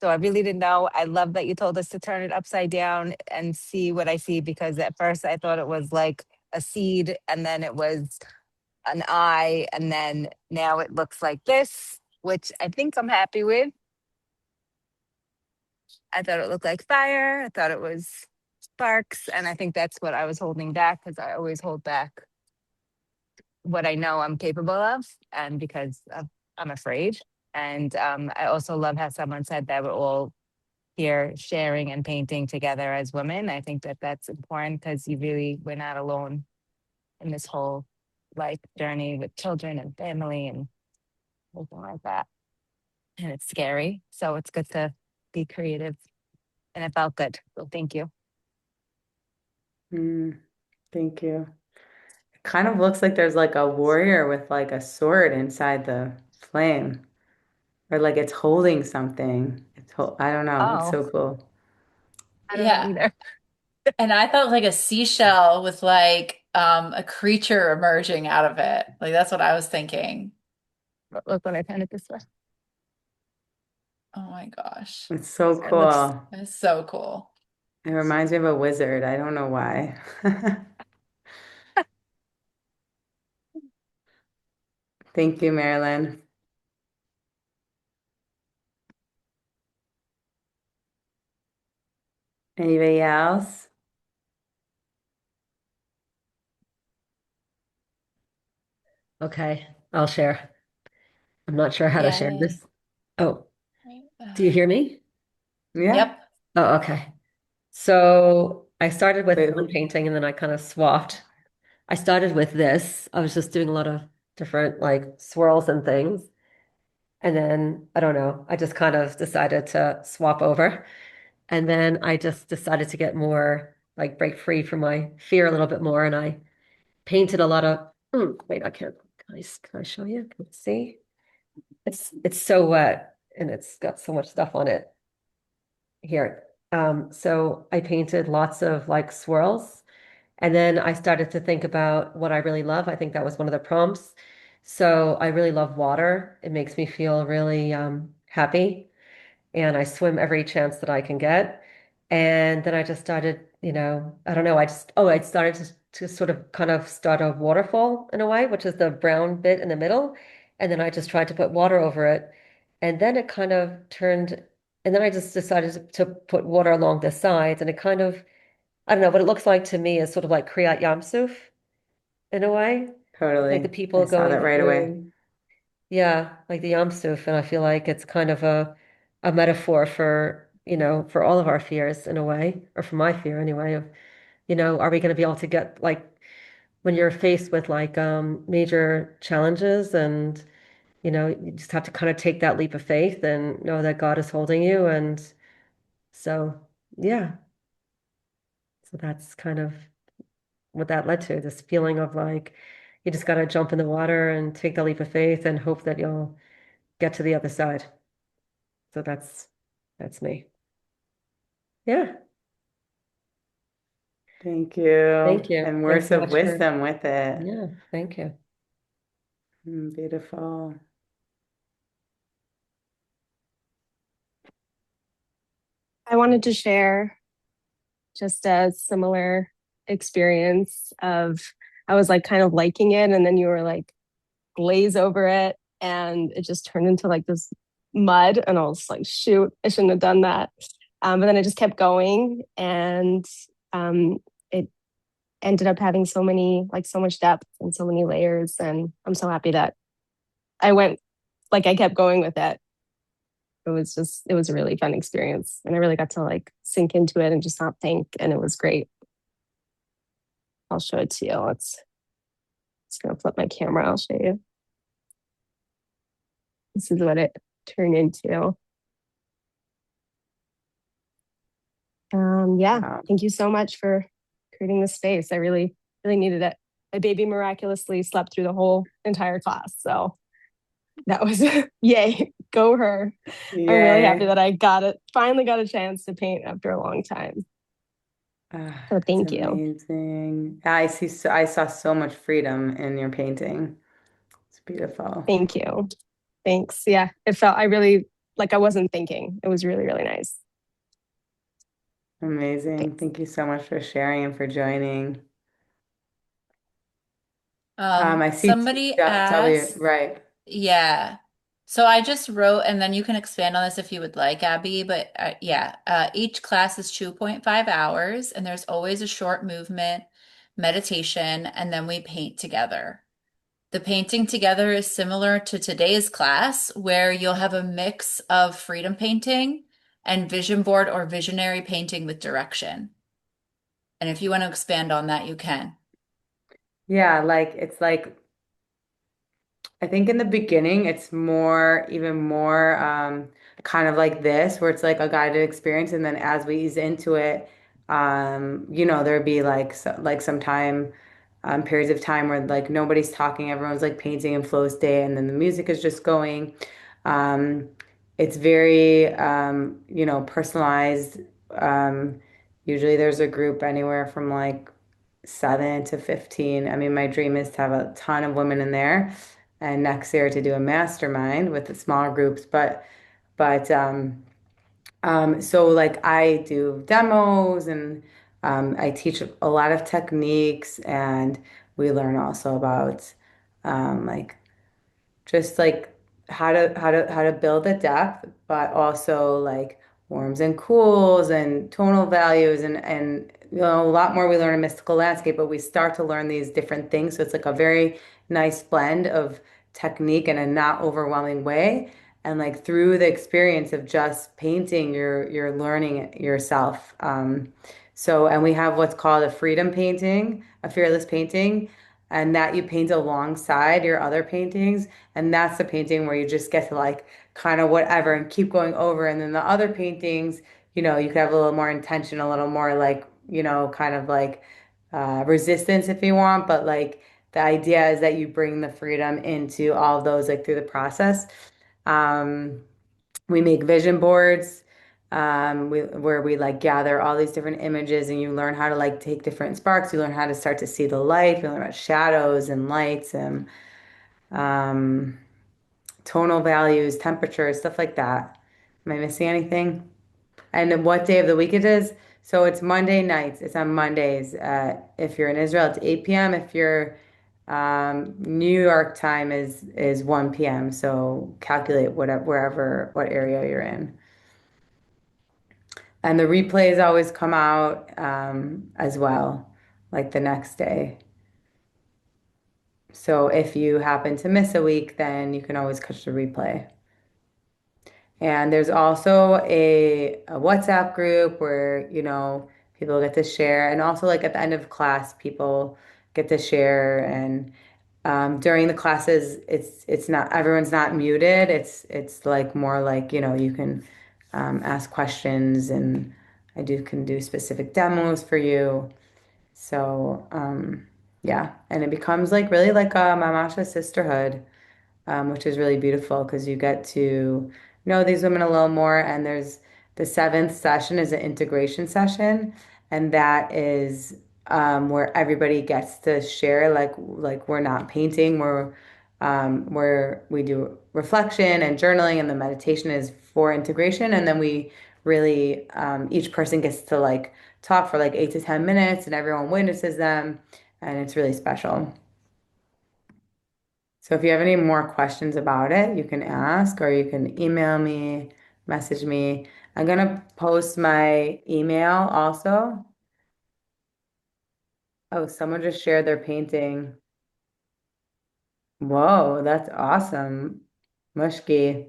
so I really didn't know. I love that you told us to turn it upside down and see what I see because at first I thought it was like a seed, and then it was an eye, and then now it looks like this, which I think I'm happy with. I thought it looked like fire. I thought it was sparks. And I think that's what I was holding back because I always hold back what I know I'm capable of. And because I'm afraid. And I also love how someone said that we're all here sharing and painting together as women. I think that that's important because we're not alone in this whole life journey with children and family and everything like that. And it's scary. So it's good to be creative. And it felt good. So thank you. Thank you. It kind of looks like there's like a warrior with like a sword inside the flame, or like it's holding something. I don't know. It's Oh, so cool. I don't know Yeah. either. And I thought like a seashell with like a creature emerging out of it. Like that's what I was thinking. Look when I turn it this way. Oh my gosh. It's so It looks cool. It's so cool. It reminds me of a wizard. I don't know why. Thank you, Marilyn. Anybody else? Okay, I'll share. I'm not sure how to share Yay. this. Oh, do you hear me? Yeah. Yep. Oh, okay. So I started with Wait, one painting and then I kind of swapped. I started with this. I was just doing a lot of different like swirls and things. And then I don't know, I just kind of decided to swap over. And then I just decided to get more like break free from my fear a little bit more. And I painted a lot of, wait, I can't, can I show you? Can you see? It's so wet and it's got so much stuff on it here. So I painted lots of like swirls, and then I started to think about what I really love. I think that was one of the prompts. So I really love water. It makes me feel really happy. And I swim every chance that I can get. And then I just started, I don't know, I started to sort of kind of start a waterfall in a way, which is the brown bit in the middle. And then I just tried to put water over it. And then it kind of turned, and then I just decided to put water along the sides. And it kind of, I don't know, what it looks like to me is sort of like Kriyat Yamsuf in a way. Like the Totally. I people saw going that right away. through. Yeah, like the Yam Suf, and I feel like it's kind of a metaphor for, for all of our fears in a way, or for my fear anyway, of, are we going to be able to get like when you're faced with like major challenges and you just have to kind of take that leap of faith and know that God is holding you. And so yeah, so that's kind of what that led to, this feeling of like you just got to jump in the water and take the leap of faith and hope that you'll get to the other side. So that's me. Yeah. Thank you. Thank you. And Thanks words so of much for, wisdom with it. yeah, thank you. Beautiful. I wanted to share just a similar experience of I was like kind of liking it, and then you were like glaze over it, and it just turned into like this mud, and I was like, shoot, I shouldn't have done that. But then I just kept going, and it ended up having so much depth and so many layers, and I'm so happy that I went I kept going with it. It was a really fun experience, and I really got to like sink into it and just not think, and it was great. I'll show it to you. It's gonna flip my camera. I'll show you. This is what it turned into. Yeah, Wow. thank you so much for creating this space. I really, really needed it. My baby miraculously slept through the whole entire class. So that was yay, go her. I'm really happy Yay. that finally got a chance to paint after a long time. Ah, So it's thank you. amazing. I saw so much freedom in your painting. It's beautiful. Thank you. Thanks. Yeah, I really, I wasn't thinking. It was really, really nice. Amazing. Thanks. Thank you so much for sharing and for joining. I see Somebody W, asked, right. yeah. So I just wrote, and then you can expand on this if you would like, Abby. But yeah, each class is 2.5 hours, and there's always a short movement, meditation, and then we paint together. The painting together is similar to today's class, where you'll have a mix of freedom painting and vision board or visionary painting with direction. And if you want to expand on that, you can. Yeah, like it's like I think in the beginning, it's more, even more kind of like this, where it's like a guided experience. And then as we ease into it, there'd be like, like some time, periods of time where like nobody's talking, everyone's like painting in flow state, and then the music is just going. Um, it's very, personalized. Um, Usually there's a group anywhere from like 7 to 15. I mean, my dream is to have a ton of women in there and next year to do a mastermind with the smaller groups. So like I do demos and I teach a lot of techniques and we learn also about like just like how to build a depth, but also like warms and cools and tonal values and a lot more we learn in mystical landscape, but we start to learn these different things. So it's like a very nice blend of technique in a not overwhelming way. And like through the experience of just painting, you're learning it yourself. And we have what's called a freedom painting, a fearless painting, and that you paint alongside your other paintings. And that's the painting where you just get to like kind of whatever and keep going over. And then the other paintings, you could have a little more intention, a little more like, kind of like resistance if you want. But like the idea is that you bring the freedom into all of those like through the process. Um, we make vision boards where we like gather all these different images and you learn how to like take different sparks. You learn how to start to see the light. You learn about shadows and lights um, tonal values, temperatures, stuff like that. Am I missing anything? And then what day of the week it is? So it's Monday nights. It's on Mondays. If you're in Israel, it's 8 p.m. If you're New York time is 1 p.m. So calculate what area you're in. And the replays always come out as well, like the next day. So if you happen to miss a week, then you can always catch the replay. And there's also a WhatsApp group where, people get to share. And also like at the end of class, people get to share. And during the classes, it's not everyone's not muted. It's like more like, you can ask questions and can do specific demos for you. So yeah, and it becomes like really like a Mamasha sisterhood, which is really beautiful because you get to know these women a little more. And there's the seventh session is an integration session, and that is where everybody gets to share. Like we're not painting, where we do reflection and journaling, and the meditation is for integration, and then we really each person gets to like talk for like 8 to 10 minutes, and everyone witnesses them, and it's really special. So if you have any more questions about it, you can ask or you can email me, message me. I'm gonna post my email also. Oh, someone just shared their painting. Whoa, that's awesome. Mushki.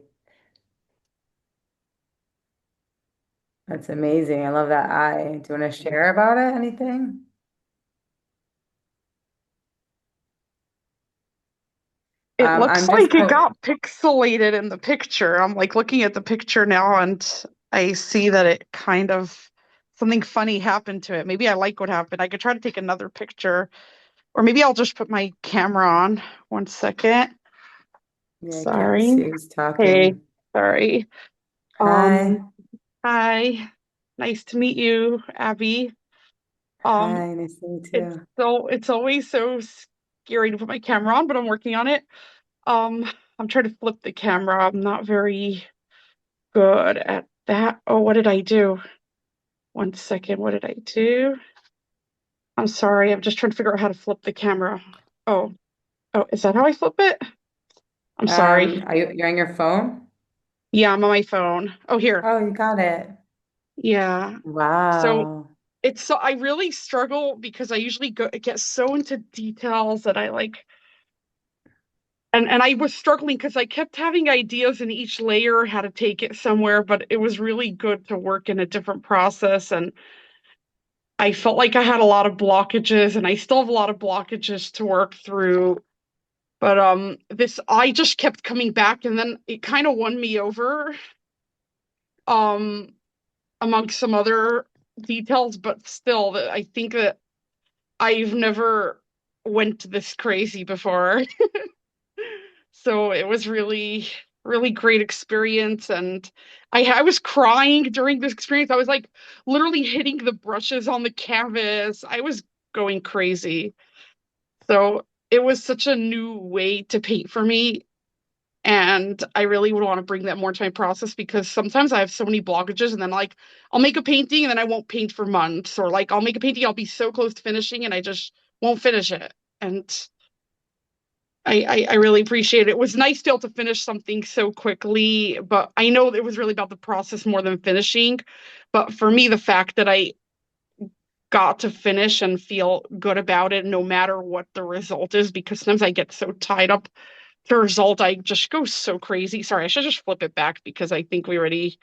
That's amazing. I love that eye. Do you want to share about it? Anything? It looks I'm just like it got pixelated in the picture. I'm like looking at the picture now and I see that it kind of something funny happened to it. Maybe I like what happened. I could try to take another picture, or maybe I'll just put my camera on. 1 second. Yeah, I can't Sorry. see who's Hey, talking. sorry. Hi. Hi. Nice to meet you, Abby. Um, Hi, nice to meet it's you. it's always so scary to put my camera on, but I'm working on it. Um, I'm trying to flip the camera. I'm not very good at that. Oh, what did I do? 1 second. What did I do? I'm sorry. I'm just trying to figure out how to flip the camera. Oh, is that how I flip it? I'm sorry. You're on your phone? Yeah, I'm on my phone. Oh, here. Oh, you got it. Yeah. So Wow. I really struggle because I usually get so into details that I like, and I was struggling because I kept having ideas in each layer how to take it somewhere, but it was really good to work in a different process. And I felt like I had a lot of blockages, and I still have a lot of blockages to work through. But this I just kept coming back, and then it kind of won me over um amongst some other details, but still that I think that I've never went this crazy before. So it was really, really great experience. And I was crying during this experience. I was like literally hitting the brushes on the canvas. I was going crazy. So it was such a new way to paint for me. And I really would want to bring that more to my process because sometimes I have so many blockages, and then like I'll make a painting and then I won't paint for months, or like I'll make a painting, I'll be so close to finishing and I just won't finish it. And I really appreciate it. It was nice to be able to finish something so quickly, but I know it was really about the process more than finishing. But for me, the fact that I got to finish and feel good about it, no matter what the result is, because sometimes I get so tied up the result, I just go so crazy. Sorry, I should just flip it back because I think we already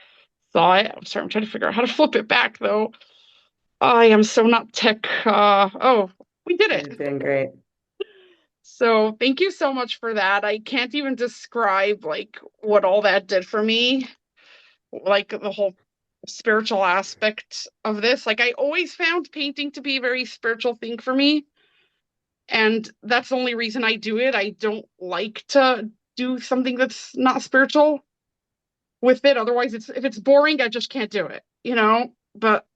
saw it. I'm sorry, I'm trying to figure out how to flip it back though. I am so not tech. We did You're it. doing great. So thank you so much for that. I can't even describe like what all that did for me, like the whole spiritual aspect of this. Like I always found painting to be a very spiritual thing for me. And that's the only reason I do it. I don't like to do something that's not spiritual with it. Otherwise, if it's boring, I just can't do it, you know? But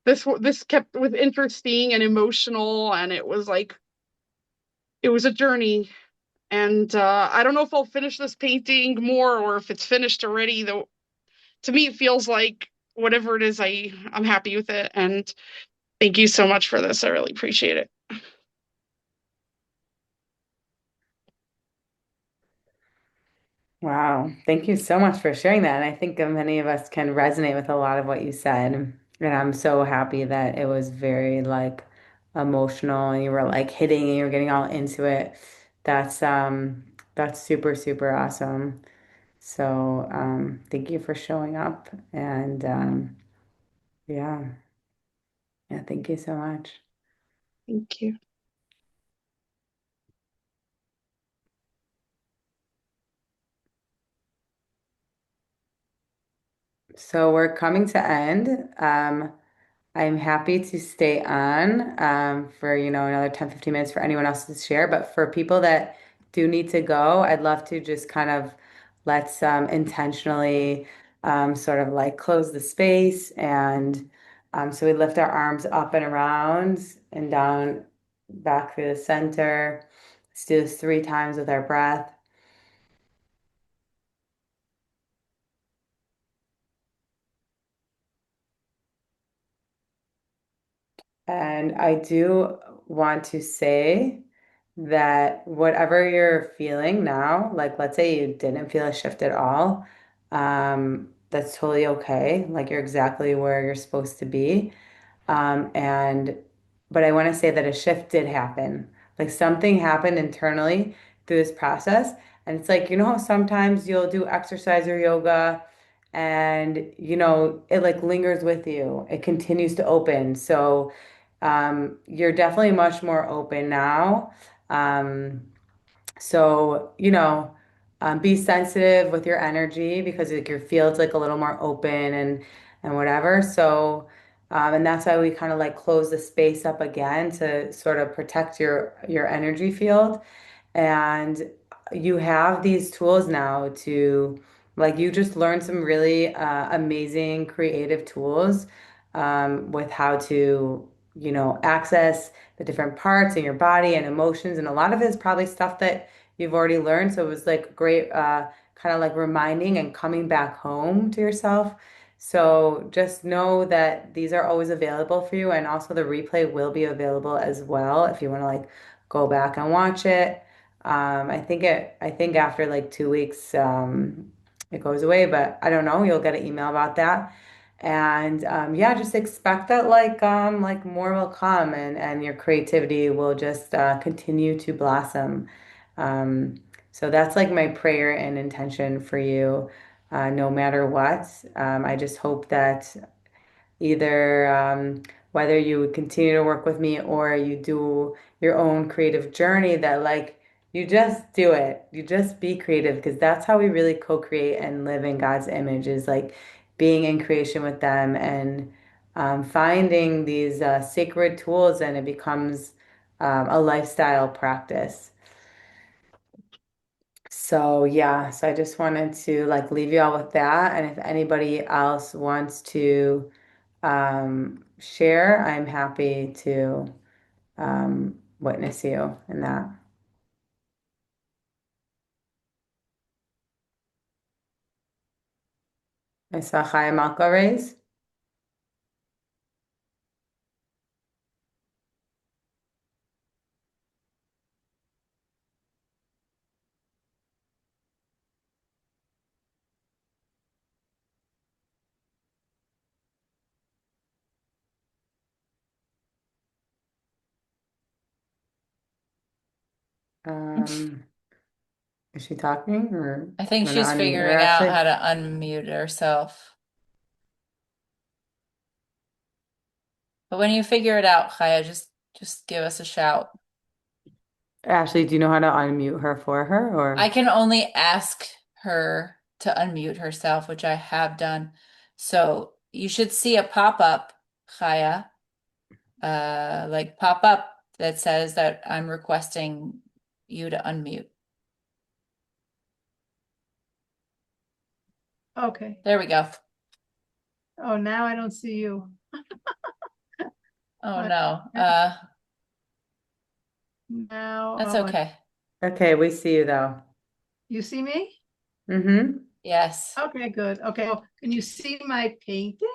this kept with interesting and emotional, and it was a journey. And I don't know if I'll finish this painting more or if it's finished already, though to me it feels like whatever it is, I'm happy with it. And thank you so much for this. I really appreciate it. Wow. Thank you so much for sharing that. And I think many of us can resonate with a lot of what you said. And I'm so happy that it was very like emotional and you were like hitting and you were getting all into it. That's super, super awesome. So thank you for showing up and yeah. Yeah, thank you so much. Thank you. So we're coming to end. I'm happy to stay on for, another 10, 15 minutes for anyone else to share. But for people that do need to go, I'd love to just kind of let's intentionally sort of like close the space. And so we lift our arms up and around and down back through the center. Let's do this 3 times with our breath. And I do want to say that whatever you're feeling now, like let's say you didn't feel a shift at all, that's totally okay. Like you're exactly where you're supposed to be. And but I want to say that a shift did happen. Like something happened internally through this process. And it's like, how sometimes you'll do exercise or yoga and it like lingers with you. It continues to open. So you're definitely much more open now. Um, so, be sensitive with your energy because like your field's like a little more open and whatever. So, and that's why we kind of like close the space up again to sort of protect your energy field. And you have these tools now to, like, you just learned some really amazing creative tools with how to, access the different parts in your body and emotions. And a lot of it is probably stuff that you've already learned. So it was like great, kind of like reminding and coming back home to yourself. So just know that these are always available for you. And also the replay will be available as well if you want to like go back and watch it. I think after like 2 weeks, it goes away, but I don't know. You'll get an email about that. And yeah, just expect that like more will come and your creativity will just continue to blossom. Um, so that's like my prayer and intention for you, no matter what. I just hope that either whether you would continue to work with me or you do your own creative journey, that like you just do it. You just be creative because that's how we really co-create and live in God's image is like being in creation with them and finding these sacred tools and it becomes a lifestyle practice. So yeah, so I just wanted to like leave you all with that. And if anybody else wants to share, I'm happy to witness you in that. I saw Chaya Malka raise. Um, is she talking or I think I'm gonna she's unmute her figuring out actually? how to unmute herself. But when you figure it out, Chaya, just give us a shout. Ashley, do you know how to unmute her for her I or? can only ask her to unmute herself, which I have done. So you should see a pop-up, Chaya, like pop up that says that I'm requesting you to unmute. Okay. There we go. Oh, now I don't see you. Oh no. Now, That's oh, okay. Okay, we see you though. You see me? Mm-hmm. Yes. Okay, good. Okay. Oh, can you see my painting?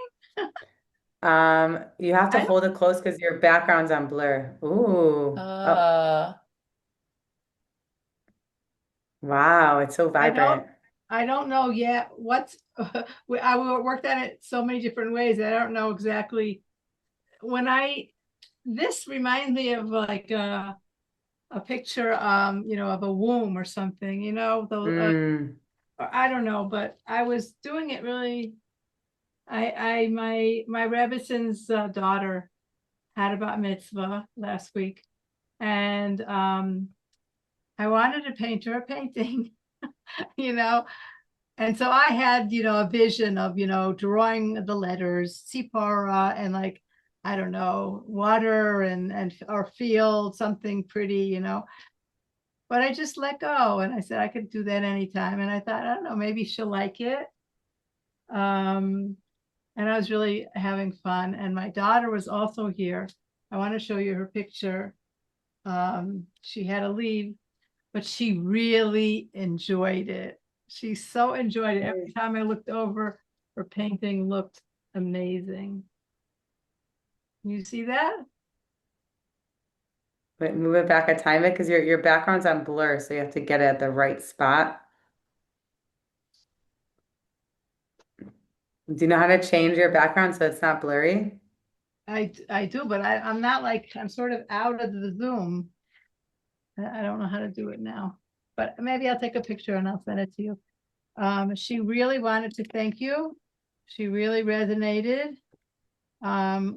You have to I don't, hold it close because your background's on blur. Ooh. Oh, Uh, wow. It's so I don't, vibrant. I don't know yet what's, I worked on it so many different ways. I don't know exactly when this reminds me of like a picture, of a womb or something, Mm. or I don't know, but I was doing it really. My Rebbitzin's daughter had a bat mitzvah last week, and I wanted to paint her a painting, you know, and so I had, a vision of, drawing the letters, Sipara, and like, I don't know, water and or field, something pretty, but I just let go and I said I could do that anytime. And I thought, I don't know, maybe she'll like it. Um, and I was really having fun. And my daughter was also here. I want to show you her picture. She had to leave, but she really enjoyed it. She so enjoyed it. Every time I looked over, her painting looked amazing. You see that? Wait, move it back a tiny bit because your background's on blur, so you have to get it at the right spot. Do you know how to change your background so it's not blurry? I do, but I'm not like, I'm sort of out of the Zoom. I don't know how to do it now, but maybe I'll take a picture and I'll send it to you. She really wanted to thank you. She really resonated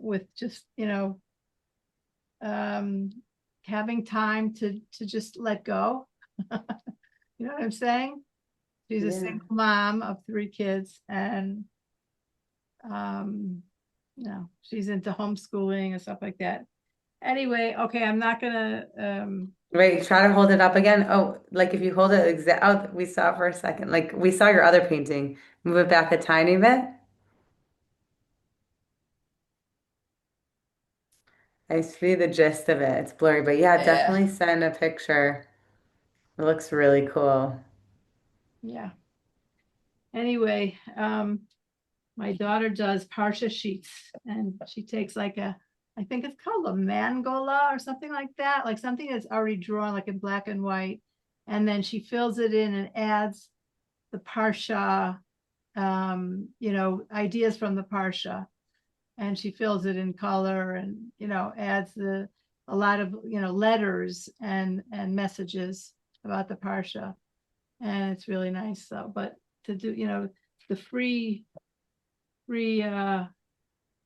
with just, um, having time to just let go. You know what I'm saying? She's a Yeah. single mom of 3 kids, and she's into homeschooling and stuff like that. Anyway, okay, I'm not gonna Wait, try to hold it up again. Oh, like if you hold it exact, oh, we saw it for a second. Like we saw your other painting. Move it back a tiny bit. I see the gist of it. It's blurry, but yeah, yeah, definitely send a picture. It looks really cool. yeah. Anyway, my daughter does parsha sheets, and she takes like I think it's called a mangola or something like that, like something that's already drawn like in black and white, and then she fills it in and adds the parsha, ideas from the parsha, and she fills it in color and adds a lot of letters and messages about the parsha, and it's really nice. So, but to do the free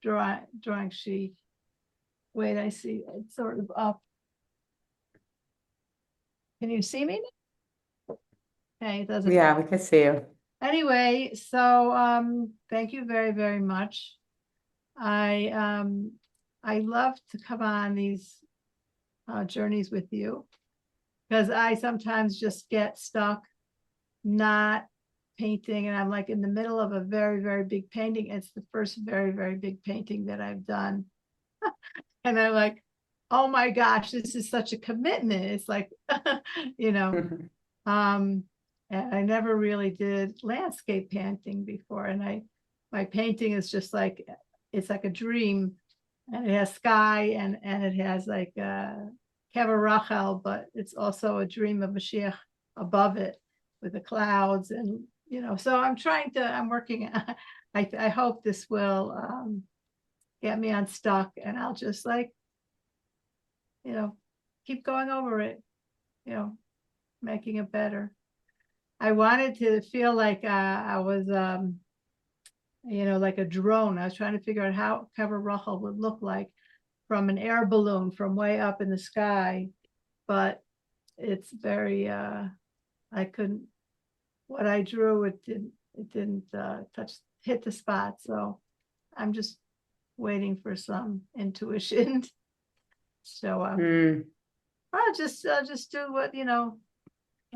drawing sheet. Wait, I see it's sort of up. Can you see me? Okay, it doesn't. Yeah, we can see you. Anyway, so thank you very, very much. I love to come on these journeys with you because I sometimes just get stuck not painting, and I'm like in the middle of a very, very big painting. It's the first very, very big painting that I've done. And I'm like, oh my gosh, this is such a commitment. It's like, you know, um, and I never really did landscape painting before. And my painting is just like, it's like a dream, and it has sky and it has like Kever Rachel, but it's also a dream of Mashiach above it with the clouds. And, so I'm working. I hope this will get me unstuck, and I'll just like, keep going over it, you know, making it better. I wanted to feel like I was, like a drone. I was trying to figure out how Kever Rachel would look like from an air balloon from way up in the sky, but it's very, I couldn't, what I drew, it didn't hit the spot. So I'm just waiting for some intuition. So I'll just do what, a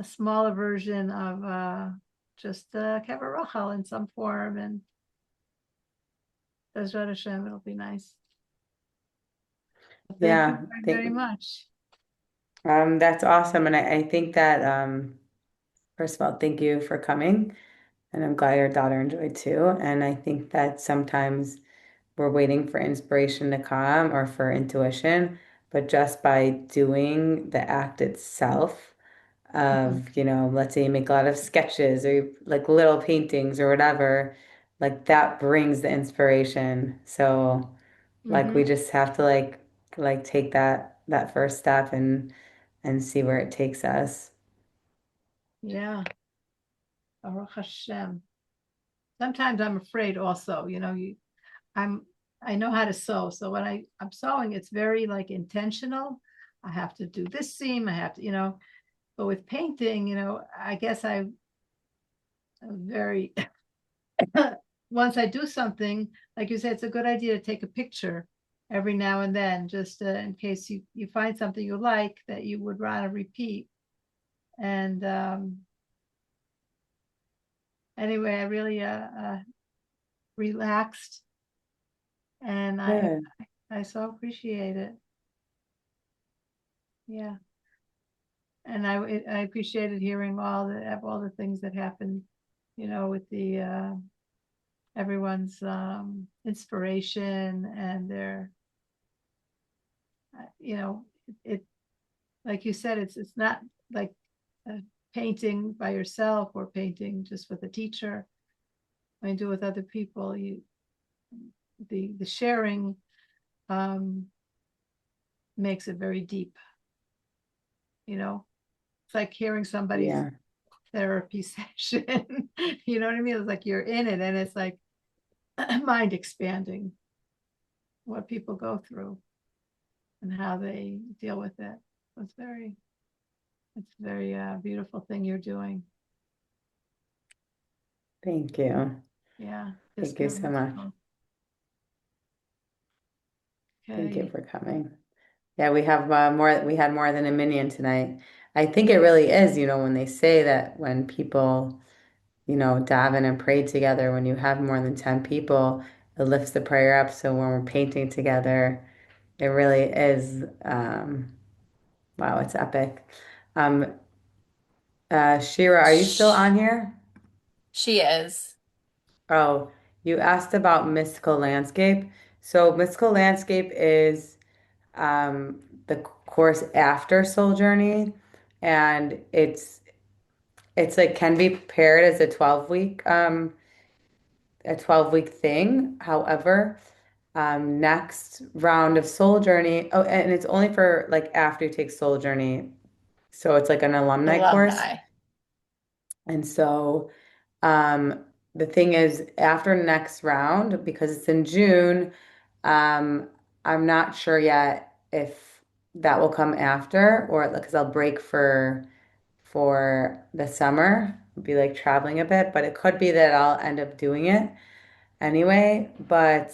smaller version of just Kever Rachel in some form, and Bezrat Hashem, it'll be nice. Thank you Yeah, very, very thank much. That's awesome. And I think that, first of all, thank you for coming. And I'm glad your daughter enjoyed too. And I think that sometimes we're waiting for inspiration to come or for intuition, but just by doing the act itself Mhm. of, let's say you make a lot of sketches or like little paintings or whatever, like that brings the inspiration. So like we Mhm. just have to like take that first step and see where it takes us. Yeah. Baruch Hashem. Sometimes I'm afraid also, I'm I know how to sew. So when I'm sewing, it's very like intentional. I have to do this seam, I have to, but with painting, I guess I'm very once I do something, like you said, it's a good idea to take a picture every now and then, just in case you find something you like that you would rather repeat. And anyway, I really relaxed, and Good. I so appreciate it. Yeah, and I appreciated hearing all the things that happened, with the everyone's inspiration and their, you know, it like you said, it's not like painting by yourself or painting just with a teacher. When you do it with other people, the sharing um, makes it very deep. It's like hearing somebody's Yeah. therapy session. You know what I mean? It's like you're in it, and it's like mind expanding what people go through and how they deal with it. It's very beautiful thing you're doing. Thank you. Yeah, Thank you so much. disconnect. Thank you Okay. for coming. Yeah, we had more than a minion tonight. I think it really is, when they say that when people, daven and pray together, when you have more than 10 people, it lifts the prayer up. So when we're painting together, it really is, wow, it's epic. Um, Shira, are you still on here? She is. Oh, you asked about mystical landscape. So mystical landscape is the course after Soul Journey, and it's like can be paired as a 12 week thing. However, next round of Soul Journey, oh, and it's only for like after you take Soul Journey, so it's like an alumni course. Alumni. And so the thing is, after next round, because it's in June, um, I'm not sure yet if that will come after or because I'll break for the summer, be like traveling a bit, but it could be that I'll end up doing it anyway. But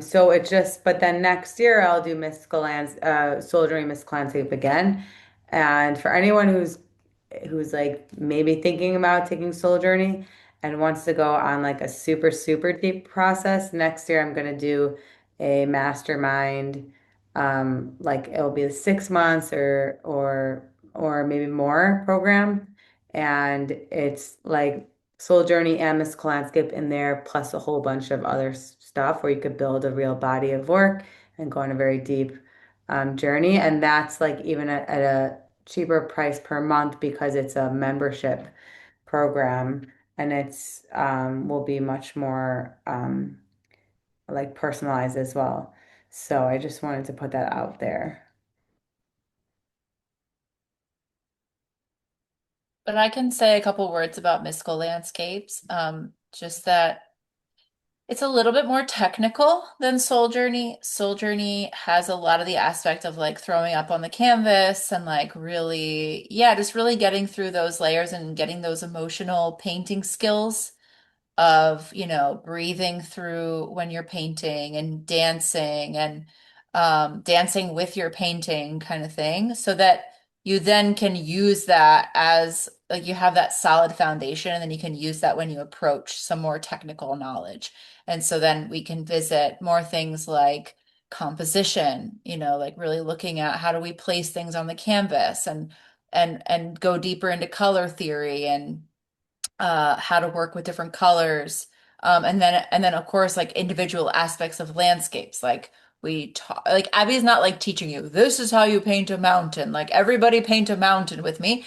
so it just, but then next year I'll do Soldiering Mystical Landscape again. And for anyone who's like maybe thinking about taking Soul Journey and wants to go on like a super, super deep process, next year I'm gonna do a mastermind. Like it'll be 6 months or maybe more program. And it's like Soul Journey and Mystical Landscape in there, plus a whole bunch of other stuff where you could build a real body of work and go on a very deep journey. And that's like even at a cheaper price per month because it's a membership program and it's will be much more like personalized as well. So I just wanted to put that out there. But I can say a couple words about mystical landscapes. Just that it's a little bit more technical than Soul Journey. Soul Journey has a lot of the aspect of like throwing up on the canvas and like really, yeah, just really getting through those layers and getting those emotional painting skills of, breathing through when you're painting and dancing with your painting kind of thing, so that you then can use that as like you have that solid foundation, and then you can use that when you approach some more technical knowledge. And so then we can visit more things like composition, like really looking at how do we place things on the canvas and go deeper into color theory and how to work with different colors. And then of course like individual aspects of landscapes. Like we talk, like Abby's not like teaching you, this is how you paint a mountain. Like everybody paint a mountain with me.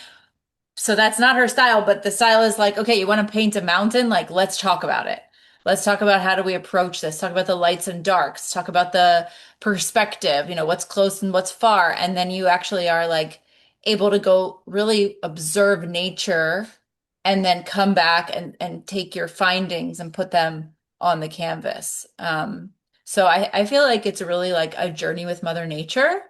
So that's not her style, but the style is like, okay, you want to paint a mountain? Like, let's talk about it. Let's talk about how do we approach this? Talk about the lights and darks. Talk about the perspective, what's close and what's far. And then you actually are like able to go really observe nature and then come back and take your findings and put them on the canvas. So I feel like it's really like a journey with Mother Nature,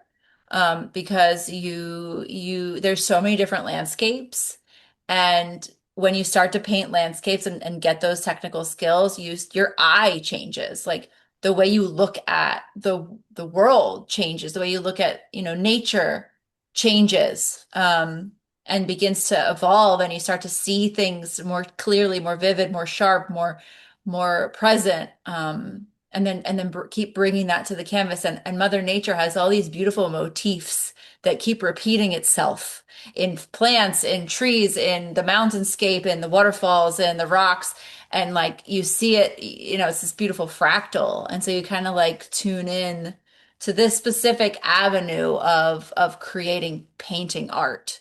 because there's so many different landscapes, and when you start to paint landscapes and get those technical skills, your eye changes. Like the way you look at the world changes, the way you look at nature changes, and begins to evolve, and you start to see things more clearly, more vivid, more sharp, more present. And then keep bringing that to the canvas. And Mother Nature has all these beautiful motifs that keep repeating itself in plants, in trees, in the mountainscape, in the waterfalls, in the rocks. And like you see it, it's this beautiful fractal. And so you kind of like tune in to this specific avenue of creating painting art.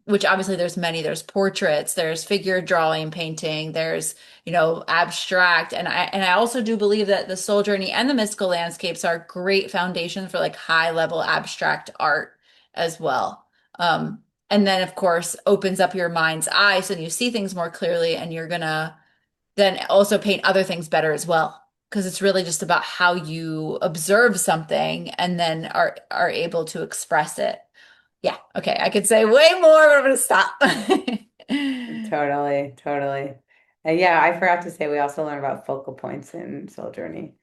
Which obviously there's portraits, there's figure drawing, painting, there's abstract. And I also do believe that the soul journey and the mystical landscapes are great foundations for like high level abstract art as well. And then of course opens up your mind's eye so you see things more clearly, and you're gonna then also paint other things better as well, because it's really just about how you observe something and then are able to express it. Yeah, okay. I could say way more, but I'm gonna stop. Totally, totally. And yeah, I forgot to say we also learn about focal points in Soul Journey.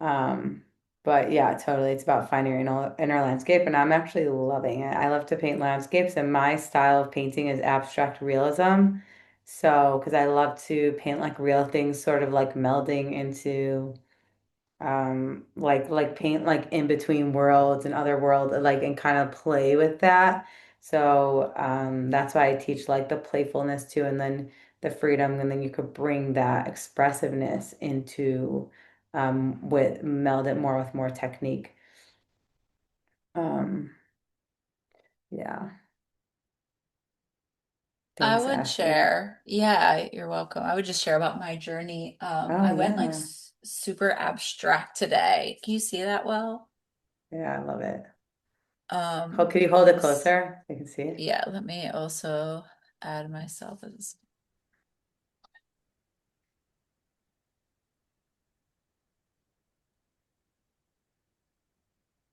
Um, but yeah, totally. It's about finding your inner landscape, and I'm actually loving it. I love to paint landscapes, and my style of painting is abstract realism. So, because I love to paint like real things, sort of like melding into like paint like in between worlds and other worlds, like, and kind of play with that. So that's why I teach like the playfulness too, and then the freedom, and then you could bring that expressiveness into with meld it more with more technique. um yeah, I thanks, would Ashley. share. Yeah, you're welcome. I would just share about my journey. Oh I went like yeah, super abstract today. Can you see that well? yeah, I love it. Could you hold Let it me closer? I can see it. yeah, let me also add myself as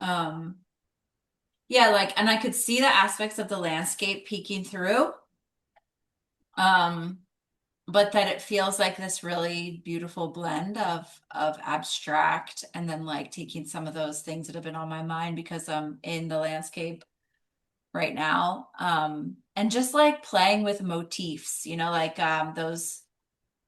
um yeah, like, and I could see the aspects of the landscape peeking through. Um but that it feels like this really beautiful blend of abstract, and then like taking some of those things that have been on my mind because I'm in the landscape right now, and just like playing with motifs, like those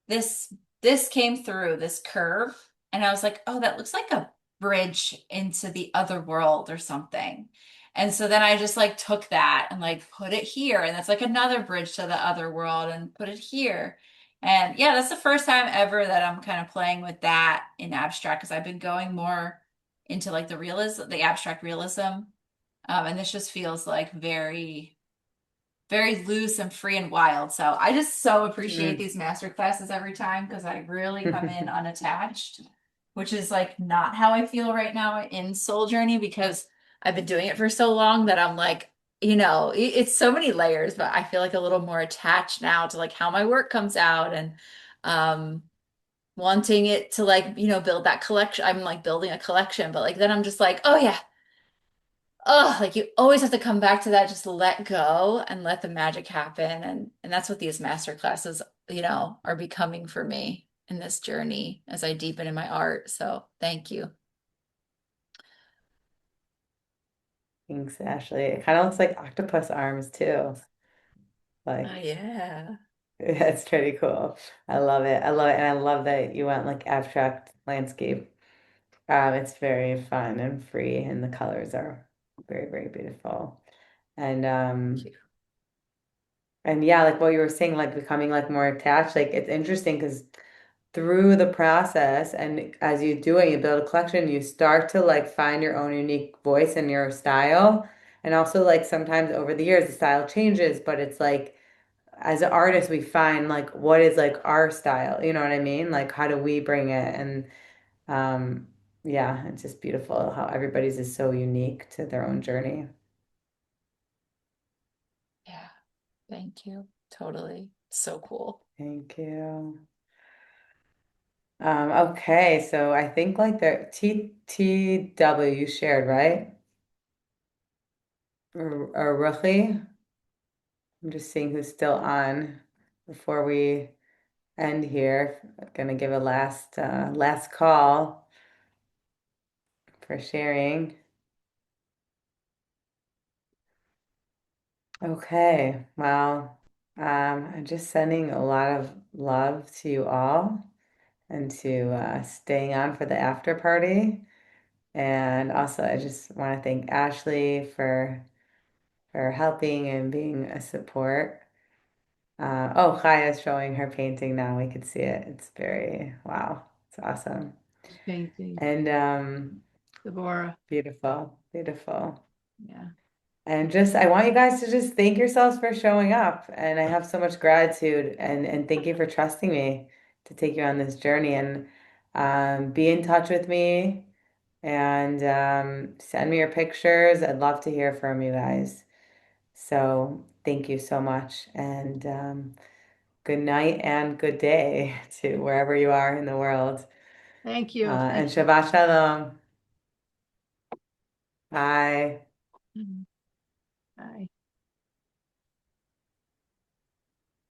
this this came through this curve, and I was like, oh, that looks like a bridge into the other world or something. And so then I just like took that and like put it here, and that's like another bridge to the other world, and put it here. And yeah, that's the first time ever that I'm kind of playing with that in abstract, because I've been going more into like the abstract realism. And this just feels like very very loose and free and wild. So I just so appreciate Mm. these master classes every time, because I really come in unattached, which is like not how I feel right now in Soul Journey, because I've been doing it for so long that I'm like, it's so many layers, but I feel like a little more attached now to like how my work comes out, and um wanting it to like, build that collection. I'm like building a collection, but like then I'm just like, oh yeah, oh, like you always have to come back to that, just let go and let the magic happen. And that's what these master classes, are becoming for me in this journey as I deepen in my art. So thank you. Thanks, Ashley. It kind of looks like octopus arms too. Oh Like, yeah. that's pretty cool. I love it. I love it. And I love that you went like abstract landscape. It's very fun and free, and the colors are very, very beautiful. And and yeah, like what you were saying, like becoming like more attached, like it's interesting because through the process and as you do it, you build a collection, you start to like find your own unique voice and your style. And also like sometimes over the years the style changes, but it's like as an artist we find like what is like our style, you know what I mean? Like how do we bring it? And um yeah, it's just beautiful how everybody's is so unique to their own journey. Yeah. Thank you. Totally. So cool. Thank you. Okay, so I think like the TTW you shared, right? Or Ruchi? I'm just seeing who's still on before we end here. I'm gonna give a last call for sharing. Okay, well, I'm just sending a lot of love to you all and to staying on for the after party. And also, I just want to thank Ashley for helping and being a support. Oh, Kaya's showing her painting now. We could see it. It's very, wow, it's awesome. Painting. And Deborah. beautiful, beautiful. Yeah. And just, I want you guys to just thank yourselves for showing up. And I have so much gratitude and thank you for trusting me to take you on this journey and be in touch with me and send me your pictures. I'd love to hear from you guys. So thank you so much. And good night and good day to wherever you are in the world. Thank you. And Thank you. Shabbat Shalom. Bye. Bye.